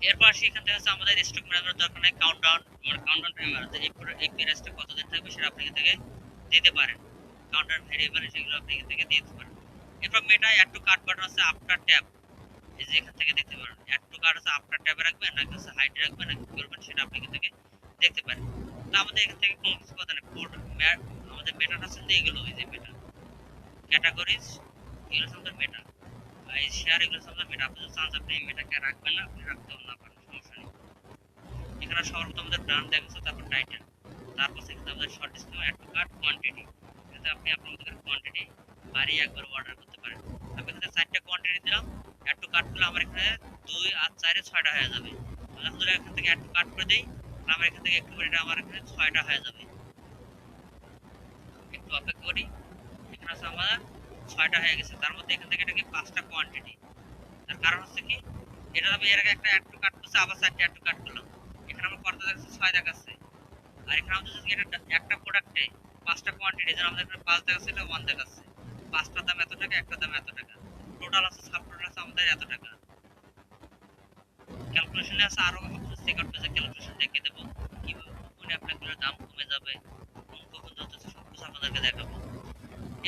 এরপর আসি এখান থেকে হচ্ছে আমাদের স্টক ম্যানেজমেন্ট দরকার নেই, কাউন্টডাউন মানে কাউন্টডাউন টাইমার যে এই প্রাইসটা কতদিন থাকবে সেটা আপনি এখান থেকে দিতে পারেন। কাউন্টার ভেরিয়েবল সেগুলো আপনি এখান থেকে দিতে পারেন। এরপর মেটা অ্যাড টু কার্ট বাটন আছে আফটার ট্যাব, এই যে এখান থেকে দেখতে পারেন অ্যাড টু কার্ট আছে আফটার ট্যাবে রাখবেন নাকি হচ্ছে হাইড রাখবেন নাকি কি করবেন সেটা আপনি এখান থেকে দেখতে পারেন। তো আমাদের এখান থেকে কোনো কিছু কথা নেই, কোড আমাদের মেটাটা আছে যে এগুলো, এই যে মেটা ক্যাটাগরিজ এগুলো সব মেটা, এই শেয়ার এগুলো সব মেটা। আপনি যদি চান আপনি এই মেটাকে রাখবেন না, আপনি রাখতেও না পারেন, সমস্যা নেই। এখানে সর্বপ্রথম আমাদের ব্র্যান্ড দেখাচ্ছে, তারপর টাইটেল, তারপর সেখানে আমাদের short description add to cart quantity, এখানে আপনি আপনাদের কোয়ান্টিটি বাড়িয়ে একবার অর্ডার করতে পারেন। আমি এখানে 4টা কোয়ান্টিটি দিলাম, অ্যাড টু কার্ট করলে আমার এখানে 2 আর 4 এ 6টা হয়ে যাবে। আমি যদি এখান থেকে অ্যাড টু কার্ট করে দেই তাহলে আমার এখান থেকে একটু করে এটা আমার এখানে 6টা হয়ে যাবে। একটু অপেক্ষা করি, এখানে আছে আমার 6টা হয়ে গেছে। তার মধ্যে এখান থেকে এটা কি 5টা কোয়ান্টিটি। তার কারণ হচ্ছে কি এটা আমি এর আগে একটা অ্যাড টু কার্ট করছি, আবার 4টা অ্যাড টু কার্ট করলাম, এখানে আমার কত দেখাচ্ছে 6 দেখাচ্ছে। আর এখানে আমাদের যদি এটা একটা প্রোডাক্টে 5টা কোয়ান্টিটি, যেমন আমাদের এখানে 5 দেখাচ্ছে, এটা 1 দেখাচ্ছে। 5টার দাম এত টাকা, একটার দাম এত টাকা, টোটাল আছে সাব টোটাল আছে আমাদের এত টাকা। ক্যালকুলেশনে আছে আরো চেক আউট পেজে ক্যালকুলেশন দেখে দেবো কিভাবে কোনে আপনাদের দাম কমে যাবে, কোন কখন যত সব কিছু আপনাদেরকে দেখাবো।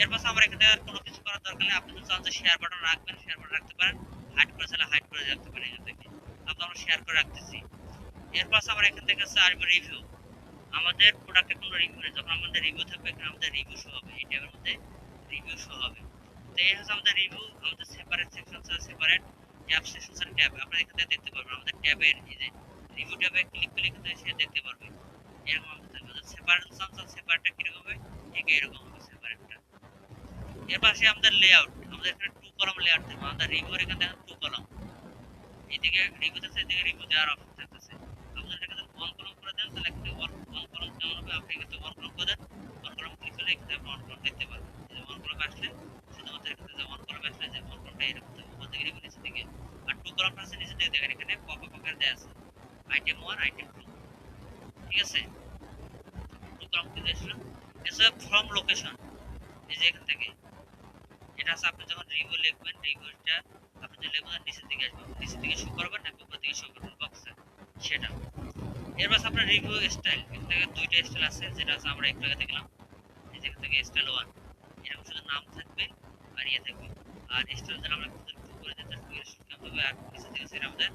এরপর আমরা এখানে আর কোনো কিছু করার দরকার নেই। আপনি যদি চান যে শেয়ার বাটন রাখবেন শেয়ার বাটন রাখতে পারেন, হাইড করে চাইলে হাইড করে রাখতে পারেন। এখান থেকে আমরা শেয়ার করে রাখতেছি। এরপর আমরা এখান থেকে আছে আসবে রিভিউ, আমাদের প্রোডাক্টের কোনো রিভিউ নেই, যখন আমাদের রিভিউ থাকবে এখানে আমাদের রিভিউ শো হবে, এই ট্যাবের মধ্যে রিভিউ শো হবে। তো এই হচ্ছে আমাদের রিভিউ। আমাদের সেপারেট সেকশন আছে, সেপারেট অ্যাপ সেকশন আছে, ট্যাব আপনারা এখান থেকে দেখতে পারবেন। আমাদের ট্যাবের এই যে রিভিউ ট্যাবে ক্লিক করলে এখান থেকে সে দেখতে পারবে। এরকম আমাদের সেপারেট সেকশন, সেপারেটটা কিরকম হবে, ঠিক এরকম হবে সেপারেটটা। এর পাশে আমাদের লেআউট, আমাদের এখানে 2 কলাম লেআউট থাকবে। আমাদের রিভিউর এখানে দেখেন 2 কলাম, এইদিকে রিভিউ আছে, এদিকে রিভিউ দেওয়ার অপশন থাকতেছে। আপনি যদি এখানে 1 কলাম করে দেন তাহলে এখানে 1 কলাম কেমন হবে, আপনি এখানে 1 কলাম করে দেন, 1 কলাম ক্লিক করলে এখানে 1 কলাম দেখতে পারবেন। এই যে 1 কলাম আসলে শুধুমাত্র এখানে যে 1 কলাম আসলে যে 1 কলামটা এরকম থাকবে, উপর থেকে রিভিউ নিচে দিকে। আর 2 কলামটা আছে নিচে দিকে, দেখেন এখানে পপ আপ আকারে দেয়া আছে আইটেম 1 আইটেম 2, ঠিক আছে। 2 কলাম কি দিয়েছিল, এসব ফ্রম লোকেশন, এই যে এখান থেকে এটা আছে। আপনি যখন রিভিউ লিখবেন রিভিউটা আপনি যে লিখবেন নিচের দিকে আসবে, নিচের দিকে শো করবেন নাকি উপর দিকে শো করবেন বক্সে সেটা। এরপর আপনার রিভিউ স্টাইল, এখান থেকে দুইটা স্টাইল আছে, যেটা আছে আমরা একটু আগে দেখলাম, এই যেখান থেকে স্টাইল 1 এরকম শুধু নাম থাকবে আর ইয়ে থাকবে। আর স্টাইল যেটা আমরা টু করে দিতে টু এর সংখ্যা হবে, আর নিচে থেকে সেটা আমাদের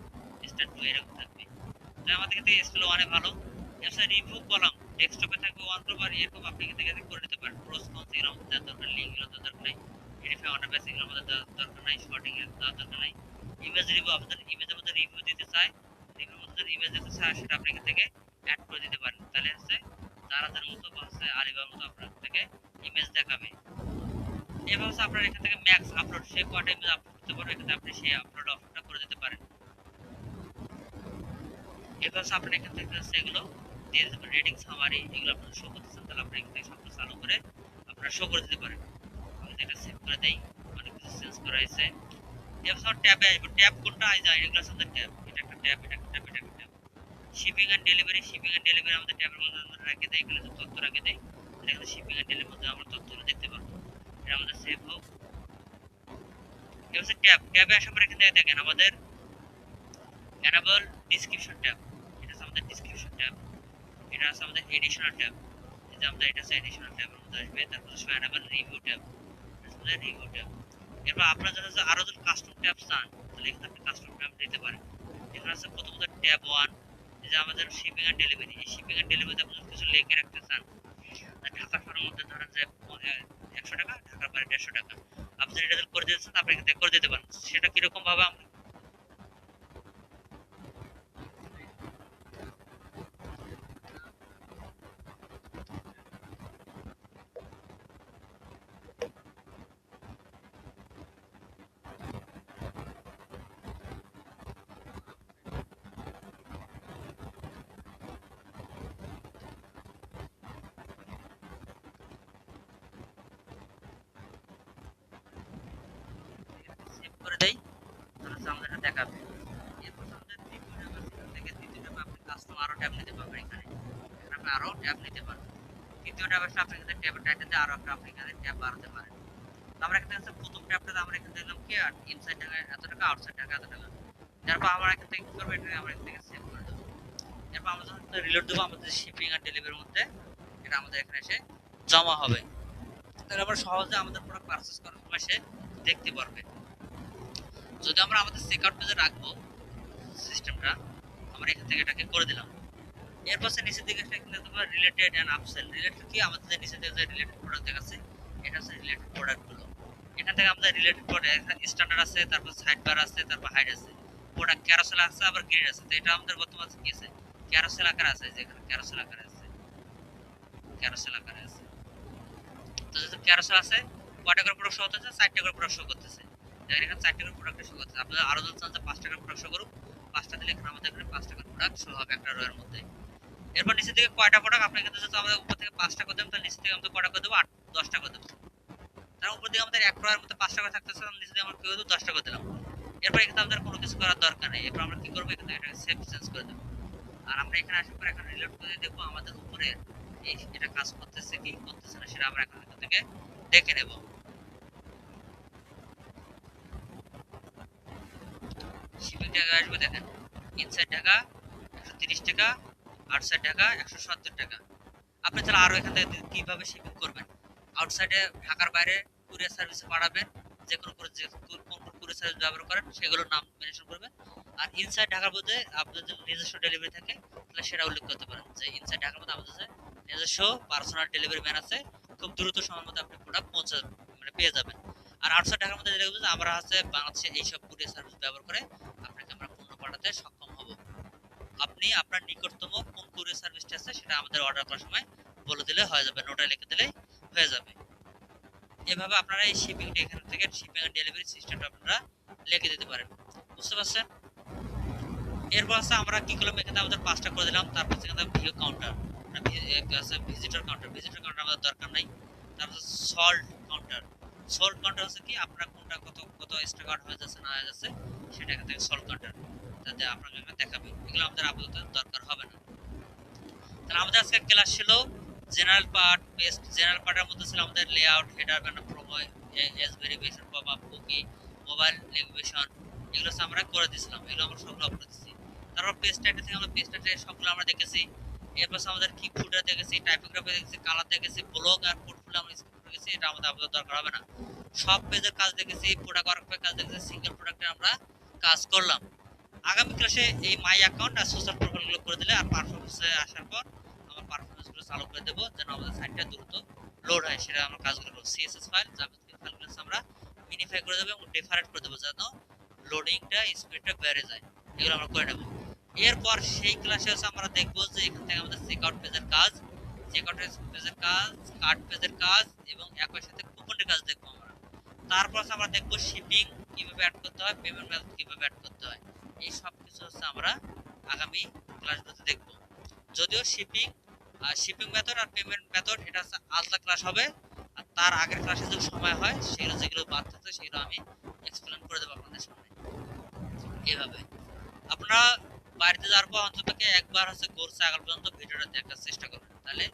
স্টাইল 2 এরকম থাকবে। তাই আমাদের কিন্তু স্টাইল 1 এ ভালো। এছাড়া রিভিউ কলাম ডেস্কটপে থাকবে 1 টু বার, এরকম আপনি এখান থেকে করে নিতে পারেন। প্রোস কনস এর আমাদের দেওয়ার দরকার, লিঙ্ক এর দরকার নাই, এডিফাই অন বেসিক এর আমাদের দরকার নাই, শর্টিং এর দরকার নাই। ইমেজ রিভিউ আপনাদের ইমেজের মধ্যে রিভিউ দিতে চায়, রিভিউর মধ্যে ইমেজ দিতে চায়, সেটা আপনি এখান থেকে অ্যাড করে দিতে পারেন। তাহলে হচ্ছে দারাজের মতো বা হচ্ছে আলিবার মতো আপনার থেকে ইমেজ দেখাবে। এবার হচ্ছে আপনার এখান থেকে ম্যাক্স আপলোড, সে কয়টা ইমেজ আপলোড করতে পারবে, এখানে আপনি সেই আপলোড অপশনটা করে দিতে পারেন। এবার হচ্ছে আপনি এখান থেকে হচ্ছে এগুলো দিয়ে দিতে পারেন। রেটিং সামারি এগুলো আপনারা শো করতেছেন, তাহলে আপনি এখান থেকে সবটা চালু করে আপনারা শো করে দিতে পারেন। আমি এটা সেভ করে দেই, অনেক কিছু চেঞ্জ করা হয়েছে। এবার ট্যাবে আসবো, ট্যাব কোনটা আই যায়, এগুলো হচ্ছে ট্যাব, এটা একটা ট্যাব, এটা একটা ট্যাব, এটা একটা tab. Shipping and delivery, shipping and delivery আমাদের ট্যাবের মধ্যে আমরা রেখে দেই, এগুলো তথ্য রেখে দেই। এখানে শিপিং এন্ড ডেলিভারির মধ্যে আমরা তথ্যগুলো দেখতে পারবো। এটা আমাদের সেভ হোক। এবার হচ্ছে ট্যাব, ট্যাবে আসার পর এখান থেকে দেখেন আমাদের enable description ট্যাব, এটা হচ্ছে আমাদের description ট্যাব। এটা আছে আমাদের এডিশনাল ট্যাব, এই যে আমরা এটা আছে এডিশনাল ট্যাবের মধ্যে আসবে। তারপর হচ্ছে enable রিভিউ ট্যাব, এটা হচ্ছে রিভিউ ট্যাব। এরপর আপনারা যারা আরো যদি কাস্টম ট্যাব চান, তাহলে এখানে আপনি কাস্টম ট্যাব দিতে পারেন। এখানে আছে প্রথমত ট্যাব 1, এই যে আমাদের শিপিং এন্ড ডেলিভারি, এই শিপিং এন্ড ডেলিভারিতে আপনি কিছু লিখে রাখতে চান, ঢাকা শহরের মধ্যে ধরেন যে 100 টাকা, ঢাকার বাইরে 150 টাকা, আপনি এটা যদি করে দিতে চান আপনি এখান থেকে করে দিতে পারেন। সেটা কিরকম ভাবে আমরা সেভ করে দেই, তাহলে আমাদের এটা দেখাবে। এরপর আমাদের দ্বিতীয় ট্যাব আছে, এখান থেকে দ্বিতীয় ট্যাবে আপনি কাস্টম আরো ট্যাব নিতে পারবেন। এখানে এখানে আপনি আরো ট্যাব নিতে পারবেন। তৃতীয় ট্যাব আসলে আপনি এখানে ট্যাবের টাইটেলে আরো একটা আপনি এখানে ট্যাব বাড়াতে পারেন। তো আমরা এখানে আছে প্রথম ট্যাবটাতে আমরা এখানে দিলাম কি, আর ইনসাইড টাকা এত টাকা, আউটসাইড টাকা এত টাকা। তারপর আমরা এখান থেকে কি করবো, এটা আমরা এখান থেকে সেভ করে দেবো। এরপর আমরা যখন রিলোড দেবো আমাদের শিপিং আর ডেলিভারির মধ্যে এটা আমাদের এখানে এসে জমা হবে। তাহলে আমরা সহজে আমাদের প্রোডাক্ট পারচেজ করার সময় সে দেখতে পারবে। যদি আমরা আমাদের চেকআউট পেজে রাখবো সিস্টেমটা, আমরা এখান থেকে এটাকে করে দিলাম। এরপর সে নিচের দিকে এখানে তোমার রিলেটেড এন্ড আপসেল, রিলেটেড কি আমাদের যে নিচে যে রিলেটেড প্রোডাক্ট দেখাচ্ছে, এটা হচ্ছে রিলেটেড প্রোডাক্ট গুলো। এখান থেকে আমাদের রিলেটেড প্রোডাক্ট স্ট্যান্ডার্ড আছে, তারপর সাইড বার আছে, তারপর হাইড আছে, প্রোডাক্ট ক্যারোসেল আছে, আবার গ্রিড আছে। তো এটা আমাদের বর্তমানে কি আছে, ক্যারোসেল আকারে আছে, যেখানে ক্যারোসেল আকারে আছে, ক্যারোসেল আকারে আছে। তো যেহেতু ক্যারোসেল আছে, কয়টা করে প্রোডাক্ট শো হতেছে, 4টা করে প্রোডাক্ট শো করতেছে। দেখেন এখানে 4টা করে প্রোডাক্ট শো করতেছে। আপনারা আরো যদি চান যে 5টা করে প্রোডাক্ট শো করুক, 5টা দিলে এখানে আমাদের এখানে 5টা করে প্রোডাক্ট শো হবে একটা রো এর মধ্যে। এরপর নিচে থেকে কয়টা প্রোডাক্ট আপনি কিন্তু যদি আমাদের উপর থেকে 5টা করে দেব, তাহলে নিচে থেকে আমাদের কয়টা করে দেব, 8 10টা করে দেব। তার উপর দিকে আমাদের এক রো এর মধ্যে 5টা করে থাকতেছে, নিচে থেকে আমরা কি করব, 10টা করে দিলাম। এরপর এখানে আমাদের কোনো কিছু করার দরকার নেই। এরপর আমরা কি করব, এখান থেকে এটাকে সেভ চেঞ্জ করে দেব। আর আমরা এখানে আসার পর এখন রিলোড করে দেখব আমাদের উপরে এই এটা কাজ করতেছে কি করতেছে না, সেটা আমরা এখন এখান থেকে দেখে নেব। শিপিং টাকা আসবে, দেখেন ইনসাইড ঢাকা 130 টাকা, আউটসাইড ঢাকা 170 টাকা। আপনি তাহলে আরো এখান থেকে কিভাবে শিপিং করবেন, আউটসাইডে ঢাকার বাইরে কুরিয়ার সার্ভিসে পাঠাবেন, যে কোনো কোন কোন কুরিয়ার সার্ভিস ব্যবহার করেন সেগুলোর নাম মেনশন করবেন। আর ইনসাইড ঢাকার মধ্যে আপনাদের যদি নিজস্ব ডেলিভারি থাকে তাহলে সেটা উল্লেখ করতে পারেন, যে ইনসাইড ঢাকার মধ্যে আমাদের যে নিজস্ব পার্সোনাল ডেলিভারি ম্যান আছে, খুব দ্রুত সময়ের মধ্যে আপনি প্রোডাক্ট পৌঁছে মানে পেয়ে যাবেন। আর আউটসাইড ঢাকার মধ্যে যেটা বলছে, আমরা হচ্ছে বাংলাদেশে এইসব কুরিয়ার সার্ভিস ব্যবহার করে আপনাকে আমরা পণ্য পাঠাতে সক্ষম হব। আপনি আপনার নিকটতম কোন কুরিয়ার সার্ভিসটা আছে সেটা আমাদের অর্ডার করার সময় বলে দিলে হয়ে যাবে, নোটে লিখে দিলেই হয়ে যাবে। এভাবে আপনারা এই শিপিংটা এখান থেকে শিপিং এন্ড ডেলিভারি সিস্টেমটা আপনারা লিখে দিতে পারেন। বুঝতে পারছেন? এরপর আছে আমরা কি করলাম, এখানে আমাদের 5টা করে দিলাম। তারপর এখানে ভিউ কাউন্টার, আছে ভিজিটর কাউন্টার, ভিজিটর কাউন্টার আমাদের দরকার নাই। তারপর সল্ট কাউন্টার, সল্ট কাউন্টার হচ্ছে কি আপনার কোনটা কত কত স্টক আউট হয়ে যাচ্ছে না হয়ে যাচ্ছে সেটা এখান থেকে সল্ট কাউন্টার, তাতে আপনাকে এখানে দেখাবে। এগুলো আমাদের আপাতত দরকার হবে না। তাহলে আমাদের আজকে ক্লাস ছিল জেনারেল পার্ট বেস্ট। জেনারেল পার্টের মধ্যে ছিল আমাদের layout, header, banner, promo, S verification, pop up, cookie, mobile navigation, এগুলো আমরা করে দিয়েছিলাম, এগুলো আমরা সবগুলো আপলোড দিচ্ছি। তারপর তারপর পেজ টাইটেল থেকে আমরা পেজ টাইটেল সবগুলো আমরা দেখেছি। এরপর আমাদের কি ফুটার দেখেছি, টাইপোগ্রাফি দেখেছি, কালার দেখেছি, ব্লগ আর পোর্টফোলিও আমরা স্ক্রিন দেখেছি। এটা আমাদের আপাতত দরকার হবে না। সব পেজের কাজ দেখেছি, প্রোডাক্ট ওয়ার্কফ্লোর কাজ দেখেছি, সিঙ্গেল প্রোডাক্টে আমরা কাজ করলাম। আগামী ক্লাসে এই মাই অ্যাকাউন্ট আর সোশ্যাল প্রোফাইলগুলো করে দিলে আর পারফরম্যান্সে আসার পর আমরা পারফরম্যান্সগুলো চালু করে দেবো যেন আমাদের সাইটটা দ্রুত লোড হয়। সেটা আমরা কাজগুলো করব। সিএসএস ফাইল, জাভাস্ক্রিপ্ট ফাইলগুলো আমরা মিনিফাই করে দেবো এবং ডিফারেন্ট করে দেবো যেন লোডিংটা স্পিডটা বেড়ে যায়। এগুলো আমরা করে নেব। এরপর সেই ক্লাসে হচ্ছে আমরা দেখবো যে এখান থেকে আমাদের চেকআউট পেজের কাজ, চেকআউট পেজের কাজ, কার্ট পেজের কাজ এবং একই সাথে কুপনের কাজ দেখবো আমরা। তারপর আমরা দেখবো শিপিং কিভাবে অ্যাড করতে হয়, পেমেন্ট মেথড কিভাবে অ্যাড করতে হয়। এই সব কিছু হচ্ছে আমরা আগামী ক্লাসগুলোতে দেখবো। যদিও শিপিং মেথড আর পেমেন্ট মেথড এটা হচ্ছে আলাদা ক্লাস হবে, আর তার আগের ক্লাসে যদি সময় হয় সেগুলো যেগুলো বাদ থাকছে সেগুলো আমি এক্সপ্লেন করে দেবো আপনাদের সামনে। এইভাবে আপনারা বাড়িতে যাওয়ার পর অন্তত একবার হচ্ছে গোর ছাগল পর্যন্ত ভিডিওটা দেখার চেষ্টা করবেন, তাহলে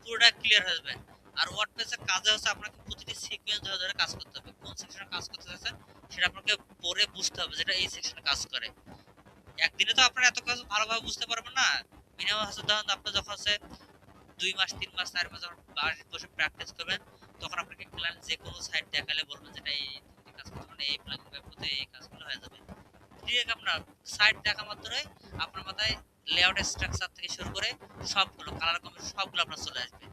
পুরোটা ক্লিয়ার হয়ে যাবে। আর ওয়ার্ডপ্রেসের কাজে হচ্ছে আপনাকে প্রতিটি সিকোয়েন্স ধরে ধরে কাজ করতে হবে। কোন সেকশনে কাজ করতে যাচ্ছেন সেটা আপনাকে পড়ে বুঝতে হবে যেটা এই সেকশনে কাজ করে। একদিনে তো আপনারা এত কাজ ভালোভাবে বুঝতে পারবেন না। মিনিমাম হচ্ছে ধরুন আপনি যখন হচ্ছে 2 মাস 3 মাস 4 মাস যখন বাড়িতে বসে প্র্যাকটিস করবেন তখন আপনাকে ক্লায়েন্ট যে কোনো সাইট দেখালে বলবেন যেটা এই কাজ করতে মানে এই প্লাগইন ব্যবহার এই কাজগুলো হয়ে যাবে। ঠিক আপনার সাইট দেখা মাত্রই আপনার মাথায় লেআউট স্ট্রাকচার থেকে শুরু করে সবগুলো কালার কম্বিনেশন সবগুলো আপনার চলে আসবে।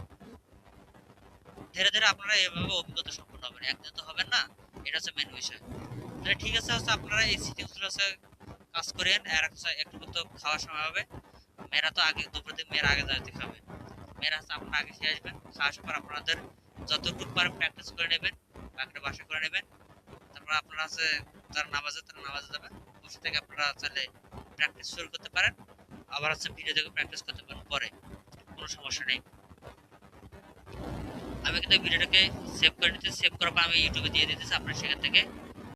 ধীরে ধীরে আপনারা এভাবে অভিজ্ঞতা সম্পন্ন হবেন, একদিন তো হবেন না। এটা হচ্ছে মেন বিষয়। তাহলে ঠিক আছে হচ্ছে আপনারা এই সিটিংসগুলো হচ্ছে কাজ করেন। আর একটু তো খাওয়ার সময় হবে। মেয়েরা তো আগে দুপুর থেকে মেয়েরা আগে যাইতে খাবে। মেয়েরা হচ্ছে আপনারা আগে খেয়ে আসবেন। খাওয়ার পর আপনাদের যতটুকু পারেন প্র্যাকটিস করে নেবেন, বাকিটা বাসা করে নেবেন। তারপর আপনারা হচ্ছে যারা নামাজে তারা নামাজে যাবেন। বসে থেকে আপনারা চাইলে প্র্যাকটিস শুরু করতে পারেন, আবার হচ্ছে ভিডিও দেখে প্র্যাকটিস করতে পারেন পরে, কোনো সমস্যা নেই। আমি কিন্তু ভিডিওটাকে সেভ করে নিতে, সেভ করার পর আমি ইউটিউবে দিয়ে দিতেছি, আপনারা সেখান থেকে